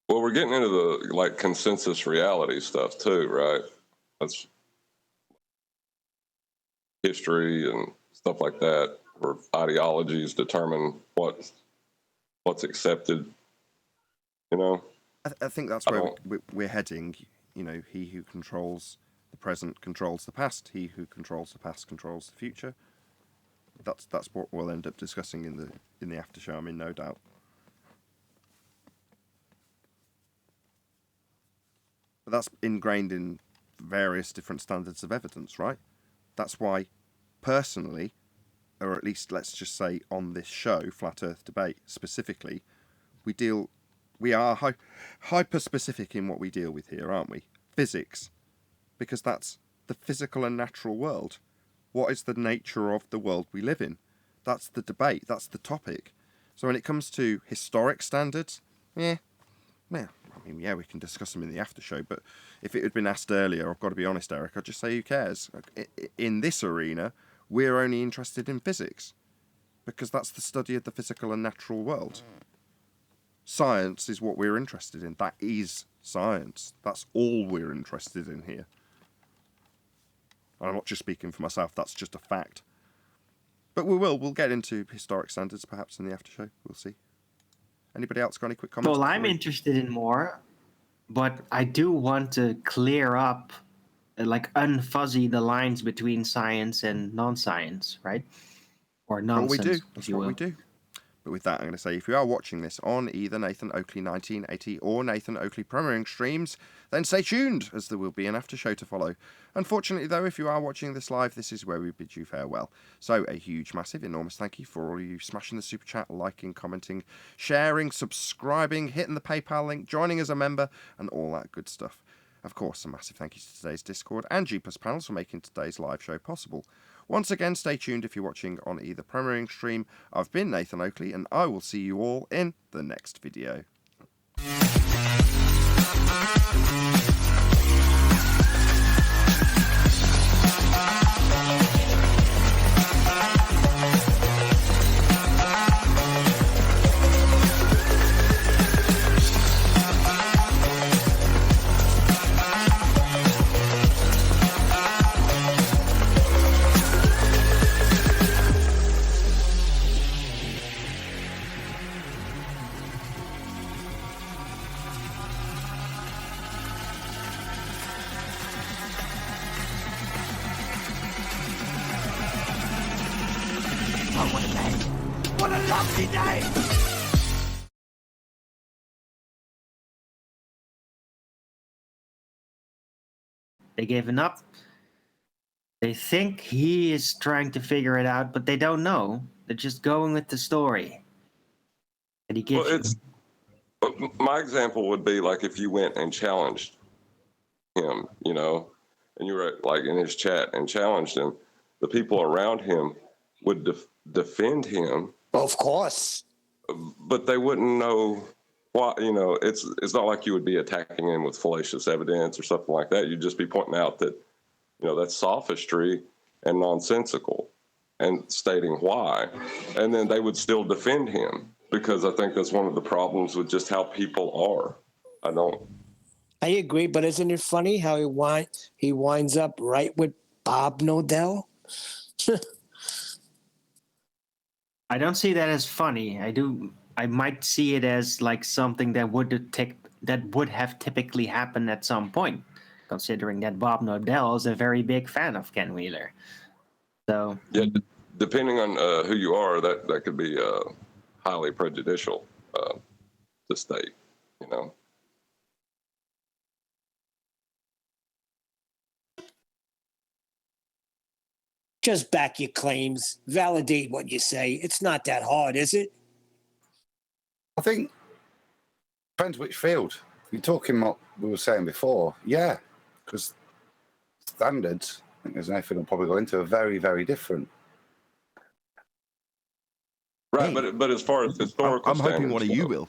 [SPEAKER 5] Well, we're getting into the like consensus reality stuff too, right? That's history and stuff like that, where ideologies determine what's accepted. You know,
[SPEAKER 1] I think that's where we're heading. You know, he who controls the present controls the past. He who controls the past controls the future. That's what we'll end up discussing in the after show. I mean, no doubt. But that's ingrained in various different standards of evidence, right? That's why, personally, or at least let's just say on this show, Flat Earth Debate specifically, we are hyper-specific in what we deal with here, aren't we? Physics. Because that's the physical and natural world. What is the nature of the world we live in? That's the debate. That's the topic. So when it comes to historic standards, we can discuss them in the after show, but if it had been asked earlier, I've got to be honest, Eric, I'd just say who cares? In this arena, we're only interested in physics. Because that's the study of the physical and natural world. Science is what we're interested in. That is science. That's all we're interested in here. I'm not just speaking for myself, that's just a fact. But we'll get into historic standards perhaps in the after show. We'll see. Anybody else got any quick comments?
[SPEAKER 9] Well, I'm interested in more, but I do want to clear up, unfuzzy the lines between science and non-science, right? Or nonsense.
[SPEAKER 1] That's what we do. But with that, I'm going to say, if you are watching this on either Nathan Oakley 1980 or Nathan Oakley premiering streams, then stay tuned, as there will be an after show to follow. Unfortunately, though, if you are watching this live, this is where we bid you farewell. So, a huge, massive, enormous thank you for all of you smashing the super chat, liking, commenting, sharing, subscribing, hitting the PayPal link, joining as a member, and all that good stuff. Of course, a massive thank you to today's Discord and G+ panels for making today's live show possible. Once again, stay tuned if you're watching on either premiering stream. I've been Nathan Oakley, and I will see you all in the next video.
[SPEAKER 12] What a lovely day!
[SPEAKER 9] They given up. They think he is trying to figure it out, but they don't know. They're just going with the story. And he gives
[SPEAKER 5] my example would be like if you went and challenged him, you know, and you were like in his chat and challenged him, the people around him would defend him.
[SPEAKER 3] Of course.
[SPEAKER 5] But they wouldn't know why, you know, it's not like you would be attacking him with fallacious evidence or something like that. You'd just be pointing out that, you know, that's sophistry and nonsensical and stating why. And then they would still defend him because I think that's one of the problems with just how people are.
[SPEAKER 3] I agree, but isn't it funny how he winds up right with Bob Nodell?
[SPEAKER 9] I don't see that as funny. I might see it as like something that would have typically happened at some point, considering that Bob Nodell is a very big fan of Ken Wheeler. So
[SPEAKER 5] yeah, depending on who you are, that could be highly prejudicial to state, you know.
[SPEAKER 3] Just back your claims, validate what you say. It's not that hard, is it?
[SPEAKER 10] I think depends which field. If you're talking what we were saying before, yeah, because standards, I think there's Nathan will probably go into, are very, very different.
[SPEAKER 5] Right, but as far as historical
[SPEAKER 1] I'm hoping
[SPEAKER 5] standards,
[SPEAKER 1] one of you will.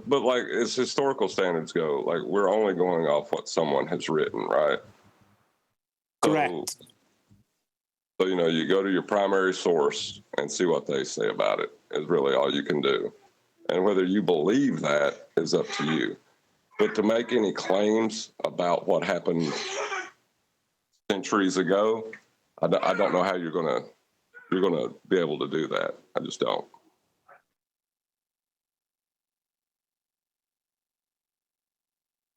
[SPEAKER 5] But like as historical standards go, like we're only going off what someone has written, right?
[SPEAKER 3] Correct.
[SPEAKER 5] So you know, you go to your primary source and see what they say about it is really all you can do. And whether you believe that is up to you. But to make any claims about what happened centuries ago, I don't know how you're gonna be able to do that. I just don't.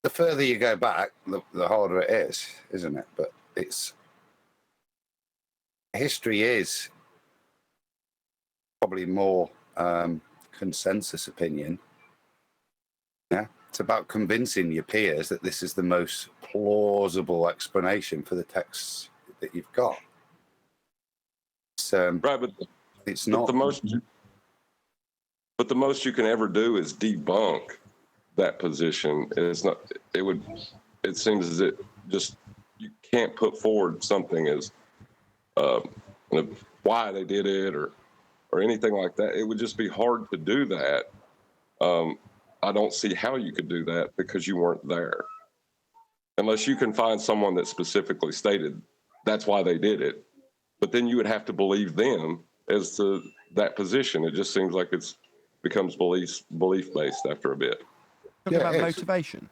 [SPEAKER 10] The further you go back, the harder it is, isn't it? But history is probably more consensus opinion. Yeah, it's about convincing your peers that this is the most plausible explanation for the texts that you've got. It's,
[SPEAKER 5] right, but
[SPEAKER 10] it's not
[SPEAKER 5] the most. But the most you can ever do is debunk that position. It's not. It seems as it just you can't put forward something as why they did it or anything like that. It would just be hard to do that. I don't see how you could do that because you weren't there, unless you can find someone that specifically stated that's why they did it. But then you would have to believe them as to that position. It just seems like it's becomes belief based after a bit.
[SPEAKER 1] Talking about motivation.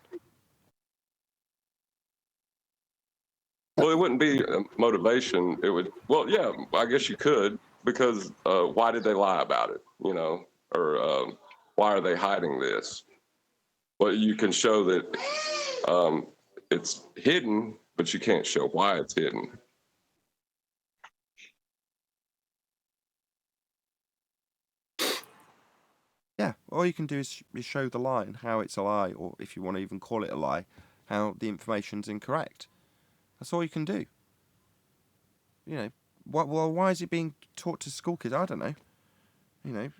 [SPEAKER 5] Well, it wouldn't be motivation. It would. Well, yeah, I guess you could, because why did they lie about it? You know, or why are they hiding this? Well, you can show that it's hidden, but you can't show why it's hidden.
[SPEAKER 1] Yeah, all you can do is show the lie and how it's a lie, or if you want to even call it a lie, how the information's incorrect. That's all you can do. You know, why is it being taught to school kids? I don't know. You know,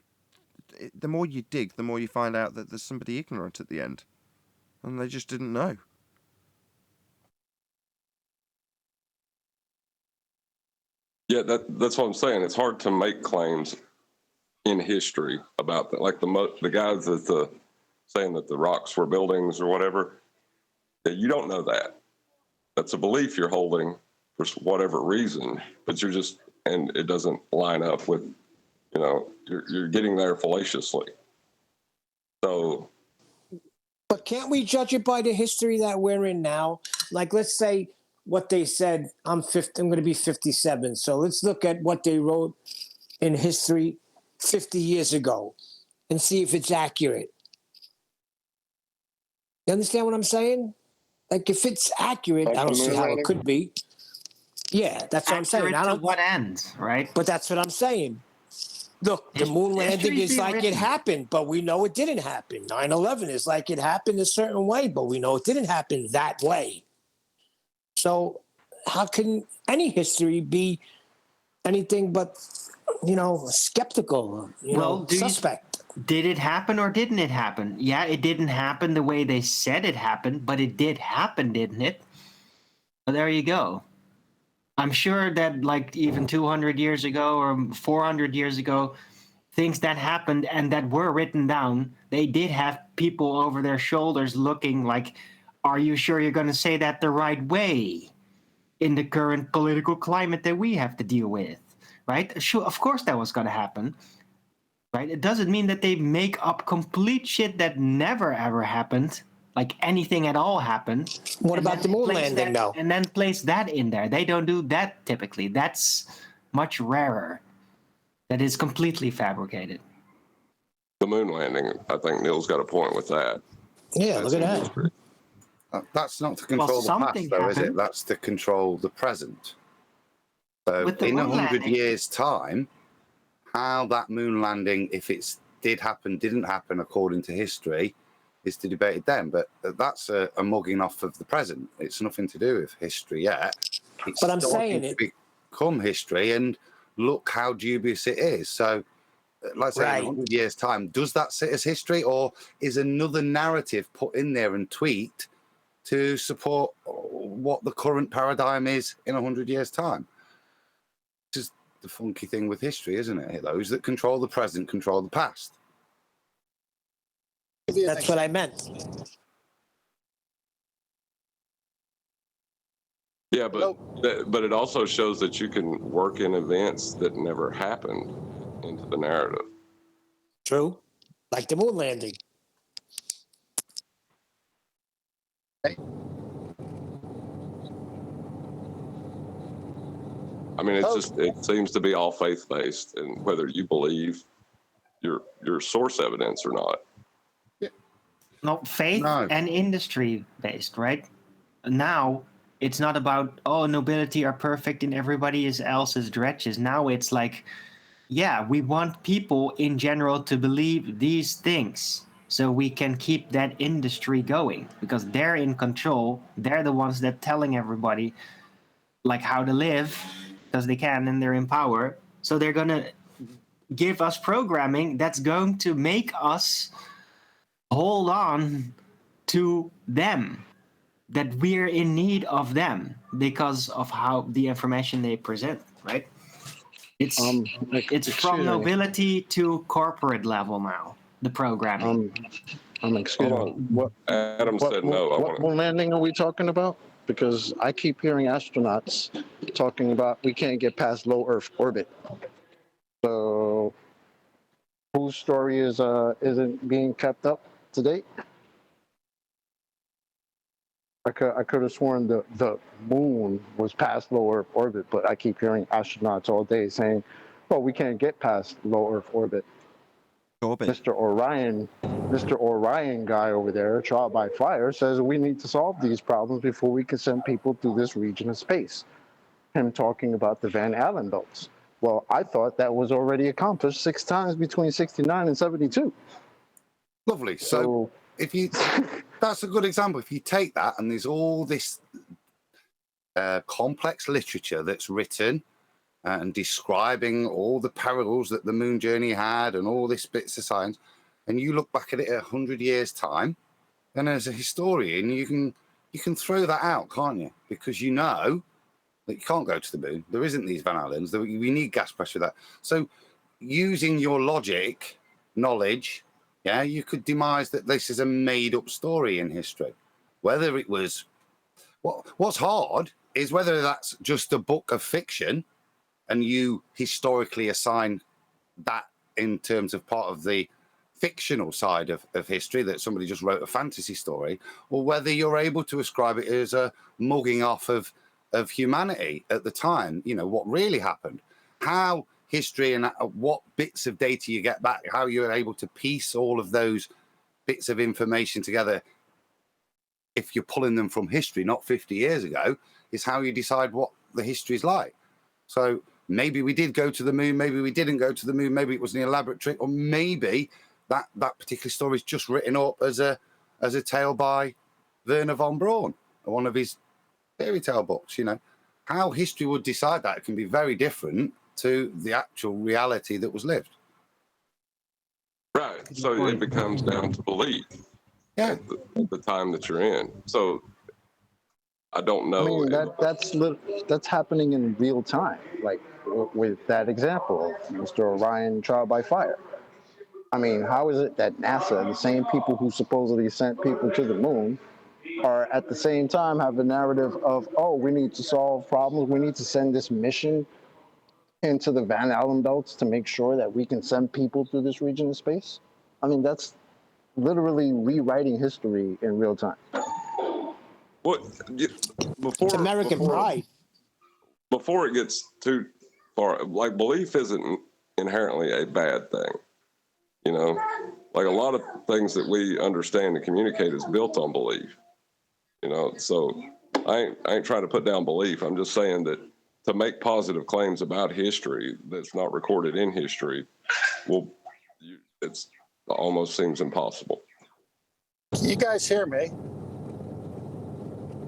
[SPEAKER 1] the more you dig, the more you find out that there's somebody ignorant at the end, and they just didn't know.
[SPEAKER 5] Yeah, that's what I'm saying. It's hard to make claims in history about that. Like the guys that saying that the rocks were buildings or whatever. You don't know that. That's a belief you're holding for whatever reason, but you're just, and it doesn't line up with, you know, you're getting there fallaciously. So.
[SPEAKER 3] But can't we judge it by the history that we're in now? Like, let's say what they said, I'm going to be 57. So let's look at what they wrote in history 50 years ago and see if it's accurate. You understand what I'm saying? Like, if it's accurate, I don't see how it could be. Yeah, that's what I'm saying.
[SPEAKER 9] To what end, right?
[SPEAKER 3] But that's what I'm saying. Look, the moon landing
[SPEAKER 9] history's
[SPEAKER 3] is
[SPEAKER 9] being
[SPEAKER 3] like it
[SPEAKER 9] written.
[SPEAKER 3] happened, but we know it didn't happen. 9/11 is like it happened a certain way, but we know it didn't happen that way. So how can any history be anything but, skeptical, suspect?
[SPEAKER 9] Did it happen or didn't it happen? Yeah, it didn't happen the way they said it happened, but it did happen, didn't it? Well, there you go. I'm sure that like even 200 years ago or 400 years ago, things that happened and that were written down, they did have people over their shoulders looking like, are you sure you're going to say that the right way in the current political climate that we have to deal with, right? Sure, of course that was going to happen, right? It doesn't mean that they make up complete shit that never ever happened, like anything at all happened.
[SPEAKER 3] What about the moon landing, though?
[SPEAKER 9] And then place that in there. They don't do that typically. That's much rarer. That is completely fabricated.
[SPEAKER 5] The moon landing, I think Neil's got a point with that.
[SPEAKER 3] Yeah, look at that.
[SPEAKER 10] That's not to control the past, though, is it? That's to control the present. So in 100 years' time, how that moon landing, if it did happen, didn't happen according to history, is to debate then. But that's a mugging off of the present. It's nothing to do with history yet. It's
[SPEAKER 3] but I'm saying it
[SPEAKER 10] become history, and look how dubious it is. So, let's say in 100 years' time, does that sit as history, or is another narrative put in there and tweaked to support what the current paradigm is in 100 years' time? This is the funky thing with history, isn't it? Those that control the present control the past.
[SPEAKER 3] That's what I meant.
[SPEAKER 5] Yeah, but it also shows that you can work in events that never happened into the narrative.
[SPEAKER 3] True. Like the moon landing.
[SPEAKER 5] I mean, it seems to be all faith-based, and whether you believe your source evidence or not.
[SPEAKER 9] No, faith and industry based, right? Now it's not about, nobility are perfect and everybody else's dredges. Now it's like, yeah, we want people in general to believe these things so we can keep that industry going because they're in control. They're the ones that telling everybody like how to live because they can and they're in power. So they're going to give us programming that's going to make us hold on to them, that we're in need of them because of how the information they present, right? It's from nobility to corporate level now, the programming.
[SPEAKER 8] Excuse me. What,
[SPEAKER 5] Adam said no.
[SPEAKER 8] What moon landing are we talking about? Because I keep hearing astronauts talking about we can't get past low Earth orbit. So whose story isn't being kept up to date? I could have sworn the moon was past low Earth orbit, but I keep hearing astronauts all day saying, well, we can't get past low Earth orbit. Mr. Orion guy over there, trial by fire, says we need to solve these problems before we can send people to this region of space. Him talking about the Van Allen belts. Well, I thought that was already accomplished 6 times between 69 and 72.
[SPEAKER 10] Lovely. So if you, that's a good example. If you take that and there's all this complex literature that's written and describing all the perils that the moon journey had and all this bits of science, and you look back at it 100 years' time, then as a historian, you can throw that out, can't you? Because you know that you can't go to the moon. There isn't these Van Allens. We need gas pressure for that. So using your logic, knowledge, yeah, you could demise that this is a made-up story in history. Whether it was... What's hard is whether that's just a book of fiction and you historically assign that in terms of part of the fictional side of history, that somebody just wrote a fantasy story, or whether you're able to ascribe it as a mugging off of humanity at the time, you know, what really happened, how history and what bits of data you get back, how you're able to piece all of those bits of information together if you're pulling them from history, not 50 years ago, is how you decide what the history is like. So Maybe we did go to the moon, maybe we didn't go to the moon, maybe it was an elaborate trick, or maybe that particular story is just written up as a tale by Werner von Braun, one of his fairy tale books. You know, how history would decide that can be very different to the actual reality that was lived.
[SPEAKER 5] Right. So it becomes down to belief.
[SPEAKER 10] Yeah.
[SPEAKER 5] At the time that you're in. So I don't know.
[SPEAKER 8] I mean, that's happening in real time, like with that example, Mr. Orion Trial by Fire. I mean, how is it that NASA, the same people who supposedly sent people to the moon, are at the same time have a narrative of, oh, we need to solve problems, we need to send this mission into the Van Allen belts to make sure that we can send people to this region of space? I mean, that's literally rewriting history in real time.
[SPEAKER 5] What
[SPEAKER 3] It's American pride.
[SPEAKER 5] Before it gets too far, like belief isn't inherently a bad thing. You know, like a lot of things that we understand and communicate is built on belief. You know, so I ain't trying to put down belief. I'm just saying that to make positive claims about history that's not recorded in history, it's almost seems impossible.
[SPEAKER 2] Can you guys hear me?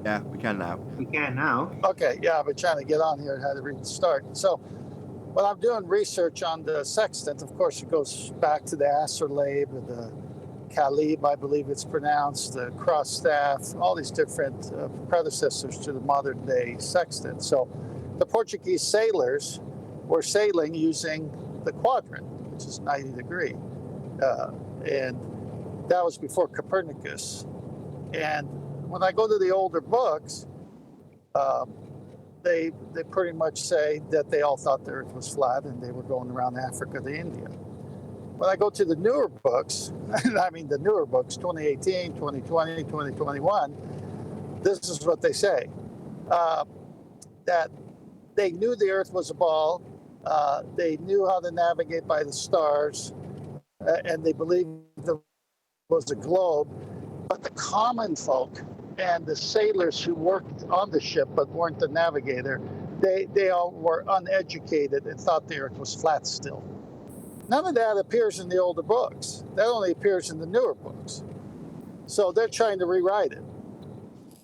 [SPEAKER 1] Yeah, we can now.
[SPEAKER 9] We can now.
[SPEAKER 2] Okay, yeah, I've been trying to get on here and had to restart. So when I'm doing research on the sextant, of course, it goes back to the astrolabe or the Calib, I believe it's pronounced, the cross staff, all these different predecessors to the modern day sextant. So the Portuguese sailors were sailing using the quadrant, which is 90 degree. And that was before Copernicus. And when I go to the older books, they pretty much say that they all thought the earth was flat and they were going around Africa to India. When I go to the newer books, I mean the newer books, 2018, 2020, 2021, this is what they say. That they knew the earth was a ball, they knew how to navigate by the stars, and they believed it was a globe, but the common folk and the sailors who worked on the ship but weren't the navigator, they all were uneducated and thought the earth was flat still. None of that appears in the older books. That only appears in the newer books. So they're trying to rewrite it.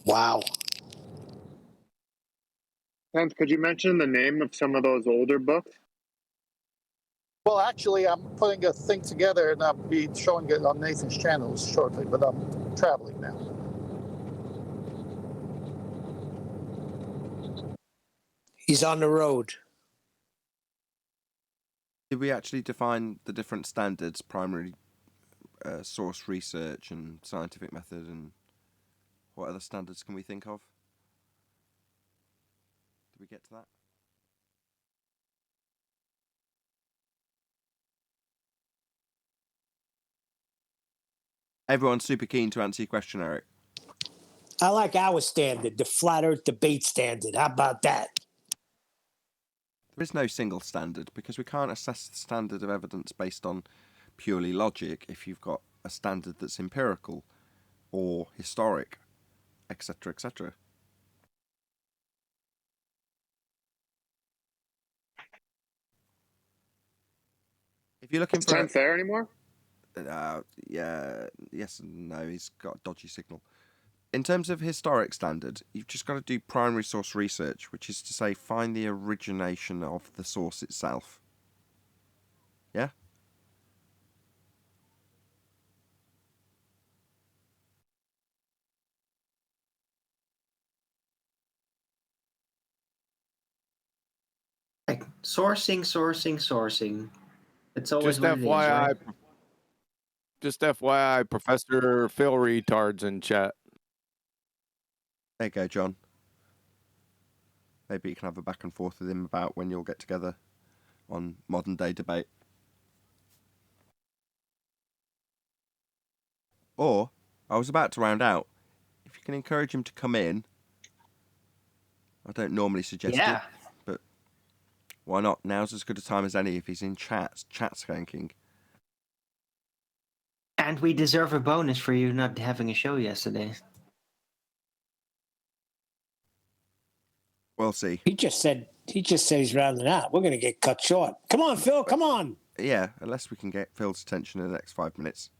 [SPEAKER 3] Wow.
[SPEAKER 11] And could you mention the name of some of those older books?
[SPEAKER 2] Well, actually, I'm putting a thing together and I'll be showing it on Nathan's channel shortly, but I'm traveling now.
[SPEAKER 3] He's on the road.
[SPEAKER 1] Did we actually define the different standards, primary source research and scientific method, and what other standards can we think of? Did we get to that? Everyone's super keen to answer your question, Eric.
[SPEAKER 3] I like our standard, the flat earth debate standard. How about that?
[SPEAKER 1] There is no single standard because we can't assess the standard of evidence based on purely logic if you've got a standard that's empirical or historic, etc., etc. If you're looking for...
[SPEAKER 11] Is 10th there anymore?
[SPEAKER 1] Yeah, yes and no, he's got a dodgy signal. In terms of historic standard, you've just got to do primary source research, which is to say find the origination of the source itself. Yeah?
[SPEAKER 9] Like sourcing. It's always
[SPEAKER 13] Just
[SPEAKER 9] what
[SPEAKER 13] FYI,
[SPEAKER 9] it is, right?
[SPEAKER 13] Just FYI, Professor Phil retards in chat.
[SPEAKER 1] There you go, John. Maybe you can have a back and forth with him about when you'll get together on modern day debate. Or, I was about to round out, if you can encourage him to come in, I don't normally suggest it, but why not? Now's as good a time as any if he's in chat skanking.
[SPEAKER 9] And we deserve a bonus for you not having a show yesterday.
[SPEAKER 1] We'll see.
[SPEAKER 3] He just said He just said he's rounding out. We're going to get cut short. Come on, Phil. Come on.
[SPEAKER 1] Yeah, unless we can get Phil's attention in the next 5 minutes.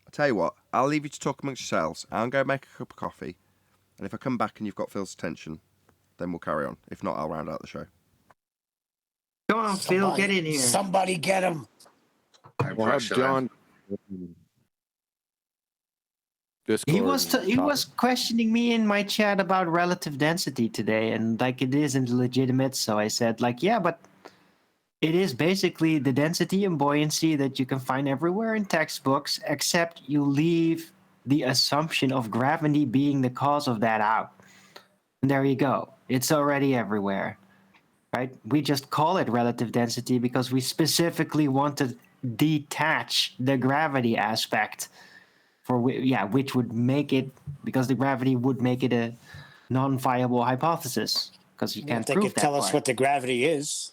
[SPEAKER 1] I'll tell you what, I'll leave you to talk amongst yourselves. I'll go make a cup of coffee. And if I come back and you've got Phil's attention, then we'll carry on. If not, I'll round out the show.
[SPEAKER 9] Come on, Phil, get in here.
[SPEAKER 3] Somebody get him.
[SPEAKER 13] We'll have John.
[SPEAKER 9] He was questioning me in my chat about relative density today, and like it isn't legitimate. So I said, like, yeah, but it is basically the density and buoyancy that you can find everywhere in textbooks, except you leave the assumption of gravity being the cause of that out. And there you go. It's already everywhere, right? We just call it relative density because we specifically want to detach the gravity aspect which would make it, because the gravity would make it a non-viable hypothesis because you can't prove that.
[SPEAKER 3] Tell us what the gravity is.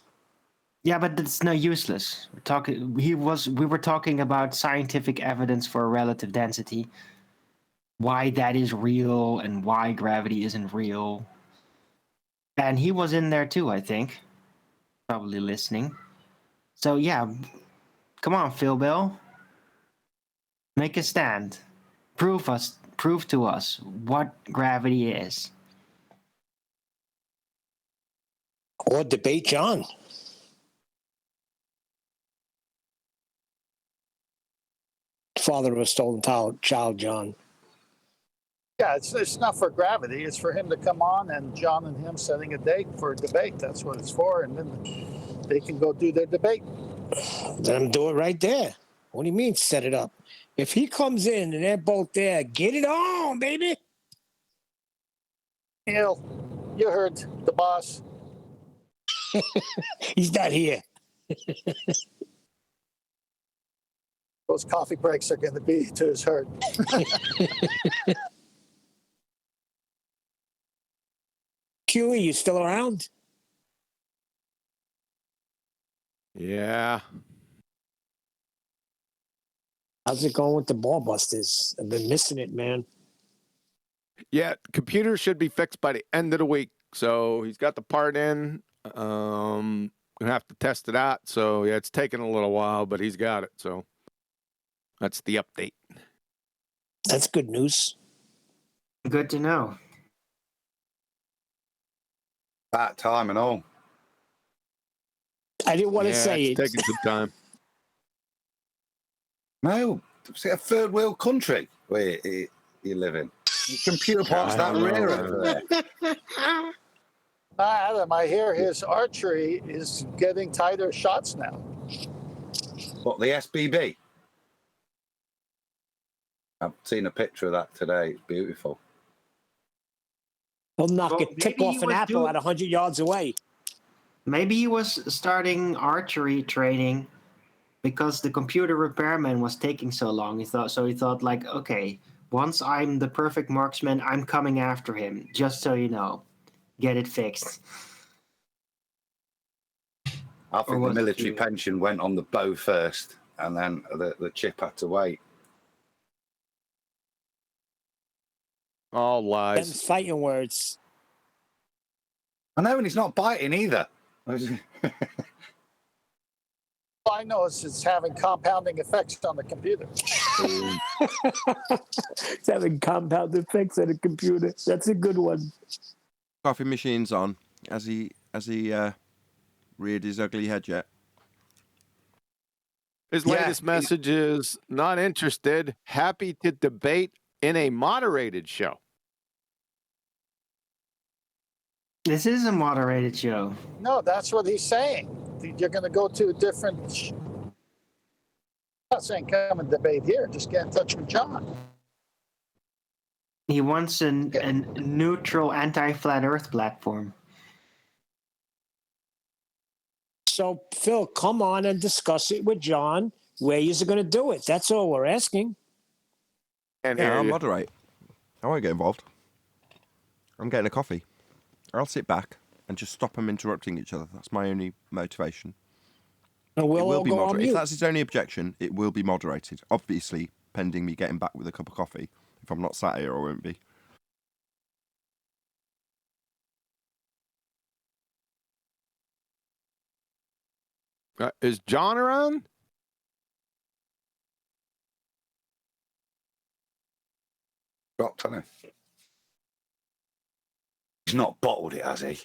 [SPEAKER 9] Yeah, but it's no useless. We were talking about scientific evidence for relative density, why that is real and why gravity isn't real. And he was in there too, I think, probably listening. So yeah, come on, Phil Bill, make a stand. Prove to us what gravity is.
[SPEAKER 3] Or debate John. Father of a stolen child, John.
[SPEAKER 2] Yeah, it's not for gravity. It's for him to come on and John and him setting a date for a debate. That's what it's for. And then they can go do their debate.
[SPEAKER 3] Let them do it right there. What do you mean set it up? If he comes in and they're both there, get it on, baby.
[SPEAKER 2] Neil, you heard the boss.
[SPEAKER 3] He's not here.
[SPEAKER 2] Those coffee breaks are going to be to his hurt.
[SPEAKER 3] Huey, you still around?
[SPEAKER 13] Yeah.
[SPEAKER 3] How's it going with the ball busters? I've been missing it, man.
[SPEAKER 13] Yeah, computer should be fixed by the end of the week. So he's got the part in. Gonna have to test it out. So yeah, it's taking a little while, but he's got it. So that's the update.
[SPEAKER 3] That's good news.
[SPEAKER 9] Good to know.
[SPEAKER 10] That time and all.
[SPEAKER 3] I didn't want to say
[SPEAKER 13] it's
[SPEAKER 3] it.
[SPEAKER 13] taking some time.
[SPEAKER 10] No, it's a third world country where you live in. Your computer parts that rare over there.
[SPEAKER 2] Adam, I hear his archery is getting tighter shots now.
[SPEAKER 10] What, the SBB? I've seen a picture of that today. It's beautiful.
[SPEAKER 3] He'll knock a tip off an apple at 100 yards away.
[SPEAKER 9] Maybe he was starting archery training because the computer repairman was taking so long. He thought like, okay, once I'm the perfect marksman, I'm coming after him. Just so you know, get it fixed.
[SPEAKER 10] I think the military pension went on the bow first, and then the chip had to wait.
[SPEAKER 13] All lies.
[SPEAKER 3] Them's fighting words.
[SPEAKER 10] I know, and he's not biting either.
[SPEAKER 2] All I know is it's having compounding effects on the computer.
[SPEAKER 3] It's having compound effects on the computer. That's a good one.
[SPEAKER 1] Coffee machine's on. Has he reared his ugly head yet?
[SPEAKER 13] His latest message is not interested, happy to debate in a moderated show.
[SPEAKER 9] This is a moderated show.
[SPEAKER 2] No, that's what he's saying. You're going to go to a different... I'm not saying come and debate here. Just get in touch with John.
[SPEAKER 9] He wants a neutral anti-flat Earth platform.
[SPEAKER 3] So, Phil, come on and discuss it with John. Where you're going to do it. That's all we're asking.
[SPEAKER 1] I'll moderate. I won't get involved. I'm getting a coffee. I'll sit back and just stop them interrupting each other. That's my only motivation.
[SPEAKER 3] And we'll all go on mute.
[SPEAKER 1] If that's his only objection, it will be moderated. Obviously, pending me getting back with a cup of coffee. If I'm not sat here, I won't be.
[SPEAKER 13] Is John around?
[SPEAKER 10] Dropped on him. He's not bottled it, has he?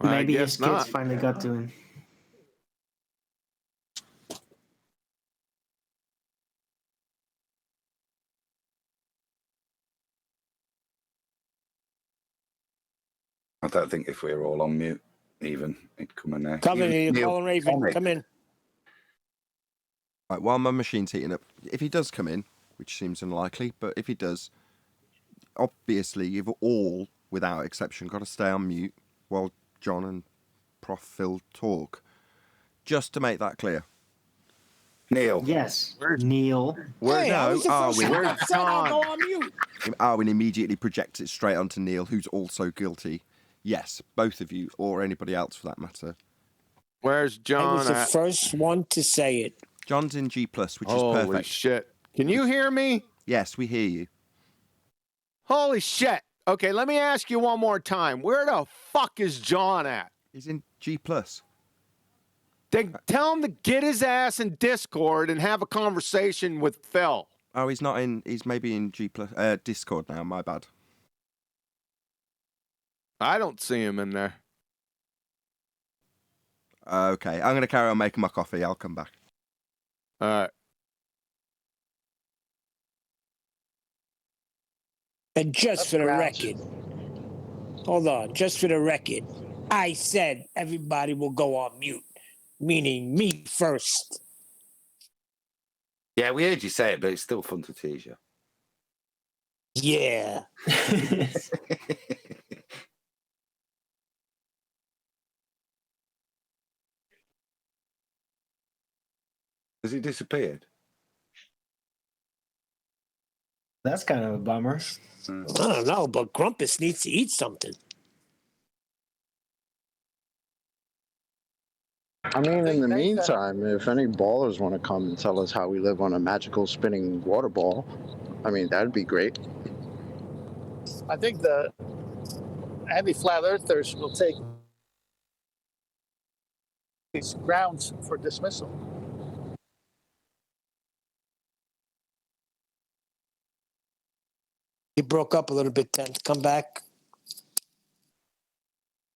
[SPEAKER 9] Maybe his kids finally got to him.
[SPEAKER 10] I don't think if we were all on mute, even, he'd come in there.
[SPEAKER 3] Come in, Colin Raven. Come in.
[SPEAKER 1] Right, while my machine's heating up, if he does come in, which seems unlikely, but if he does, obviously you've all, without exception, got to stay on mute while John and Prof. Phil talk. Just to make that clear.
[SPEAKER 10] Neil.
[SPEAKER 9] Yes. Neil.
[SPEAKER 1] Where's
[SPEAKER 3] John? Go on mute.
[SPEAKER 1] Arwin immediately projects it straight onto Neil, who's also guilty. Yes, both of you, or anybody else for that matter.
[SPEAKER 13] Where's John?
[SPEAKER 3] I was the first one to say it.
[SPEAKER 1] John's in G+, which is perfect.
[SPEAKER 13] Holy shit. Can you hear me?
[SPEAKER 1] Yes, we hear you.
[SPEAKER 13] Holy shit. Okay, let me ask you one more time. Where the fuck is John at?
[SPEAKER 1] He's in G+.
[SPEAKER 13] Then tell him to get his ass in Discord and have a conversation with Phil.
[SPEAKER 1] Oh, he's not in. He's maybe in Discord now. My bad.
[SPEAKER 13] I don't see him in there.
[SPEAKER 1] Okay, I'm going to carry on making my coffee. I'll come back.
[SPEAKER 13] All right.
[SPEAKER 3] And just for the record, hold on, just for the record, I said everybody will go on mute, meaning me first.
[SPEAKER 10] Yeah, we heard you say it, but it's still fun to tease you.
[SPEAKER 3] Yeah.
[SPEAKER 10] Has he disappeared?
[SPEAKER 9] That's kind of a bummer.
[SPEAKER 3] I don't know, but Grumpus needs to eat something.
[SPEAKER 8] I mean, in the meantime, if any ballers want to come and tell us how we live on a magical spinning water ball, I mean, that'd be great.
[SPEAKER 2] I think the anti-flat earthers will take these grounds for dismissal.
[SPEAKER 3] You broke up a little bit then. Come back.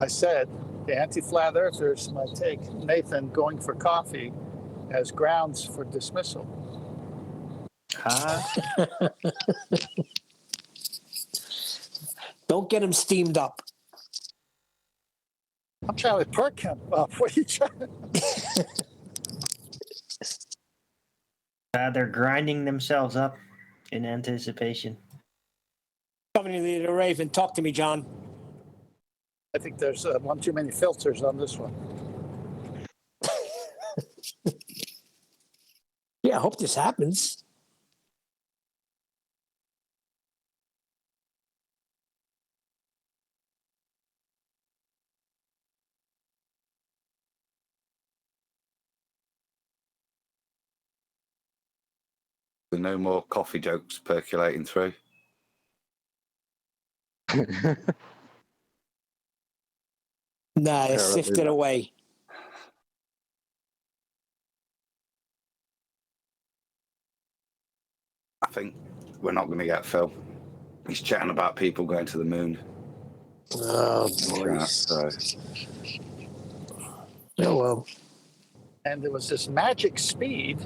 [SPEAKER 2] I said the anti-flat earthers might take Nathan going for coffee as grounds for dismissal.
[SPEAKER 3] Don't get him steamed up.
[SPEAKER 2] I'm trying to perk him up. What are you trying?
[SPEAKER 9] They're grinding themselves up in anticipation.
[SPEAKER 3] Company leader Raven, talk to me, John.
[SPEAKER 2] I think there's one too many filters on this one.
[SPEAKER 3] Yeah, I hope this happens.
[SPEAKER 10] With no more coffee jokes percolating through.
[SPEAKER 3] Nah, it's sifted away.
[SPEAKER 10] I think we're not going to get Phil. He's chatting about people going to the moon.
[SPEAKER 3] Oh, boys. Oh, well.
[SPEAKER 2] And there was this magic speed.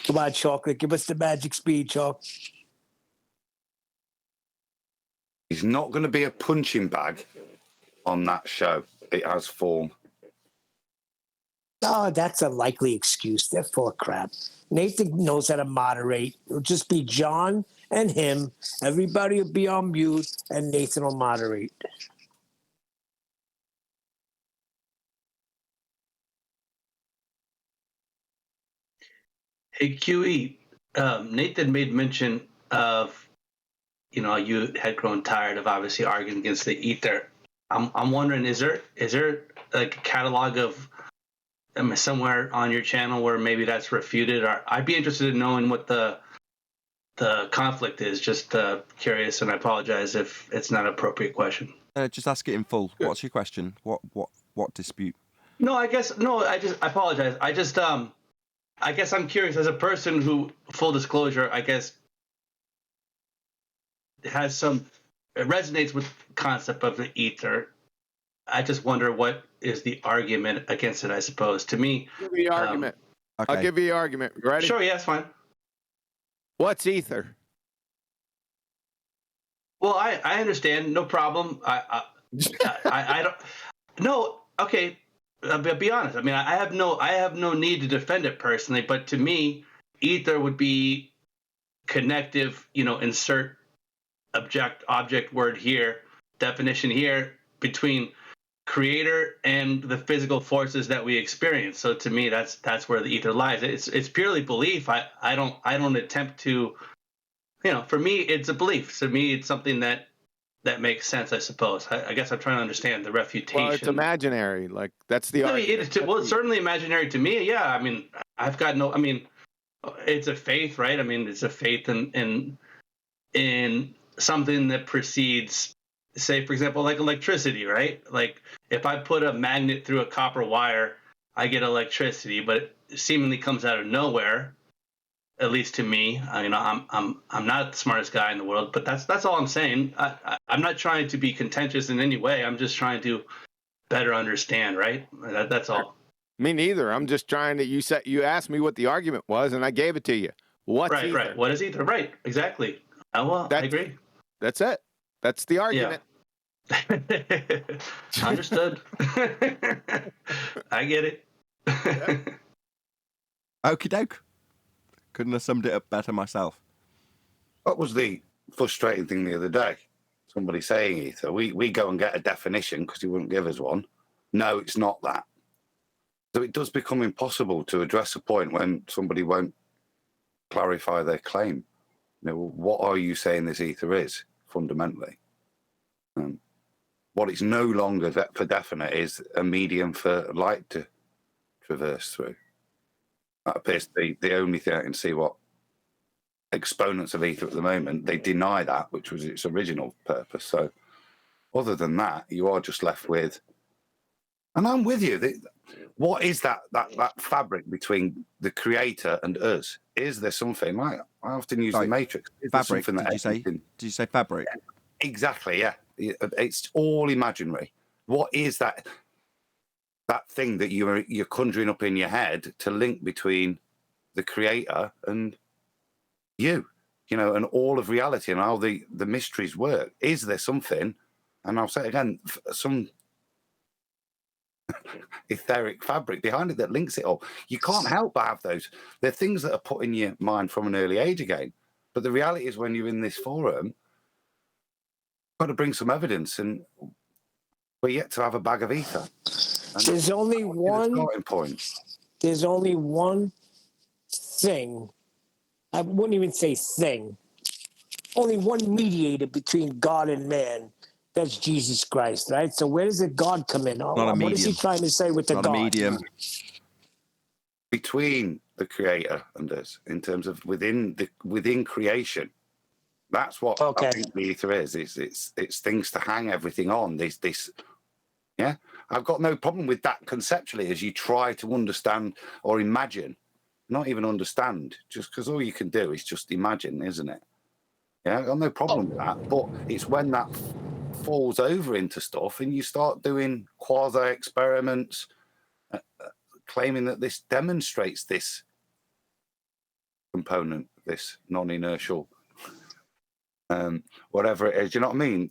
[SPEAKER 3] Come on, Chocolate. Give us the magic speed, Chalk.
[SPEAKER 10] He's not going to be a punching bag on that show. It has form.
[SPEAKER 3] Oh, that's a likely excuse. They're full of crap. Nathan knows how to moderate. It'll just be John and him. Everybody will be on mute, and Nathan will moderate.
[SPEAKER 14] Hey, QE. Nathan made mention of, you had grown tired of obviously arguing against the ether. I'm wondering, is there like a catalog of somewhere on your channel where maybe that's refuted? Or I'd be interested in knowing what the the conflict is. Just curious, and I apologize if it's not an appropriate question.
[SPEAKER 1] Just ask it in full. What's your question? What dispute?
[SPEAKER 14] No, I apologize. I guess I'm curious as a person who, full disclosure, I guess it resonates with the concept of the ether. I just wonder what is the argument against it, I suppose. To me,
[SPEAKER 13] Give me the argument.
[SPEAKER 1] Okay.
[SPEAKER 13] I'll give you the argument. You ready?
[SPEAKER 14] Sure, yeah, that's fine.
[SPEAKER 13] What's ether?
[SPEAKER 14] Well, I understand, no problem. I don't. No, okay. I'll be honest. I mean, I have no need to defend it personally, but to me, ether would be connective. Insert object word here, definition here, between creator and the physical forces that we experience. So to me, that's where the ether lies. It's purely belief. I don't attempt to, for me, it's a belief. To me, it's something that makes sense, I suppose. I guess I'm trying to understand the refutation.
[SPEAKER 13] Well, it's imaginary. Like, that's the argument.
[SPEAKER 14] It's certainly imaginary to me. Yeah, I mean, it's a faith, right? I mean, it's a faith in something that precedes, say, for example, like electricity, right? Like, if I put a magnet through a copper wire, I get electricity, but it seemingly comes out of nowhere. At least to me, I'm not the smartest guy in the world, but that's all I'm saying. I'm not trying to be contentious in any way. I'm just trying to better understand, right? That's all.
[SPEAKER 13] Me neither. I'm just trying to. You asked me what the argument was, and I gave it to you. What's ether?
[SPEAKER 14] Right. What is ether? Right. Exactly. I agree.
[SPEAKER 13] That's it. That's the argument.
[SPEAKER 14] Yeah. Understood. I get it.
[SPEAKER 1] Okie doke. Couldn't have summed it up better myself.
[SPEAKER 10] That was the frustrating thing the other day. Somebody saying ether. We go and get a definition because he wouldn't give us one. No, it's not that. So it does become impossible to address a point when somebody won't clarify their claim. What are you saying this ether is, fundamentally? What it's no longer for definite is a medium for light to traverse through. That appears to be the only thing I can see what exponents of ether at the moment, they deny that, which was its original purpose. So other than that, you are just left with, and I'm with you, what is that fabric between the creator and us? Is there something, like I often use the matrix, is
[SPEAKER 1] fabric,
[SPEAKER 10] something that
[SPEAKER 1] did you say fabric?
[SPEAKER 10] Exactly, yeah. It's all imaginary. What is that thing that you're conjuring up in your head to link between the creator and you, and all of reality and how the mysteries work? Is there something, and I'll say it again, some etheric fabric behind it that links it all? You can't help but have those. They're things that are put in your mind from an early age again. But the reality is, when you're in this forum, you've got to bring some evidence, and we're yet to have a bag of ether.
[SPEAKER 3] There's only one
[SPEAKER 10] starting point.
[SPEAKER 3] There's only one thing. I wouldn't even say thing. Only one mediator between God and man. That's Jesus Christ, right? So where does the God come in?
[SPEAKER 1] Not a medium.
[SPEAKER 3] What is he trying to say with the
[SPEAKER 1] Not
[SPEAKER 3] God?
[SPEAKER 1] a medium.
[SPEAKER 10] Between the creator and us, in terms of within creation. That's what I think the ether is. It's things to hang everything on. This. Yeah, I've got no problem with that conceptually as you try to understand or imagine, not even understand, just because all you can do is just imagine, isn't it? Yeah, I've got no problem with that. But it's when that falls over into stuff and you start doing quasi-experiments, claiming that this demonstrates this component, this non-inertial, whatever it is, you know what I mean?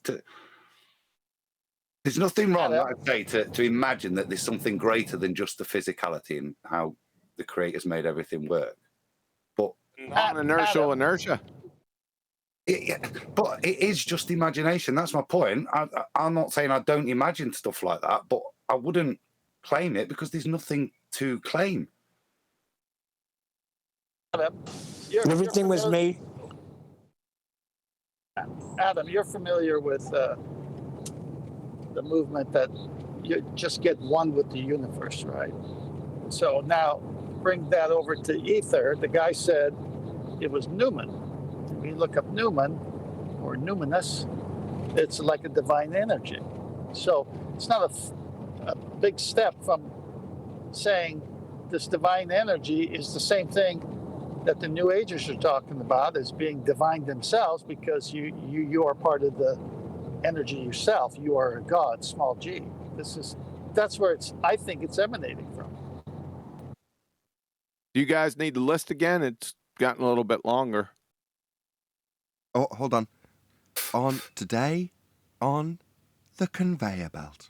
[SPEAKER 10] There's nothing wrong, like I say, to imagine that there's something greater than just the physicality and how the creator's made everything work. But
[SPEAKER 13] non-inertial inertia.
[SPEAKER 10] But it is just imagination. That's my point. I'm not saying I don't imagine stuff like that, but I wouldn't claim it because there's nothing to claim.
[SPEAKER 3] Everything was made.
[SPEAKER 2] Adam, you're familiar with the movement that you just get one with the universe, right? So now bring that over to ether. The guy said it was Newman. When you look up Newman or numinous, it's like a divine energy. So it's not a big step from saying this divine energy is the same thing that the New Agers are talking about as being divine themselves, because you are part of the energy yourself. You are a God, small g. That's where I think it's emanating from.
[SPEAKER 13] Do you guys need the list again? It's gotten a little bit longer.
[SPEAKER 1] Oh, hold on. Today on the conveyor belt.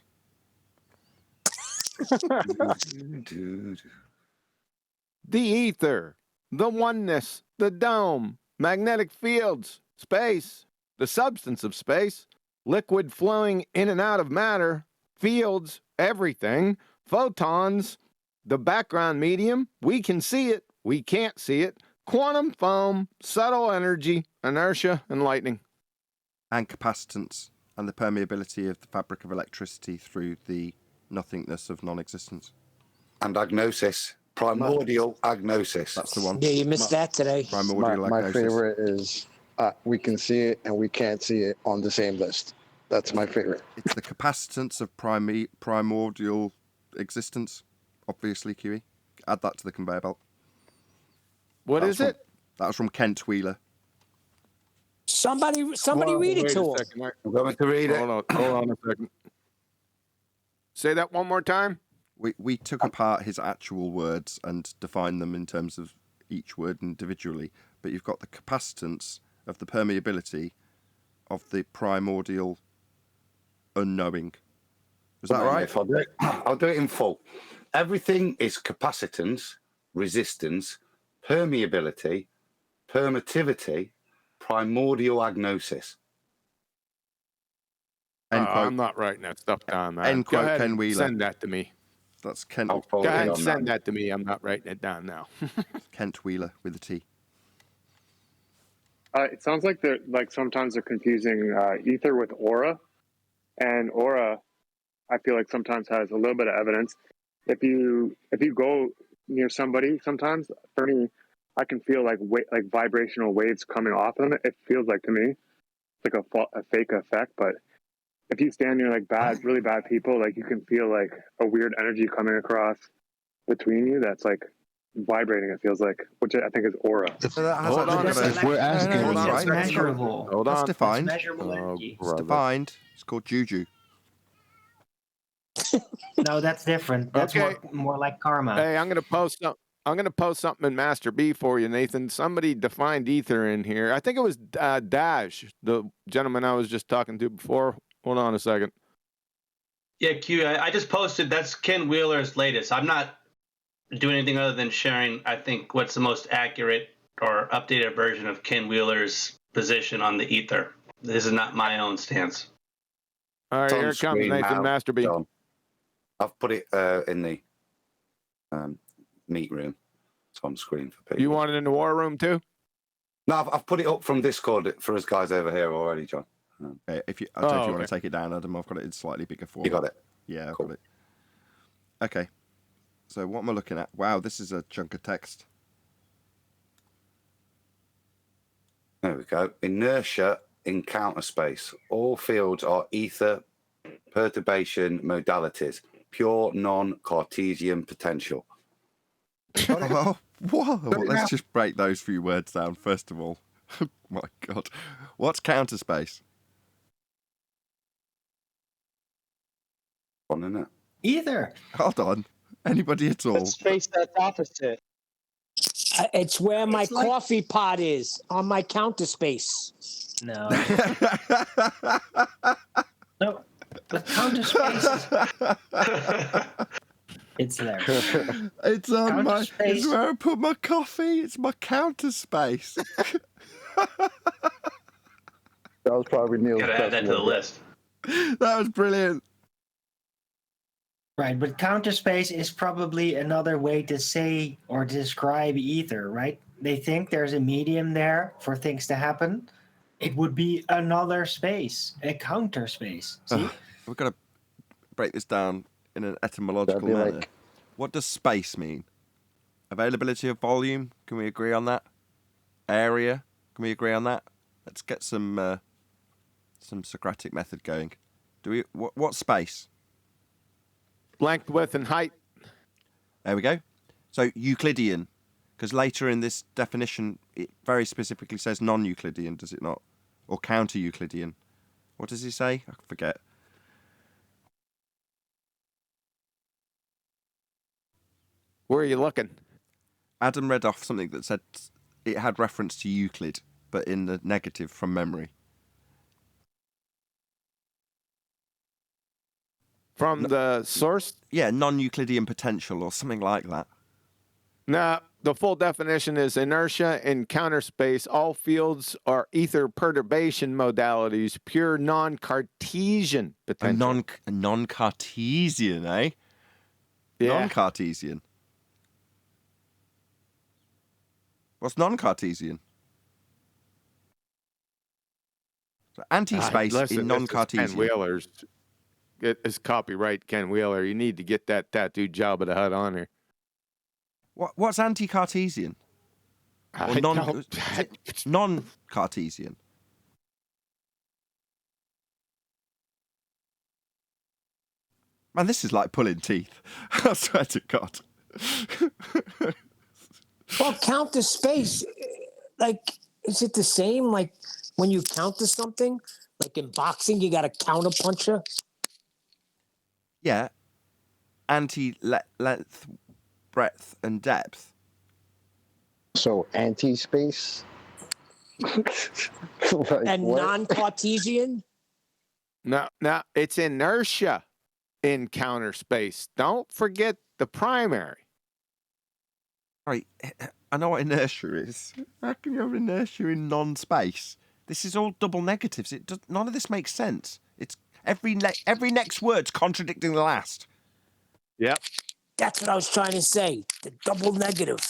[SPEAKER 13] The ether, the oneness, the dome, magnetic fields, space, the substance of space, liquid flowing in and out of matter, fields, everything, photons, the background medium, we can see it, we can't see it, quantum foam, subtle energy, inertia, and lightning.
[SPEAKER 1] And capacitance, and the permeability of the fabric of electricity through the nothingness of non-existence.
[SPEAKER 10] And agnosis. Primordial agnosis.
[SPEAKER 1] That's the one.
[SPEAKER 3] Yeah, you missed that today.
[SPEAKER 1] Primordial
[SPEAKER 8] My
[SPEAKER 1] agnosis.
[SPEAKER 8] favorite is we can see it and we can't see it on the same list. That's my favorite.
[SPEAKER 1] It's the capacitance of primordial existence, obviously, QE. Add that to the conveyor belt.
[SPEAKER 13] What is it?
[SPEAKER 1] That was from Kent Wheeler.
[SPEAKER 3] Somebody read it to him.
[SPEAKER 10] I'm going to read it.
[SPEAKER 13] Hold on a second. Say that one more time.
[SPEAKER 1] We took apart his actual words and defined them in terms of each word individually, but you've got the capacitance of the permeability of the primordial unknowing. Is that right?
[SPEAKER 10] I'll do it in full. Everything is capacitance, resistance, permeability, permittivity, primordial agnosis.
[SPEAKER 13] I'm not writing that stuff down, man.
[SPEAKER 1] End
[SPEAKER 13] Go
[SPEAKER 1] quote,
[SPEAKER 13] ahead
[SPEAKER 1] Ken
[SPEAKER 13] and
[SPEAKER 1] Wheeler.
[SPEAKER 13] send that to me.
[SPEAKER 1] That's Kent.
[SPEAKER 13] Go ahead and send that to me. I'm not writing it down now.
[SPEAKER 1] Kent Wheeler with a T.
[SPEAKER 11] It sounds like sometimes they're confusing ether with aura, and aura, I feel like sometimes has a little bit of evidence. If you go near somebody, sometimes for me, I can feel like vibrational waves coming off them. It feels like to me like a fake effect, but if you stand near really bad people, you can feel like a weird energy coming across between you that's vibrating, it feels like, which I think is aura.
[SPEAKER 1] Hold on.
[SPEAKER 9] If we're asking, it's measurable.
[SPEAKER 1] Hold on. That's defined.
[SPEAKER 9] It's measurable energy.
[SPEAKER 1] It's defined. It's called juju.
[SPEAKER 9] No, that's different. That's more like karma.
[SPEAKER 13] Hey, I'm gonna post something in Master B for you, Nathan. Somebody defined ether in here. I think it was Dash, the gentleman I was just talking to before. Hold on a second.
[SPEAKER 14] Yeah, Q, I just posted. That's Ken Wheeler's latest. I'm not doing anything other than sharing, I think, what's the most accurate or updated version of Ken Wheeler's position on the ether. This is not my own stance.
[SPEAKER 13] All right, here it comes, Nathan,
[SPEAKER 10] now,
[SPEAKER 13] Master B.
[SPEAKER 10] John. I've put it in the meet room. It's on screen for people.
[SPEAKER 13] You want it in the war room too?
[SPEAKER 10] No, I've put it up from Discord for us guys over here already, John.
[SPEAKER 1] If you want to take it down, Adam, I've got it in slightly bigger form.
[SPEAKER 10] You got it?
[SPEAKER 1] Yeah, I've got it. Okay. So what am I looking at? Wow, this is a chunk of text.
[SPEAKER 10] There we go. Inertia in counter space. All fields are ether perturbation modalities. Pure non-Cartesian potential.
[SPEAKER 1] Whoa. Let's just break those few words down, first of all. Oh, my God. What's counter space?
[SPEAKER 10] One, isn't it?
[SPEAKER 9] Either.
[SPEAKER 1] Hold on. Anybody at all?
[SPEAKER 3] Space that's opposite. It's where my coffee pot is, on my counter space.
[SPEAKER 9] No. No. The counter space. It's there.
[SPEAKER 1] It's on
[SPEAKER 9] Counter
[SPEAKER 1] my.
[SPEAKER 9] space.
[SPEAKER 1] It's where I put my coffee. It's my counter space.
[SPEAKER 8] That was probably Neil's
[SPEAKER 14] Gotta add that to the list.
[SPEAKER 1] That was brilliant.
[SPEAKER 9] Right, but counter space is probably another way to say or describe ether, right? They think there's a medium there for things to happen. It would be another space, a counter space. See?
[SPEAKER 1] We've got to break this down in an etymological manner. What does space mean? Availability of volume? Can we agree on that? Area? Can we agree on that? Let's get some Socratic method going. Do we? What space?
[SPEAKER 13] Length, width, and height.
[SPEAKER 1] There we go. So Euclidean, because later in this definition it very specifically says non-Euclidean, does it not? Or counter-Euclidean. What does he say? I forget.
[SPEAKER 13] Where are you looking?
[SPEAKER 1] Adam read off something that said it had reference to Euclid, but in the negative from memory.
[SPEAKER 13] From the source?
[SPEAKER 1] Yeah, non-Euclidean potential or something like that.
[SPEAKER 13] No, the full definition is inertia in counter space. All fields are ether perturbation modalities, pure non-Cartesian potential.
[SPEAKER 1] A non-Cartesian, eh?
[SPEAKER 13] Yeah.
[SPEAKER 1] Non-Cartesian. What's non-Cartesian? So anti-space in non-Cartesian.
[SPEAKER 13] Ken Wheeler's. It's copyright Ken Wheeler. You need to get that tattooed Jabba the Hutt on here.
[SPEAKER 1] What's anti-Cartesian? Or non-Cartesian? Man, this is like pulling teeth. I swear to God.
[SPEAKER 3] Well, count the space. Like, is it the same? Like, when you count to something? Like in boxing, you got a counter puncher?
[SPEAKER 1] Yeah. Anti-length, breadth, and depth.
[SPEAKER 8] So anti-space?
[SPEAKER 3] And non-Cartesian?
[SPEAKER 13] No, it's inertia in counter space. Don't forget the primary.
[SPEAKER 1] Right, I know what inertia is. How can you have inertia in non-space? This is all double negatives. None of this makes sense. It's every next word's contradicting the last.
[SPEAKER 13] Yep.
[SPEAKER 3] That's what I was trying to say. The double negative.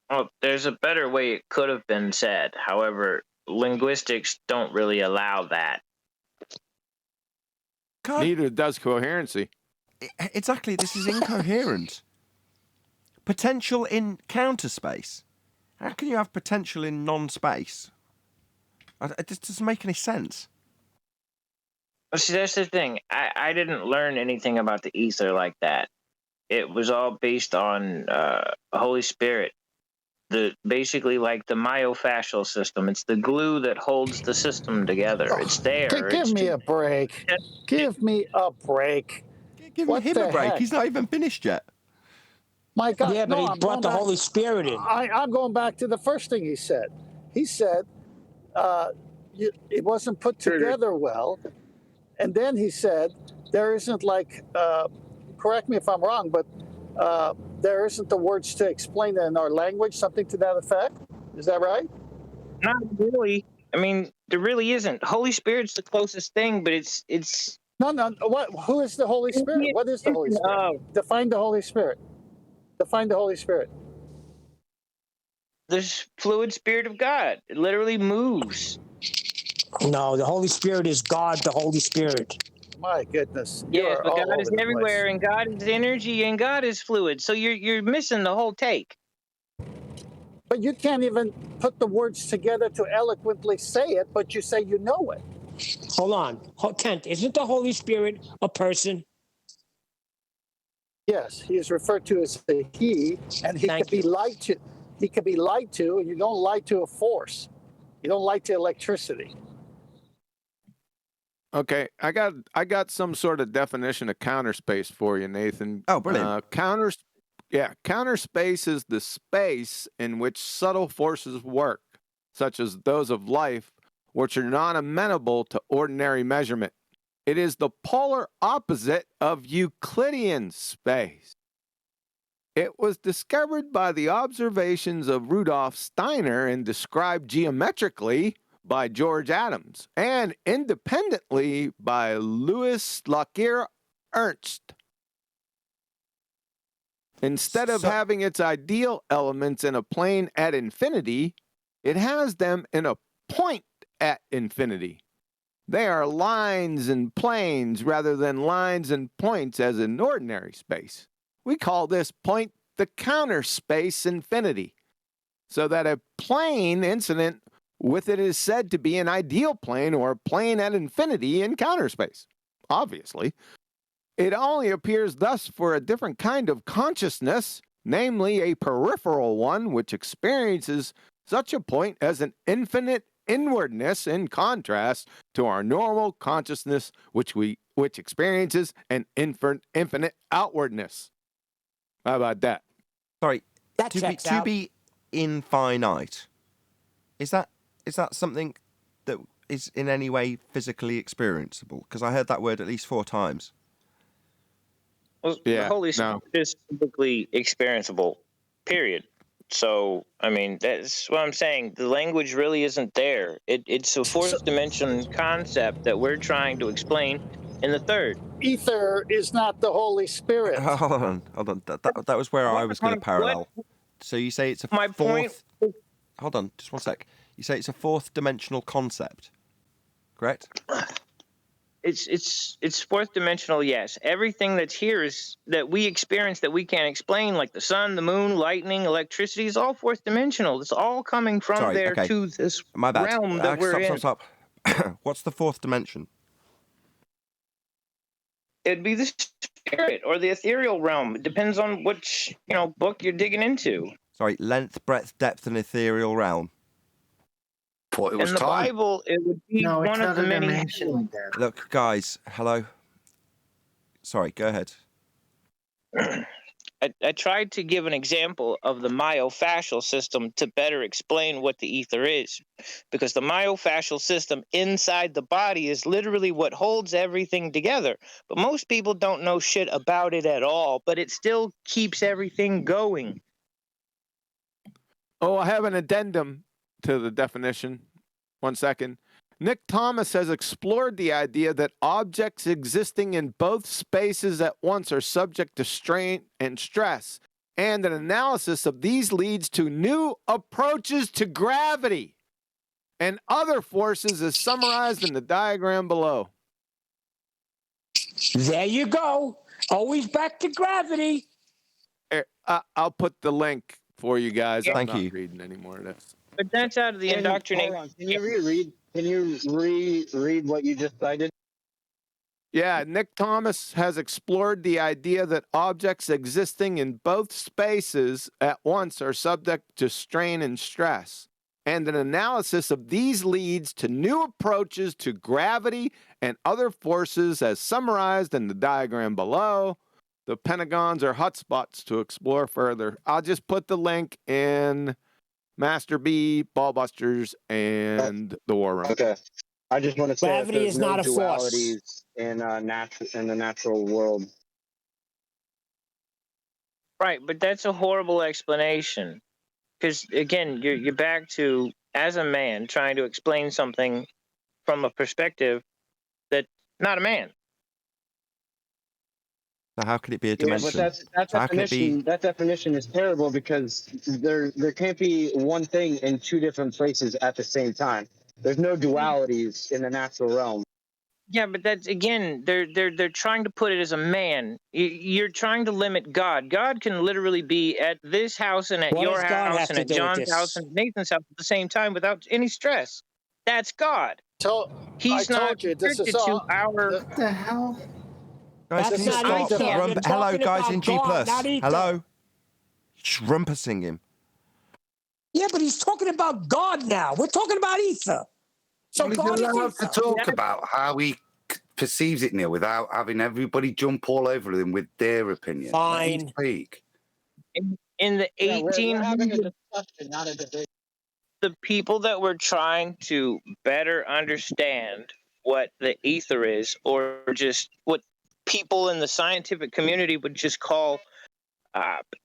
[SPEAKER 15] Well, there's a better way it could have been said. However, linguistics don't really allow that.
[SPEAKER 13] Neither does coherency.
[SPEAKER 1] Exactly. This is incoherent. Potential in counter space. How can you have potential in non-space? It just doesn't make any sense.
[SPEAKER 15] Well, see, that's the thing. I didn't learn anything about the ether like that. It was all based on Holy Spirit. Basically like the myofascial system. It's the glue that holds the system together. It's there.
[SPEAKER 2] Give me a break. Give me a break.
[SPEAKER 1] Give him a break. He's not even finished yet.
[SPEAKER 2] My God.
[SPEAKER 3] Yeah, but he brought the Holy Spirit in.
[SPEAKER 2] I'm going back to the first thing he said. He said it wasn't put together well. And then he said there isn't like, correct me if I'm wrong, but there isn't the words to explain it in our language, something to that effect. Is that right?
[SPEAKER 15] Not really. I mean, there really isn't. Holy Spirit's the closest thing, but it's.
[SPEAKER 2] No. Who is the Holy Spirit? What is the Holy Spirit? Define the Holy Spirit. Define the Holy Spirit.
[SPEAKER 15] The fluid spirit of God. It literally moves.
[SPEAKER 3] No, the Holy Spirit is God, the Holy Spirit.
[SPEAKER 2] My goodness.
[SPEAKER 15] Yes, but God is everywhere, and God is energy, and God is fluid. So you're missing the whole take.
[SPEAKER 2] But you can't even put the words together to eloquently say it, but you say you know it.
[SPEAKER 3] Hold on. Kent, isn't the Holy Spirit a person?
[SPEAKER 2] Yes, he is referred to as a he, and he could be lied to. He could be lied to, and you don't lie to a force. You don't lie to electricity.
[SPEAKER 13] Okay, I got some sort of definition of counter space for you, Nathan.
[SPEAKER 1] Oh, brilliant.
[SPEAKER 13] Counter space is the space in which subtle forces work, such as those of life, which are not amenable to ordinary measurement. It is the polar opposite of Euclidean space. It was discovered by the observations of Rudolf Steiner and described geometrically by George Adams, and independently by Louis Lockyer Ernst. Instead of having its ideal elements in a plane at infinity, it has them in a point at infinity. They are lines and planes rather than lines and points as in ordinary space. We call this point the counter space infinity. so that a plane incident with it is said to be an ideal plane or a plane at infinity in counter space. Obviously, it only appears thus for a different kind of consciousness, namely a peripheral one, which experiences such a point as an infinite inwardness in contrast to our normal consciousness, which experiences an infinite outwardness. How about that?
[SPEAKER 1] Sorry,
[SPEAKER 12] That
[SPEAKER 1] to
[SPEAKER 12] checks out.
[SPEAKER 1] be infinite. Is that something that is in any way physically experienceable? Because I heard that word at least 4 times.
[SPEAKER 15] Well, the Holy Spirit is typically experienceable, period. So, I mean, that's what I'm saying. The language really isn't there. It's a fourth dimension concept that we're trying to explain in the third.
[SPEAKER 2] Ether is not the Holy Spirit.
[SPEAKER 1] Hold on. That was where I was going to parallel. So you say it's a fourth... Hold on, just one sec. You say it's a fourth dimensional concept, correct?
[SPEAKER 15] It's fourth dimensional, yes. Everything that's here is that we experience that we can't explain, like the sun, the moon, lightning, electricity, is all fourth dimensional. It's all coming from to this realm that we're in.
[SPEAKER 1] Stop. What's the fourth dimension?
[SPEAKER 15] It'd be the spirit or the ethereal realm. It depends on which book you're digging into.
[SPEAKER 1] Sorry, length, breadth, depth, and ethereal realm.
[SPEAKER 10] Thought it was
[SPEAKER 15] in the Bible, it would be one of the many.
[SPEAKER 1] Look, guys, hello. Sorry, go ahead.
[SPEAKER 15] I tried to give an example of the myofascial system to better explain what the ether is, because the myofascial system inside the body is literally what holds everything together. But most people don't know shit about it at all, but it still keeps everything going.
[SPEAKER 13] Oh, I have an addendum to the definition. 1 second. Nick Thomas has explored the idea that objects existing in both spaces at once are subject to strain and stress, and an analysis of these leads to new approaches to gravity and other forces as summarized in the diagram below.
[SPEAKER 12] There you go. Always back to gravity.
[SPEAKER 13] I'll put the link for you guys.
[SPEAKER 15] Yeah.
[SPEAKER 13] I'm
[SPEAKER 1] Thank
[SPEAKER 13] not
[SPEAKER 1] you.
[SPEAKER 13] reading anymore of this.
[SPEAKER 15] But that's out of the indoctrination.
[SPEAKER 16] Hold on. Can you reread? Can you reread what you just cited?
[SPEAKER 13] Yeah, Nick Thomas has explored the idea that objects existing in both spaces at once are subject to strain and stress, and an analysis of these leads to new approaches to gravity and other forces as summarized in the diagram below. The pentagons are hotspots to explore further. I'll just put the link in Master B, Ballbusters, and the War Room.
[SPEAKER 16] Okay. I just want to say
[SPEAKER 12] Gravity is not a force
[SPEAKER 16] in the natural world.
[SPEAKER 15] Right, but that's a horrible explanation. Because, again, you're back to, as a man, trying to explain something from a perspective that's not a man.
[SPEAKER 1] So how can it be a dimension?
[SPEAKER 16] Yeah, but that definition is terrible, because there can't be one thing in two different places at the same time. There's no dualities in the natural realm.
[SPEAKER 15] Yeah, but that's, again, they're trying to put it as a man. You're trying to limit God. God can literally be at this house and at
[SPEAKER 12] What
[SPEAKER 15] your
[SPEAKER 12] does God
[SPEAKER 15] house
[SPEAKER 12] have
[SPEAKER 15] and
[SPEAKER 12] to
[SPEAKER 15] at
[SPEAKER 12] do with
[SPEAKER 15] John's
[SPEAKER 12] this?
[SPEAKER 15] house and Nathan's house at the same time without any stress. That's God. He's not restricted to our.
[SPEAKER 9] What the hell?
[SPEAKER 1] Guys,
[SPEAKER 12] That's
[SPEAKER 1] can you
[SPEAKER 12] not
[SPEAKER 1] stop?
[SPEAKER 12] Ether. You're
[SPEAKER 1] Hello,
[SPEAKER 12] talking
[SPEAKER 1] guys
[SPEAKER 12] about
[SPEAKER 1] in G+.
[SPEAKER 12] God, not Ether.
[SPEAKER 1] Hello? Shrumpusing him.
[SPEAKER 12] Yeah, but he's talking about God now. We're talking about ether. So
[SPEAKER 10] Well, he's
[SPEAKER 12] God is
[SPEAKER 10] allowed to
[SPEAKER 12] ether.
[SPEAKER 10] talk about how he perceives it, Neil, without having everybody jump all over him with their opinion.
[SPEAKER 12] Fine.
[SPEAKER 10] Let him speak.
[SPEAKER 15] In the
[SPEAKER 16] Yeah, we're having a
[SPEAKER 15] 1800s,
[SPEAKER 16] discussion, not a debate.
[SPEAKER 15] the people that were trying to better understand what the ether is, or just what people in the scientific community would just call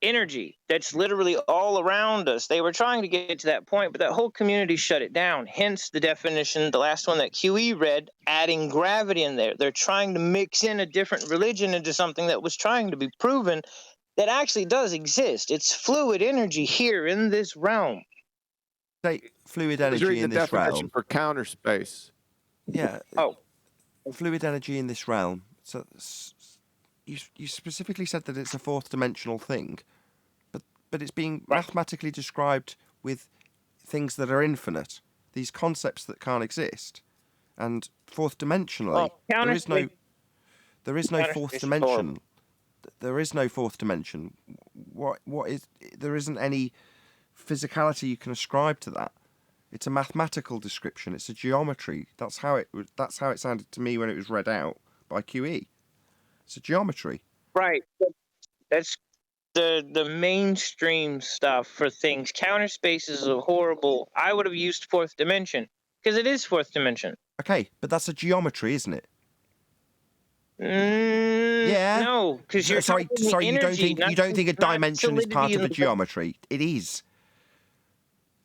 [SPEAKER 15] energy that's literally all around us. They were trying to get to that point, but that whole community shut it down. Hence the definition, the last one that QE read, adding gravity in there. They're trying to mix in a different religion into something that was trying to be proven that actually does exist. It's fluid energy here in this realm.
[SPEAKER 1] Say fluid
[SPEAKER 13] I was
[SPEAKER 1] energy
[SPEAKER 13] reading
[SPEAKER 1] in
[SPEAKER 13] the
[SPEAKER 1] this
[SPEAKER 13] definition
[SPEAKER 1] realm.
[SPEAKER 13] for counter space.
[SPEAKER 1] Yeah.
[SPEAKER 15] Oh.
[SPEAKER 1] Fluid energy in this realm. So you specifically said that it's a fourth dimensional thing, but it's being mathematically described with things that are infinite, these concepts that can't exist. And fourth dimensionally, there is no fourth dimension. There is no fourth dimension. What is? There isn't any physicality you can ascribe to that. It's a mathematical description. It's a geometry. That's how it sounded to me when it was read out by QE. It's a geometry.
[SPEAKER 15] Right. That's the mainstream stuff for things. Counter space is a horrible. I would have used fourth dimension because it is fourth dimension.
[SPEAKER 1] Okay, but that's a geometry, isn't it?
[SPEAKER 15] Yeah. No, because you're
[SPEAKER 1] sorry. You don't think a dimension is part of a geometry? It is.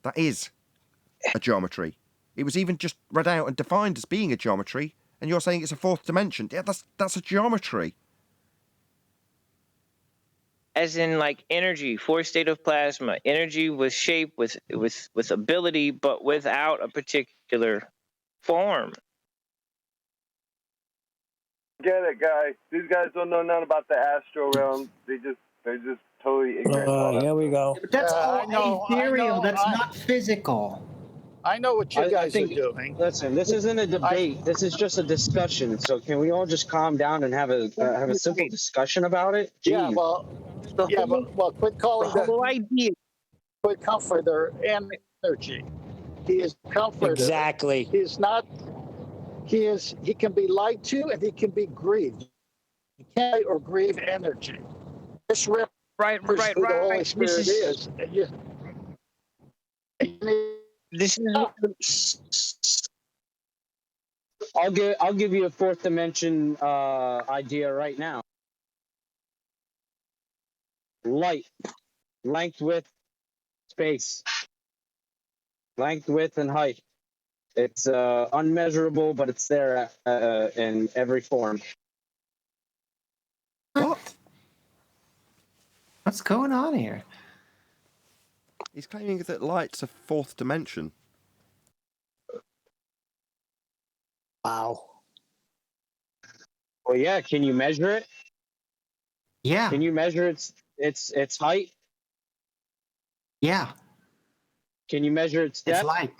[SPEAKER 1] That is a geometry. It was even just read out and defined as being a geometry, and you're saying it's a fourth dimension. Yeah, that's a geometry.
[SPEAKER 15] As in, like, energy, fourth state of plasma, energy with shape, with ability, but without a particular form.
[SPEAKER 17] Get it, guys. These guys don't know nothing about the astral realm. They're just totally ignorant.
[SPEAKER 12] Here we go.
[SPEAKER 9] But that's all ethereal. That's not physical.
[SPEAKER 2] I know what you guys
[SPEAKER 16] think,
[SPEAKER 2] are doing.
[SPEAKER 16] Listen, this isn't a debate. This is just a discussion. So can we all just calm down and have a simple discussion about it? Jeez.
[SPEAKER 2] Yeah, well, quit calling
[SPEAKER 15] the whole idea.
[SPEAKER 2] Quit comforter energy. He is comforter.
[SPEAKER 12] Exactly.
[SPEAKER 2] He is not. He can be lied to and he can be grieved. He can't or grieve energy. This who the Holy Spirit is.
[SPEAKER 15] This is.
[SPEAKER 16] I'll give you a fourth dimension idea right now. Light, length, width, space, length, width, and height. It's unmeasurable, but it's there in every form.
[SPEAKER 9] What? What's going on here?
[SPEAKER 1] He's claiming that light's a fourth dimension.
[SPEAKER 12] Wow.
[SPEAKER 16] Well, yeah. Can you measure it?
[SPEAKER 9] Yeah.
[SPEAKER 16] Can you measure its height?
[SPEAKER 9] Yeah.
[SPEAKER 16] Can you measure its depth?
[SPEAKER 9] It's light.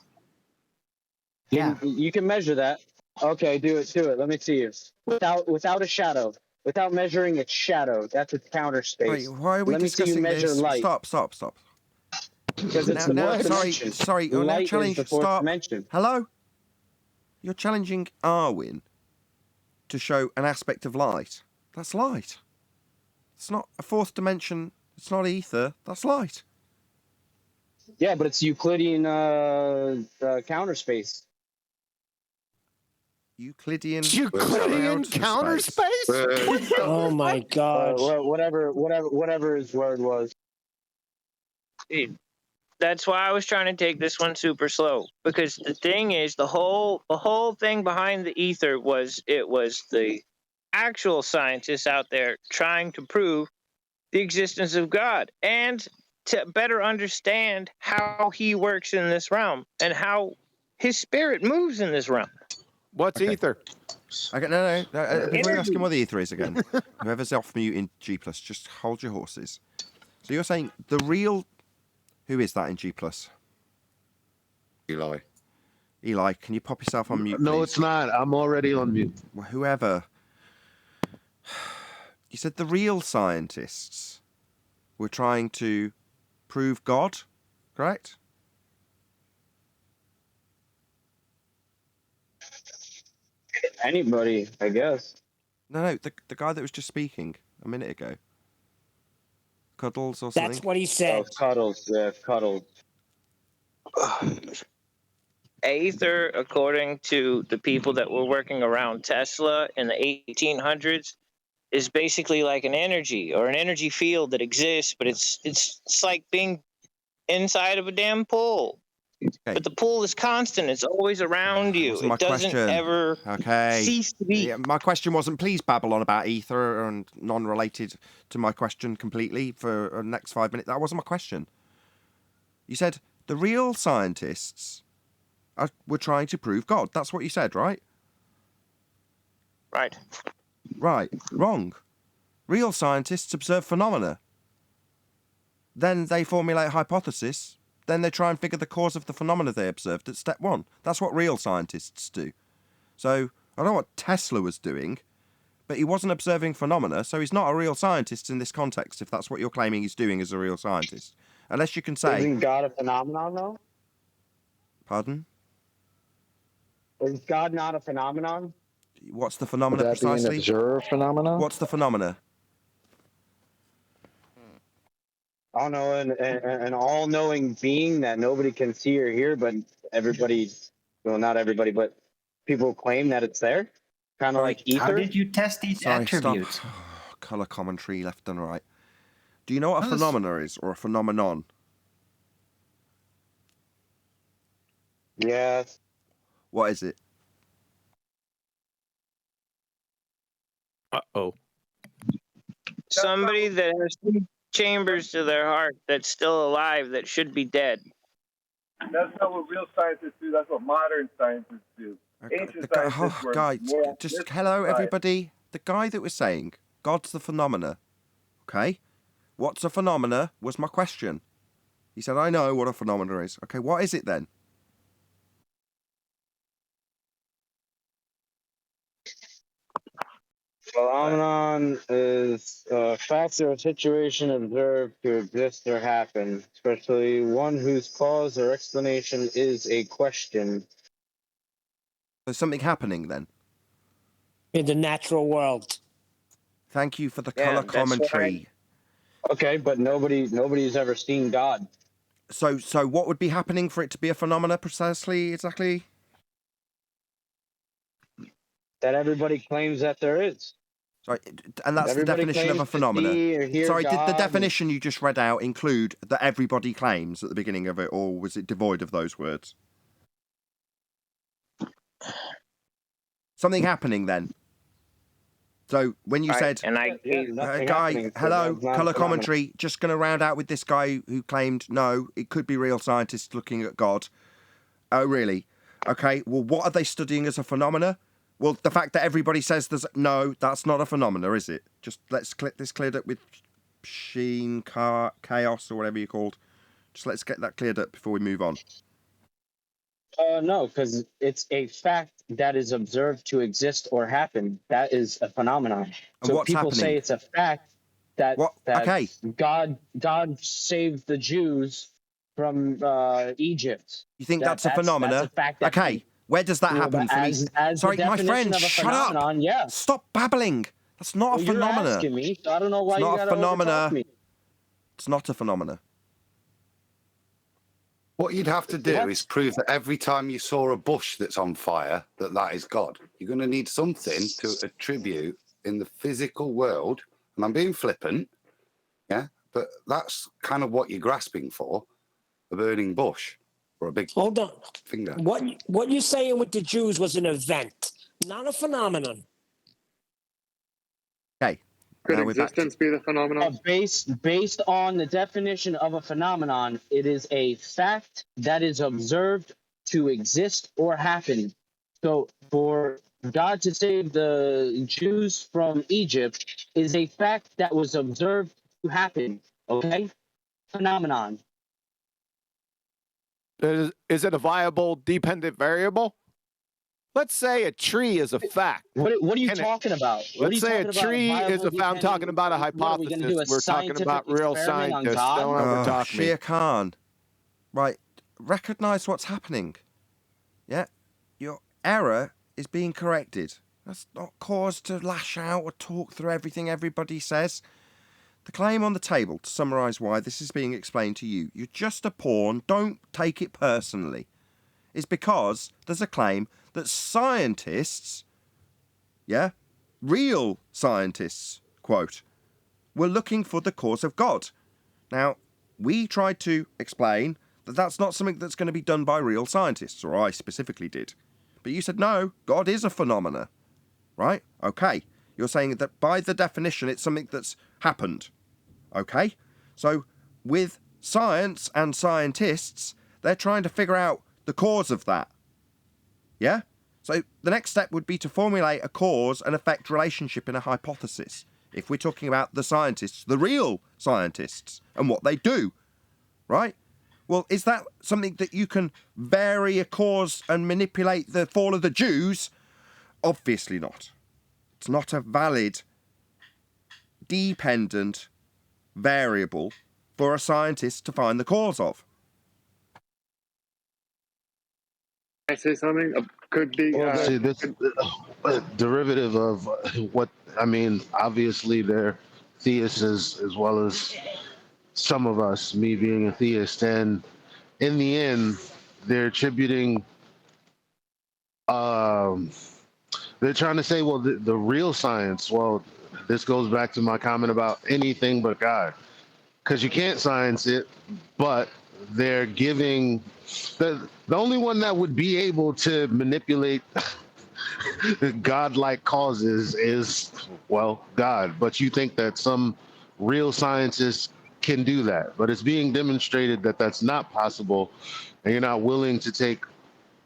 [SPEAKER 9] Yeah.
[SPEAKER 16] You can measure that. Okay, do it. Let me see you. Without a shadow. Without measuring its shadow. That's its counter space.
[SPEAKER 1] Wait, why are we discussing this?
[SPEAKER 16] Light.
[SPEAKER 1] Stop.
[SPEAKER 16] Because it's the fourth dimension.
[SPEAKER 1] Sorry. You're now challenging. Stop.
[SPEAKER 16] Dimension.
[SPEAKER 1] Hello. You're challenging Arwin to show an aspect of light. That's light. It's not a fourth dimension. It's not ether. That's light.
[SPEAKER 16] Yeah, but it's Euclidean counter space.
[SPEAKER 1] Euclidean
[SPEAKER 13] counter space?
[SPEAKER 12] Oh my God!
[SPEAKER 16] Whatever his word was.
[SPEAKER 15] That's why I was trying to take this one super slow, because the thing is, the whole thing behind the ether was the actual scientists out there trying to prove the existence of God and to better understand how he works in this realm and how his spirit moves in this realm.
[SPEAKER 13] What's ether?
[SPEAKER 1] Okay, no. Before you ask him what the ether is again, whoever's off mute in G+, just hold your horses. So you're saying the real... Who is that in G+? Eli, can you pop yourself on mute,
[SPEAKER 4] No,
[SPEAKER 1] please?
[SPEAKER 4] it's not. I'm already on mute.
[SPEAKER 1] Well, whoever. You said the real scientists were trying to prove God, correct?
[SPEAKER 16] Anybody, I guess.
[SPEAKER 1] No, the guy that was just speaking a minute ago. Cuddles or something?
[SPEAKER 12] That's what he said.
[SPEAKER 16] Oh, Cuddles, yeah, Cuddles.
[SPEAKER 15] Aether, according to the people that were working around Tesla in the 1800s, is basically like an energy or an energy field that exists, but it's like being inside of a damn pool. Okay. But the pool is constant. It's always around you. It doesn't ever cease to be.
[SPEAKER 1] Yeah, my question wasn't, please babble on about ether and non-related to my question completely for the next 5 minutes. That wasn't my question. You said the real scientists were trying to prove God. That's what you said, right?
[SPEAKER 15] Right.
[SPEAKER 1] Right. Wrong. Real scientists observe phenomena. Then they formulate a hypothesis then they try and figure the cause of the phenomena they observed at step one. That's what real scientists do. So I don't know what Tesla was doing, but he wasn't observing phenomena, so he's not a real scientist in this context, if that's what you're claiming he's doing as a real scientist. Unless you can say...
[SPEAKER 16] Isn't God a phenomenon, though?
[SPEAKER 1] Pardon?
[SPEAKER 16] Is God not a phenomenon?
[SPEAKER 1] What's the phenomena
[SPEAKER 8] Would that
[SPEAKER 1] precisely?
[SPEAKER 8] be an observed phenomenon?
[SPEAKER 1] What's the phenomena?
[SPEAKER 16] I don't know, an all-knowing being that nobody can see or hear, but everybody, well, not everybody, but people claim that it's there. Kind of like ether.
[SPEAKER 9] How did you test these attributes?
[SPEAKER 1] Stop. Colour commentary left and right. Do you know what a phenomena is, or a phenomenon?
[SPEAKER 16] Yes.
[SPEAKER 1] What is it?
[SPEAKER 13] Uh-oh.
[SPEAKER 15] Somebody that has two chambers to their heart that's still alive that should be dead.
[SPEAKER 17] That's not what real scientists do. That's what modern scientists do. Ancient scientists were more
[SPEAKER 1] just hello, everybody. The guy that was saying God's the phenomena. Okay? What's a phenomena was my question. He said, I know what a phenomena is. Okay, what is it then?
[SPEAKER 16] Phenomenon is a fact or a situation observed to exist or happen, especially one whose cause or explanation is a question.
[SPEAKER 1] There's something happening then.
[SPEAKER 12] In the natural world.
[SPEAKER 1] Thank you for the colour commentary.
[SPEAKER 16] Okay, but nobody's ever seen God.
[SPEAKER 1] So what would be happening for it to be a phenomena precisely, exactly?
[SPEAKER 16] That everybody claims that there is.
[SPEAKER 1] Sorry, and that's
[SPEAKER 16] Everybody
[SPEAKER 1] the definition of a
[SPEAKER 16] claims to
[SPEAKER 1] phenomena.
[SPEAKER 16] see or hear
[SPEAKER 1] Sorry, did the
[SPEAKER 16] God
[SPEAKER 1] definition you just read out include that everybody claims at the beginning of it, or was it devoid of those words? Something happening then. So when you said, guy, hello, colour commentary, just going to round out with this guy who claimed, no, it could be real scientists looking at God. Oh, really? Okay, well, what are they studying as a phenomena? Well, the fact that everybody says there's... No, that's not a phenomena, is it? Just let's click this cleared up with Sheen, Chaos, or whatever you're called. Just let's get that cleared up before we move on.
[SPEAKER 16] No, because it's a fact that is observed to exist or happen. That is a phenomenon.
[SPEAKER 1] And
[SPEAKER 16] so
[SPEAKER 1] what's
[SPEAKER 16] people
[SPEAKER 1] happening?
[SPEAKER 16] say it's a fact that
[SPEAKER 1] Okay.
[SPEAKER 16] God saved the Jews from Egypt.
[SPEAKER 1] You think that's a phenomena?
[SPEAKER 16] That's a fact that
[SPEAKER 1] okay. Where does that happen for me? Sorry, my friend, shut up.
[SPEAKER 16] Yeah.
[SPEAKER 1] Stop babbling. That's not a phenomena.
[SPEAKER 16] You're asking me, so I don't know why
[SPEAKER 1] it's
[SPEAKER 16] you
[SPEAKER 1] not
[SPEAKER 16] gotta
[SPEAKER 1] a phenomena.
[SPEAKER 16] overtalk me.
[SPEAKER 1] It's not a phenomena.
[SPEAKER 10] What you'd have to do is prove that every time you saw a bush that's on fire, that is God. You're going to need something to attribute in the physical world. And I'm being flippant, yeah, but that's kind of what you're grasping for, a burning bush or a big
[SPEAKER 12] Hold on.
[SPEAKER 10] finger.
[SPEAKER 12] What you're saying with the Jews was an event, not a phenomenon.
[SPEAKER 1] Okay.
[SPEAKER 11] Could existence be the phenomenon?
[SPEAKER 16] Based on the definition of a phenomenon, it is a fact that is observed to exist or happen. So for God to save the Jews from Egypt is a fact that was observed to happen. Okay? Phenomenon.
[SPEAKER 13] Is it a viable dependent variable? Let's say a tree is a fact.
[SPEAKER 16] What are you talking about?
[SPEAKER 13] Let's say a tree is a fact. I'm talking about a hypothesis. We're talking about real scientists. Don't overtalk me.
[SPEAKER 1] Shia Khan. Right. Recognise what's happening. Yeah? Your error is being corrected. That's not cause to lash out or talk through everything everybody says. The claim on the table, to summarise why this is being explained to you, you're just a pawn, don't take it personally, is because there's a claim that scientists, yeah, real scientists, quote, were looking for the cause of God. Now, we tried to explain that that's not something that's going to be done by real scientists, or I specifically did. But you said, no, God is a phenomena, right? Okay. You're saying that by the definition, it's something that's happened. Okay? So, with science and scientists, they're trying to figure out the cause of that. Yeah? So the next step would be to formulate a cause and effect relationship in a hypothesis. If we're talking about the scientists, the real scientists, and what they do, right? Well, is that something that you can vary a cause and manipulate the fall of the Jews? Obviously not. It's not a valid, dependent variable for a scientist to find the cause of.
[SPEAKER 11] Can I say something? Could be.
[SPEAKER 4] See, this derivative of what I mean. Obviously, they're theists as well as some of us, me being a theist, and in the end, they're attributing. They're trying to say, well, the real science. Well, this goes back to my comment about anything but God, because you can't science it, but they're giving the only one that would be able to manipulate godlike causes is, well, God. But you think that some real scientists can do that, but it's being demonstrated that that's not possible, and you're not willing to take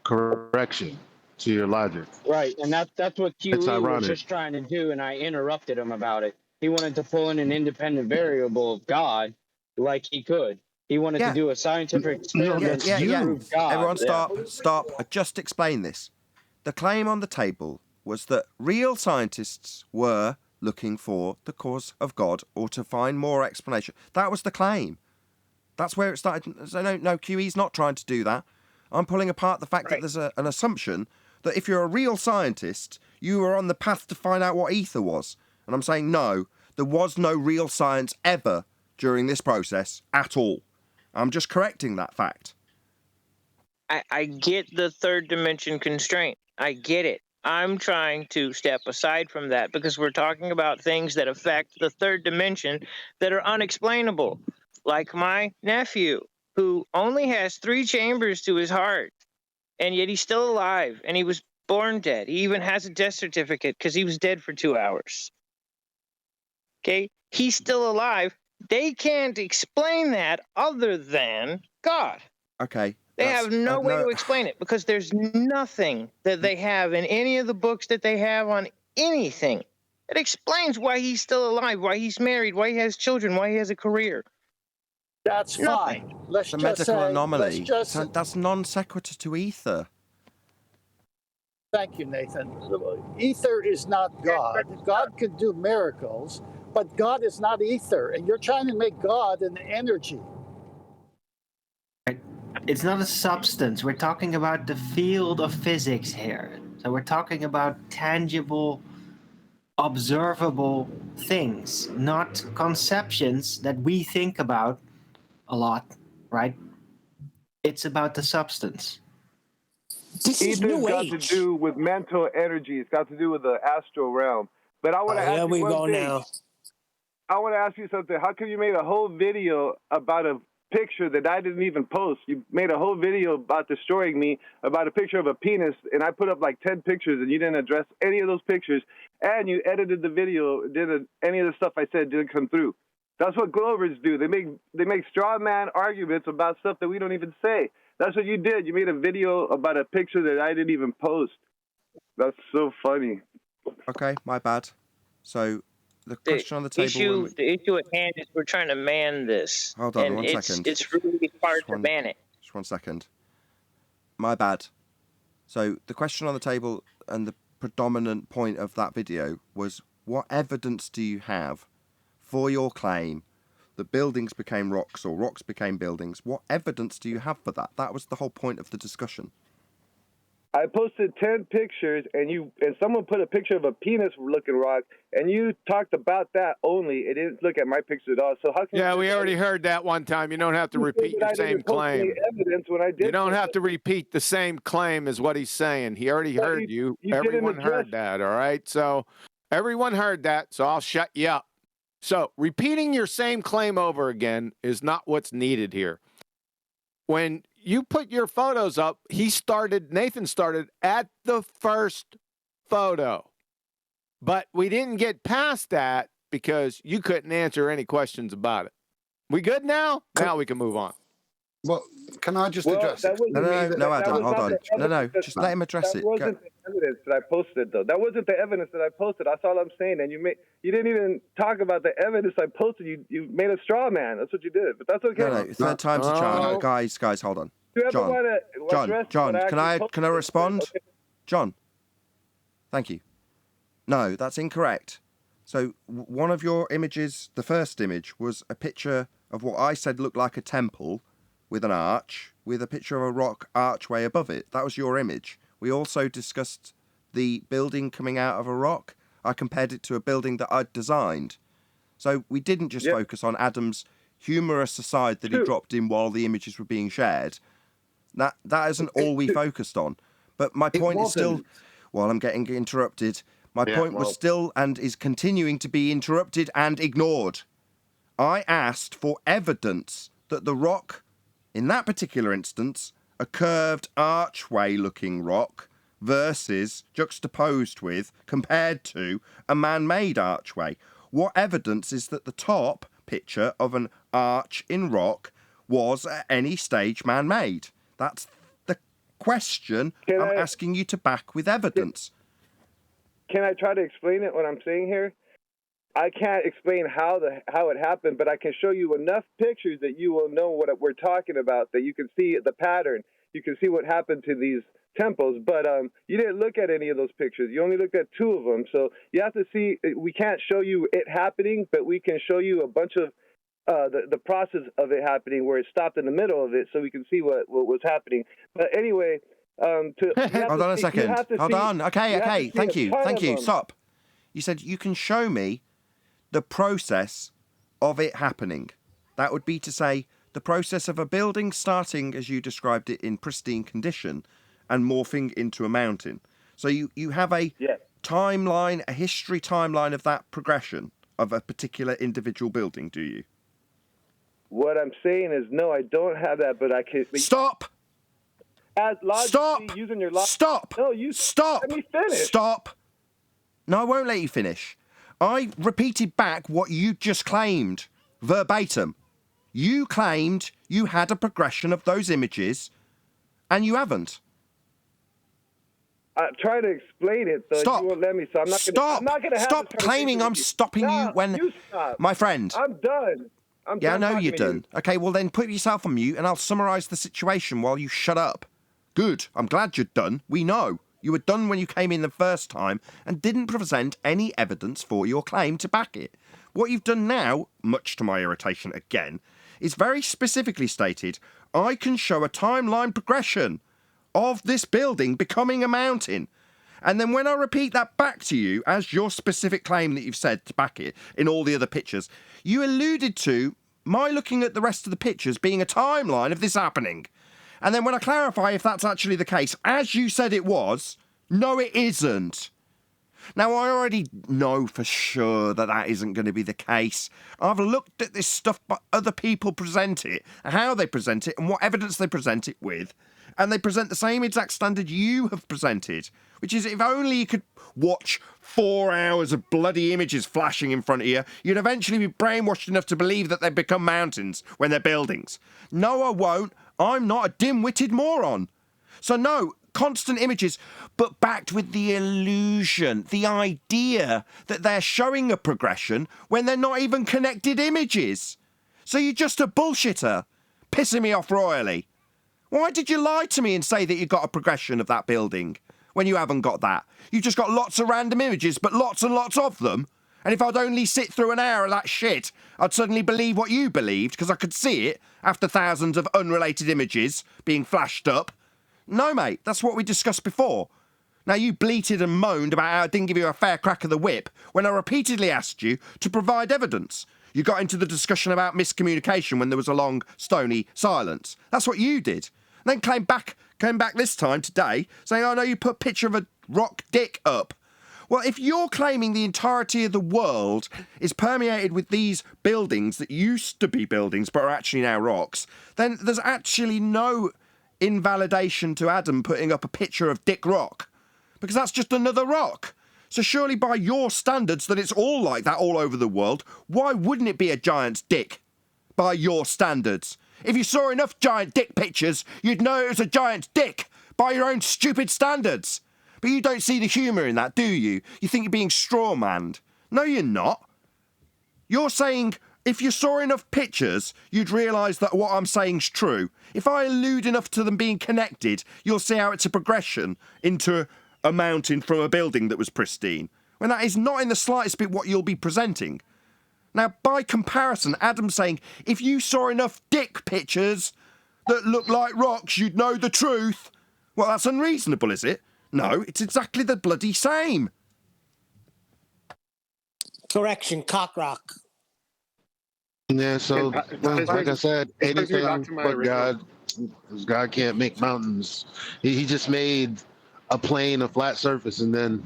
[SPEAKER 4] correction to your logic.
[SPEAKER 16] Right, and that's what
[SPEAKER 4] It's
[SPEAKER 16] QE was
[SPEAKER 4] ironic.
[SPEAKER 16] just trying to do, and I interrupted him about it. He wanted to pull in an independent variable of God, like he could. He wanted to do a scientific experiment to prove God.
[SPEAKER 1] Everyone stop. I just explained this. The claim on the table was that real scientists were looking for the cause of God or to find more explanation. That was the claim. That's where it started. So no, QE's not trying to do that. I'm pulling apart the fact that there's an assumption that if you're a real scientist, you were on the path to find out what ether was. And I'm saying no, there was no real science ever during this process at all. I'm just correcting that fact.
[SPEAKER 15] I get the third dimension constraint. I get it. I'm trying to step aside from that because we're talking about things that affect the third dimension that are unexplainable. Like my nephew, who only has 3 chambers to his heart, and yet he's still alive, and he was born dead. He even has a death certificate because he was dead for 2 hours. Okay? He's still alive. They can't explain that other than God.
[SPEAKER 1] Okay.
[SPEAKER 15] They have no way to explain it because there's nothing that they have in any of the books that they have on anything that explains why he's still alive, why he's married, why he has children, why he has a career.
[SPEAKER 2] That's
[SPEAKER 15] Nothing.
[SPEAKER 2] fine. Let's
[SPEAKER 1] It's a
[SPEAKER 2] just
[SPEAKER 1] medical
[SPEAKER 2] say,
[SPEAKER 1] anomaly. That's non sequitur to ether.
[SPEAKER 2] Thank you, Nathan. Ether is not God. God can do miracles, but God is not ether, and you're trying to make God an energy.
[SPEAKER 9] It's not a substance. We're talking about the field of physics here. So we're talking about tangible, observable things, not conceptions that we think about a lot, right? It's about the substance.
[SPEAKER 17] Ether's got to do with mental energy. It's got to do with the astral realm. But I want to ask you one thing. I want to ask you something. How come you made a whole video about a picture that I didn't even post? You made a whole video about destroying me, about a picture of a penis, and I put up like 10 pictures, and you didn't address any of those pictures, and you edited the video. Any of the stuff I said didn't come through. That's what Glovers do. They make straw man arguments about stuff that we don't even say. That's what you did. You made a video about a picture that I didn't even post. That's so funny.
[SPEAKER 1] Okay, my bad. So the question on the table...
[SPEAKER 15] The issue at hand is we're trying to man this.
[SPEAKER 1] Hold on,
[SPEAKER 15] and
[SPEAKER 1] 1 second.
[SPEAKER 15] It's really hard to man it.
[SPEAKER 1] Just 1 second. My bad. So the question on the table and the predominant point of that video was, what evidence do you have for your claim that buildings became rocks or rocks became buildings? What evidence do you have for that? That was the whole point of the discussion.
[SPEAKER 17] I posted 10 pictures, and someone put a picture of a penis-looking rock, and you talked about that only. It didn't look at my picture at all. So how can
[SPEAKER 13] we already heard that one time. You don't have to repeat your same claim. You don't have to repeat the same claim as what he's saying. He already heard you. Everyone heard that, all right? So everyone heard that, so I'll shut you up. So repeating your same claim over again is not what's needed here. When you put your photos up, Nathan started at the first photo. But we didn't get past that because you couldn't answer any questions about it. We good now? Now we can move on.
[SPEAKER 10] Well, can I just address it?
[SPEAKER 1] No, Adam, hold on. No, just let him address it.
[SPEAKER 17] That wasn't the evidence that I posted, though. That wasn't the evidence that I posted. That's all I'm saying. And you didn't even talk about the evidence I posted. You made a straw man. That's what you did. But that's okay.
[SPEAKER 1] No, third time's a charm. Guys, hold on. John, can I respond?
[SPEAKER 17] Okay.
[SPEAKER 1] John, thank you. No, that's incorrect. So one of your images, the first image, was a picture of what I said looked like a temple with an arch, with a picture of a rock archway above it. That was your image. We also discussed the building coming out of a rock. I compared it to a building that I'd designed. So we didn't just focus on Adam's humorous aside that he dropped in while the images were being shared. That isn't all we focused on. But my point is still, while I'm getting interrupted, my point was still and is continuing to be interrupted and ignored. I asked for evidence that the rock, in that particular instance, a curved archway-looking rock, versus juxtaposed with, compared to, a man-made archway. What evidence is that the top picture of an arch in rock was at any stage man-made? That's the question I'm asking you to back with evidence.
[SPEAKER 17] Can I try to explain it, what I'm saying here? I can't explain how it happened, but I can show you enough pictures that you will know what we're talking about, that you can see the pattern. You can see what happened to these temples, but you didn't look at any of those pictures. You only looked at two of them. So you have to see, we can't show you it happening, but we can show you a bunch of the process of it happening where it stopped in the middle of it so we can see what was happening. But anyway,
[SPEAKER 1] hold on a second. Hold on. Okay. Thank you. Stop. You said you can show me the process of it happening. That would be to say the process of a building starting, as you described it, in pristine condition and morphing into a mountain. So you have a timeline, a history timeline of that progression of a particular individual building, do you?
[SPEAKER 17] What I'm saying is, no, I don't have that, but I can...
[SPEAKER 1] Stop!
[SPEAKER 17] Stop! Using your
[SPEAKER 1] Stop!
[SPEAKER 17] No,
[SPEAKER 1] Stop!
[SPEAKER 17] Let me finish.
[SPEAKER 1] Stop! No, I won't let you finish. I repeated back what you just claimed, verbatim. You claimed you had a progression of those images, and you haven't.
[SPEAKER 17] I'm trying to explain it, though.
[SPEAKER 1] Stop.
[SPEAKER 17] You won't let me, so I'm not going to have
[SPEAKER 1] Stop claiming I'm stopping you when...
[SPEAKER 17] You stop.
[SPEAKER 1] My friend.
[SPEAKER 17] I'm done.
[SPEAKER 1] I know you're done. Okay, well then put yourself on mute and I'll summarise the situation while you shut up. Good. I'm glad you're done. We know. You were done when you came in the first time and didn't present any evidence for your claim to back it. What you've done now, much to my irritation again, is very specifically stated, I can show a timeline progression of this building becoming a mountain. And then when I repeat that back to you as your specific claim that you've said to back it in all the other pictures, you alluded to my looking at the rest of the pictures being a timeline of this happening. And then when I clarify if that's actually the case, as you said it was, no, it isn't. Now, I already know for sure that that isn't going to be the case. I've looked at this stuff, but other people present it, and how they present it, and what evidence they present it with, and they present the same exact standard you have presented, which is if only you could watch 4 hours of bloody images flashing in front of you, you'd eventually be brainwashed enough to believe that they become mountains when they're buildings. No, I won't. I'm not a dim-witted moron. So no, constant images, but backed with the illusion, the idea that they're showing a progression when they're not even connected images. So you're just a bullshitter, pissing me off royally. Why did you lie to me and say that you got a progression of that building when you haven't got that? You've just got lots of random images, but lots and lots of them. And if I'd only sit through an hour of that shit, I'd suddenly believe what you believed, because I could see it after thousands of unrelated images being flashed up. No, mate, that's what we discussed before. Now, you bleated and moaned about how I didn't give you a fair crack of the whip when I repeatedly asked you to provide evidence. You got into the discussion about miscommunication when there was a long, stony silence. That's what you did. And then came back this time today saying, oh no, you put a picture of a rock dick up. Well, if you're claiming the entirety of the world is permeated with these buildings that used to be buildings but are actually now rocks, then there's actually no invalidation to Adam putting up a picture of Dick Rock, because that's just another rock. So surely by your standards that it's all like that all over the world, why wouldn't it be a giant's dick? By your standards. If you saw enough giant dick pictures, you'd know it was a giant dick by your own stupid standards. But you don't see the humour in that, do you? You think you're being straw-manned. No, you're not. You're saying if you saw enough pictures, you'd realise that what I'm saying's true. If I allude enough to them being connected, you'll see how it's a progression into a mountain from a building that was pristine. When that is not in the slightest bit what you'll be presenting. Now, by comparison, Adam's saying, if you saw enough dick pictures that look like rocks, you'd know the truth. Well, that's unreasonable, is it? No, it's exactly the bloody same.
[SPEAKER 12] Correction, cockrock.
[SPEAKER 4] Yeah, so, like I said, anything but God, because God can't make mountains. He just made a plane, a flat surface, and then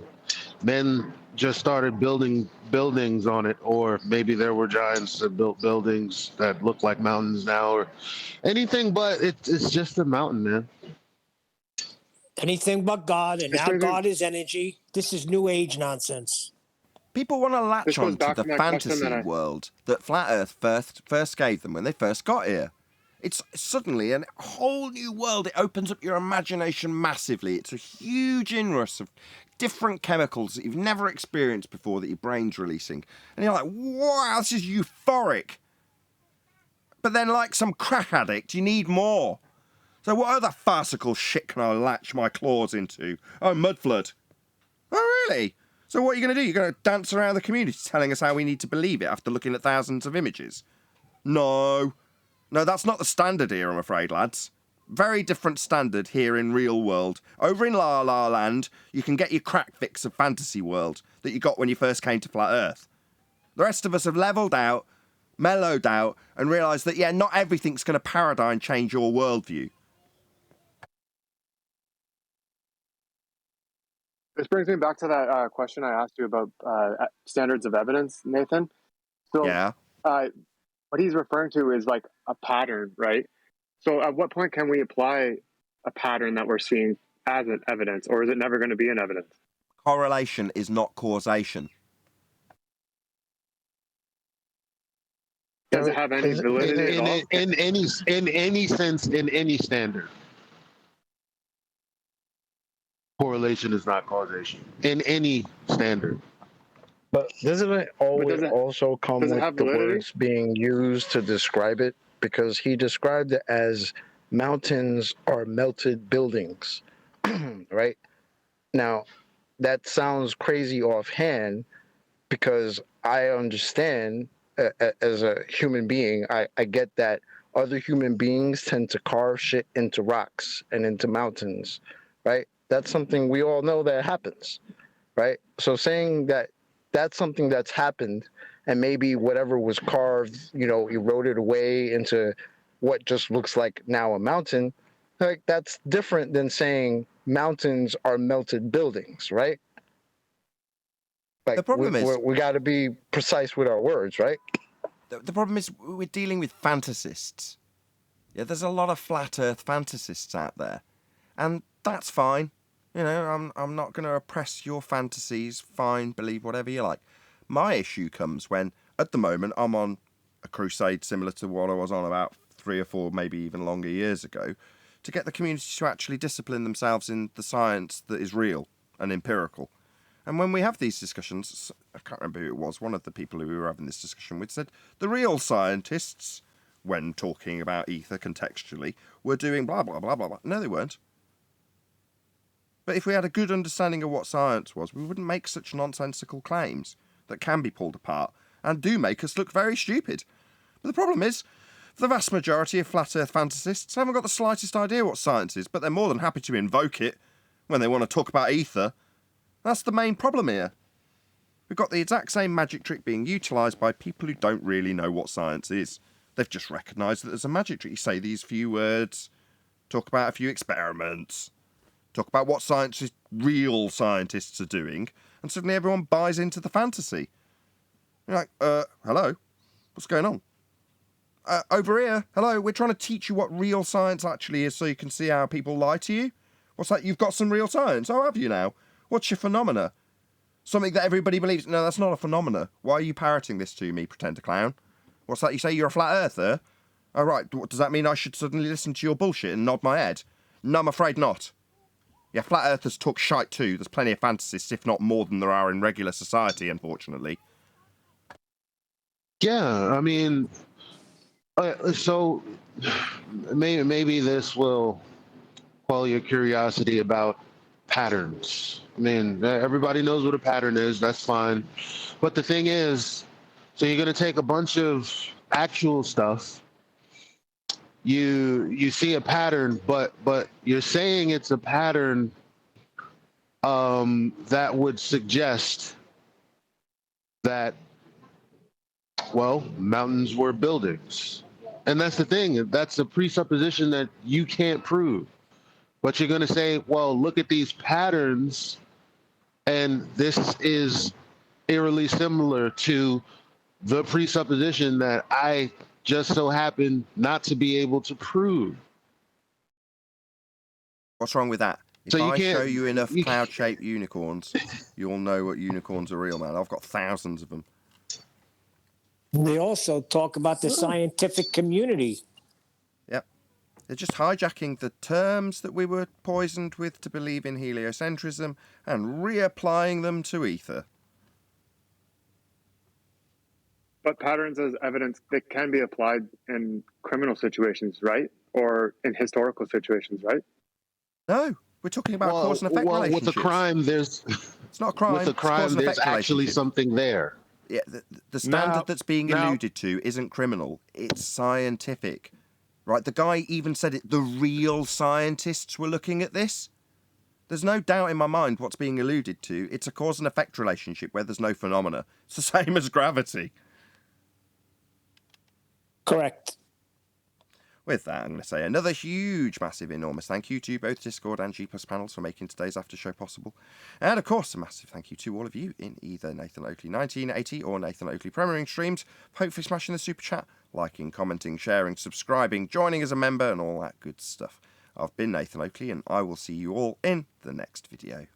[SPEAKER 4] men just started building buildings on it, or maybe there were giants that built buildings that look like mountains now, or anything but it's just a mountain, man.
[SPEAKER 12] Anything but God, and now God is energy. This is New Age nonsense.
[SPEAKER 1] People want to latch on to the fantasy world that Flat Earth first gave them when they first got here. It's suddenly a whole new world. It opens up your imagination massively. It's a huge inrush of different chemicals that you've never experienced before that your brain's releasing. And you're like, wow, this is euphoric. But then, like some crack addict, you need more. So what other farcical shit can I latch my claws into? Oh, mud flood. Oh, really? So what are you going to do? You're going to dance around the community telling us how we need to believe it after looking at thousands of images? No. No, that's not the standard here, I'm afraid, lads. Very different standard here in real world. Over in La La Land, you can get your crack fix of fantasy world that you got when you first came to Flat Earth. The rest of us have levelled out, mellowed out, and realised that, yeah, not everything's going to paradigm change your worldview.
[SPEAKER 11] This brings me back to that question I asked you about standards of evidence, Nathan. So,
[SPEAKER 1] yeah.
[SPEAKER 11] What he's referring to is like a pattern, right? So at what point can we apply a pattern that we're seeing as an evidence, or is it never going to be an evidence?
[SPEAKER 1] Correlation is not causation.
[SPEAKER 11] Does it have any validity at all?
[SPEAKER 4] In any sense, in any standard. Correlation is not causation in any standard.
[SPEAKER 8] But doesn't it always also come with the words being used to describe it? Because he described it as mountains are melted buildings, right? Now, that sounds crazy offhand because I understand as a human being, I get that other human beings tend to carve shit into rocks and into mountains, right? That's something we all know that happens, right? So saying that that's something that's happened and maybe whatever was carved, eroded away into what just looks like now a mountain, like that's different than saying mountains are melted buildings, right? Like
[SPEAKER 1] the problem is
[SPEAKER 8] we got to be precise with our words, right?
[SPEAKER 1] The problem is we're dealing with fantasists. Yeah, there's a lot of flat earth fantasists out there. And that's fine. I'm not going to oppress your fantasies. Fine, believe whatever you like. My issue comes when, at the moment, I'm on a crusade similar to what I was on about 3 or 4, maybe even longer years ago, to get the community to actually discipline themselves in the science that is real and empirical. And when we have these discussions, I can't remember who it was, one of the people who we were having this discussion with said, the real scientists, when talking about ether contextually, were doing blah, blah, blah, blah, blah. No, they weren't. But if we had a good understanding of what science was, we wouldn't make such nonsensical claims that can be pulled apart and do make us look very stupid. But the problem is, the vast majority of flat earth fantasists haven't got the slightest idea what science is, but they're more than happy to invoke it when they want to talk about ether. That's the main problem here. We've got the exact same magic trick being utilised by people who don't really know what science is. They've just recognised that there's a magic trick. You say these few words, talk about a few experiments, talk about what real scientists are doing, and suddenly everyone buys into the fantasy. You're like, hello? What's going on? Over here, hello, we're trying to teach you what real science actually is so you can see how people lie to you. What's that? You've got some real science? Oh, have you now? What's your phenomena? Something that everybody believes. No, that's not a phenomena. Why are you parroting this to me, pretender clown? What's that? You say you're a flat earther? Oh, right. Does that mean I should suddenly listen to your bullshit and nod my head? No, I'm afraid not. Yeah, flat earthers talk shite too. There's plenty of fantasists, if not more than there are in regular society, unfortunately.
[SPEAKER 4] Yeah, I mean, so maybe this will quell your curiosity about patterns. I mean, everybody knows what a pattern is. That's fine. But the thing is, so you're going to take a bunch of actual stuff. You see a pattern, but you're saying it's a pattern that would suggest that, well, mountains were buildings. And that's the thing. That's a presupposition that you can't prove. But you're going to say, well, look at these patterns, and this is eerily similar to the presupposition that I just so happen not to be able to prove.
[SPEAKER 1] What's wrong with that? If
[SPEAKER 4] So
[SPEAKER 1] I show you enough cloud-shaped unicorns, you'll know what unicorns are real, man. I've got thousands of them.
[SPEAKER 12] They also talk about the scientific community.
[SPEAKER 1] Yep. They're just hijacking the terms that we were poisoned with to believe in heliocentrism and reapplying them to ether.
[SPEAKER 11] But patterns as evidence that can be applied in criminal situations, right? Or in historical situations, right?
[SPEAKER 1] No, we're talking about cause and effect relationships.
[SPEAKER 4] With a crime,
[SPEAKER 1] it's not a crime.
[SPEAKER 4] With a crime, there's actually something there.
[SPEAKER 1] Yeah, the standard that's being alluded to isn't criminal. It's scientific, right? The guy even said it. The real scientists were looking at this. There's no doubt in my mind what's being alluded to. It's a cause and effect relationship where there's no phenomena. It's the same as gravity.
[SPEAKER 12] Correct.
[SPEAKER 1] With that, I'm going to say another huge, massive, enormous thank you to both Discord and G+ panels for making today's after show possible. And of course, a massive thank you to all of you in either Nathan Oakley 1980 or Nathan Oakley premiering streams, hopefully smashing the super chat, liking, commenting, sharing, subscribing, joining as a member, and all that good stuff. I've been Nathan Oakley, and I will see you all in the next video.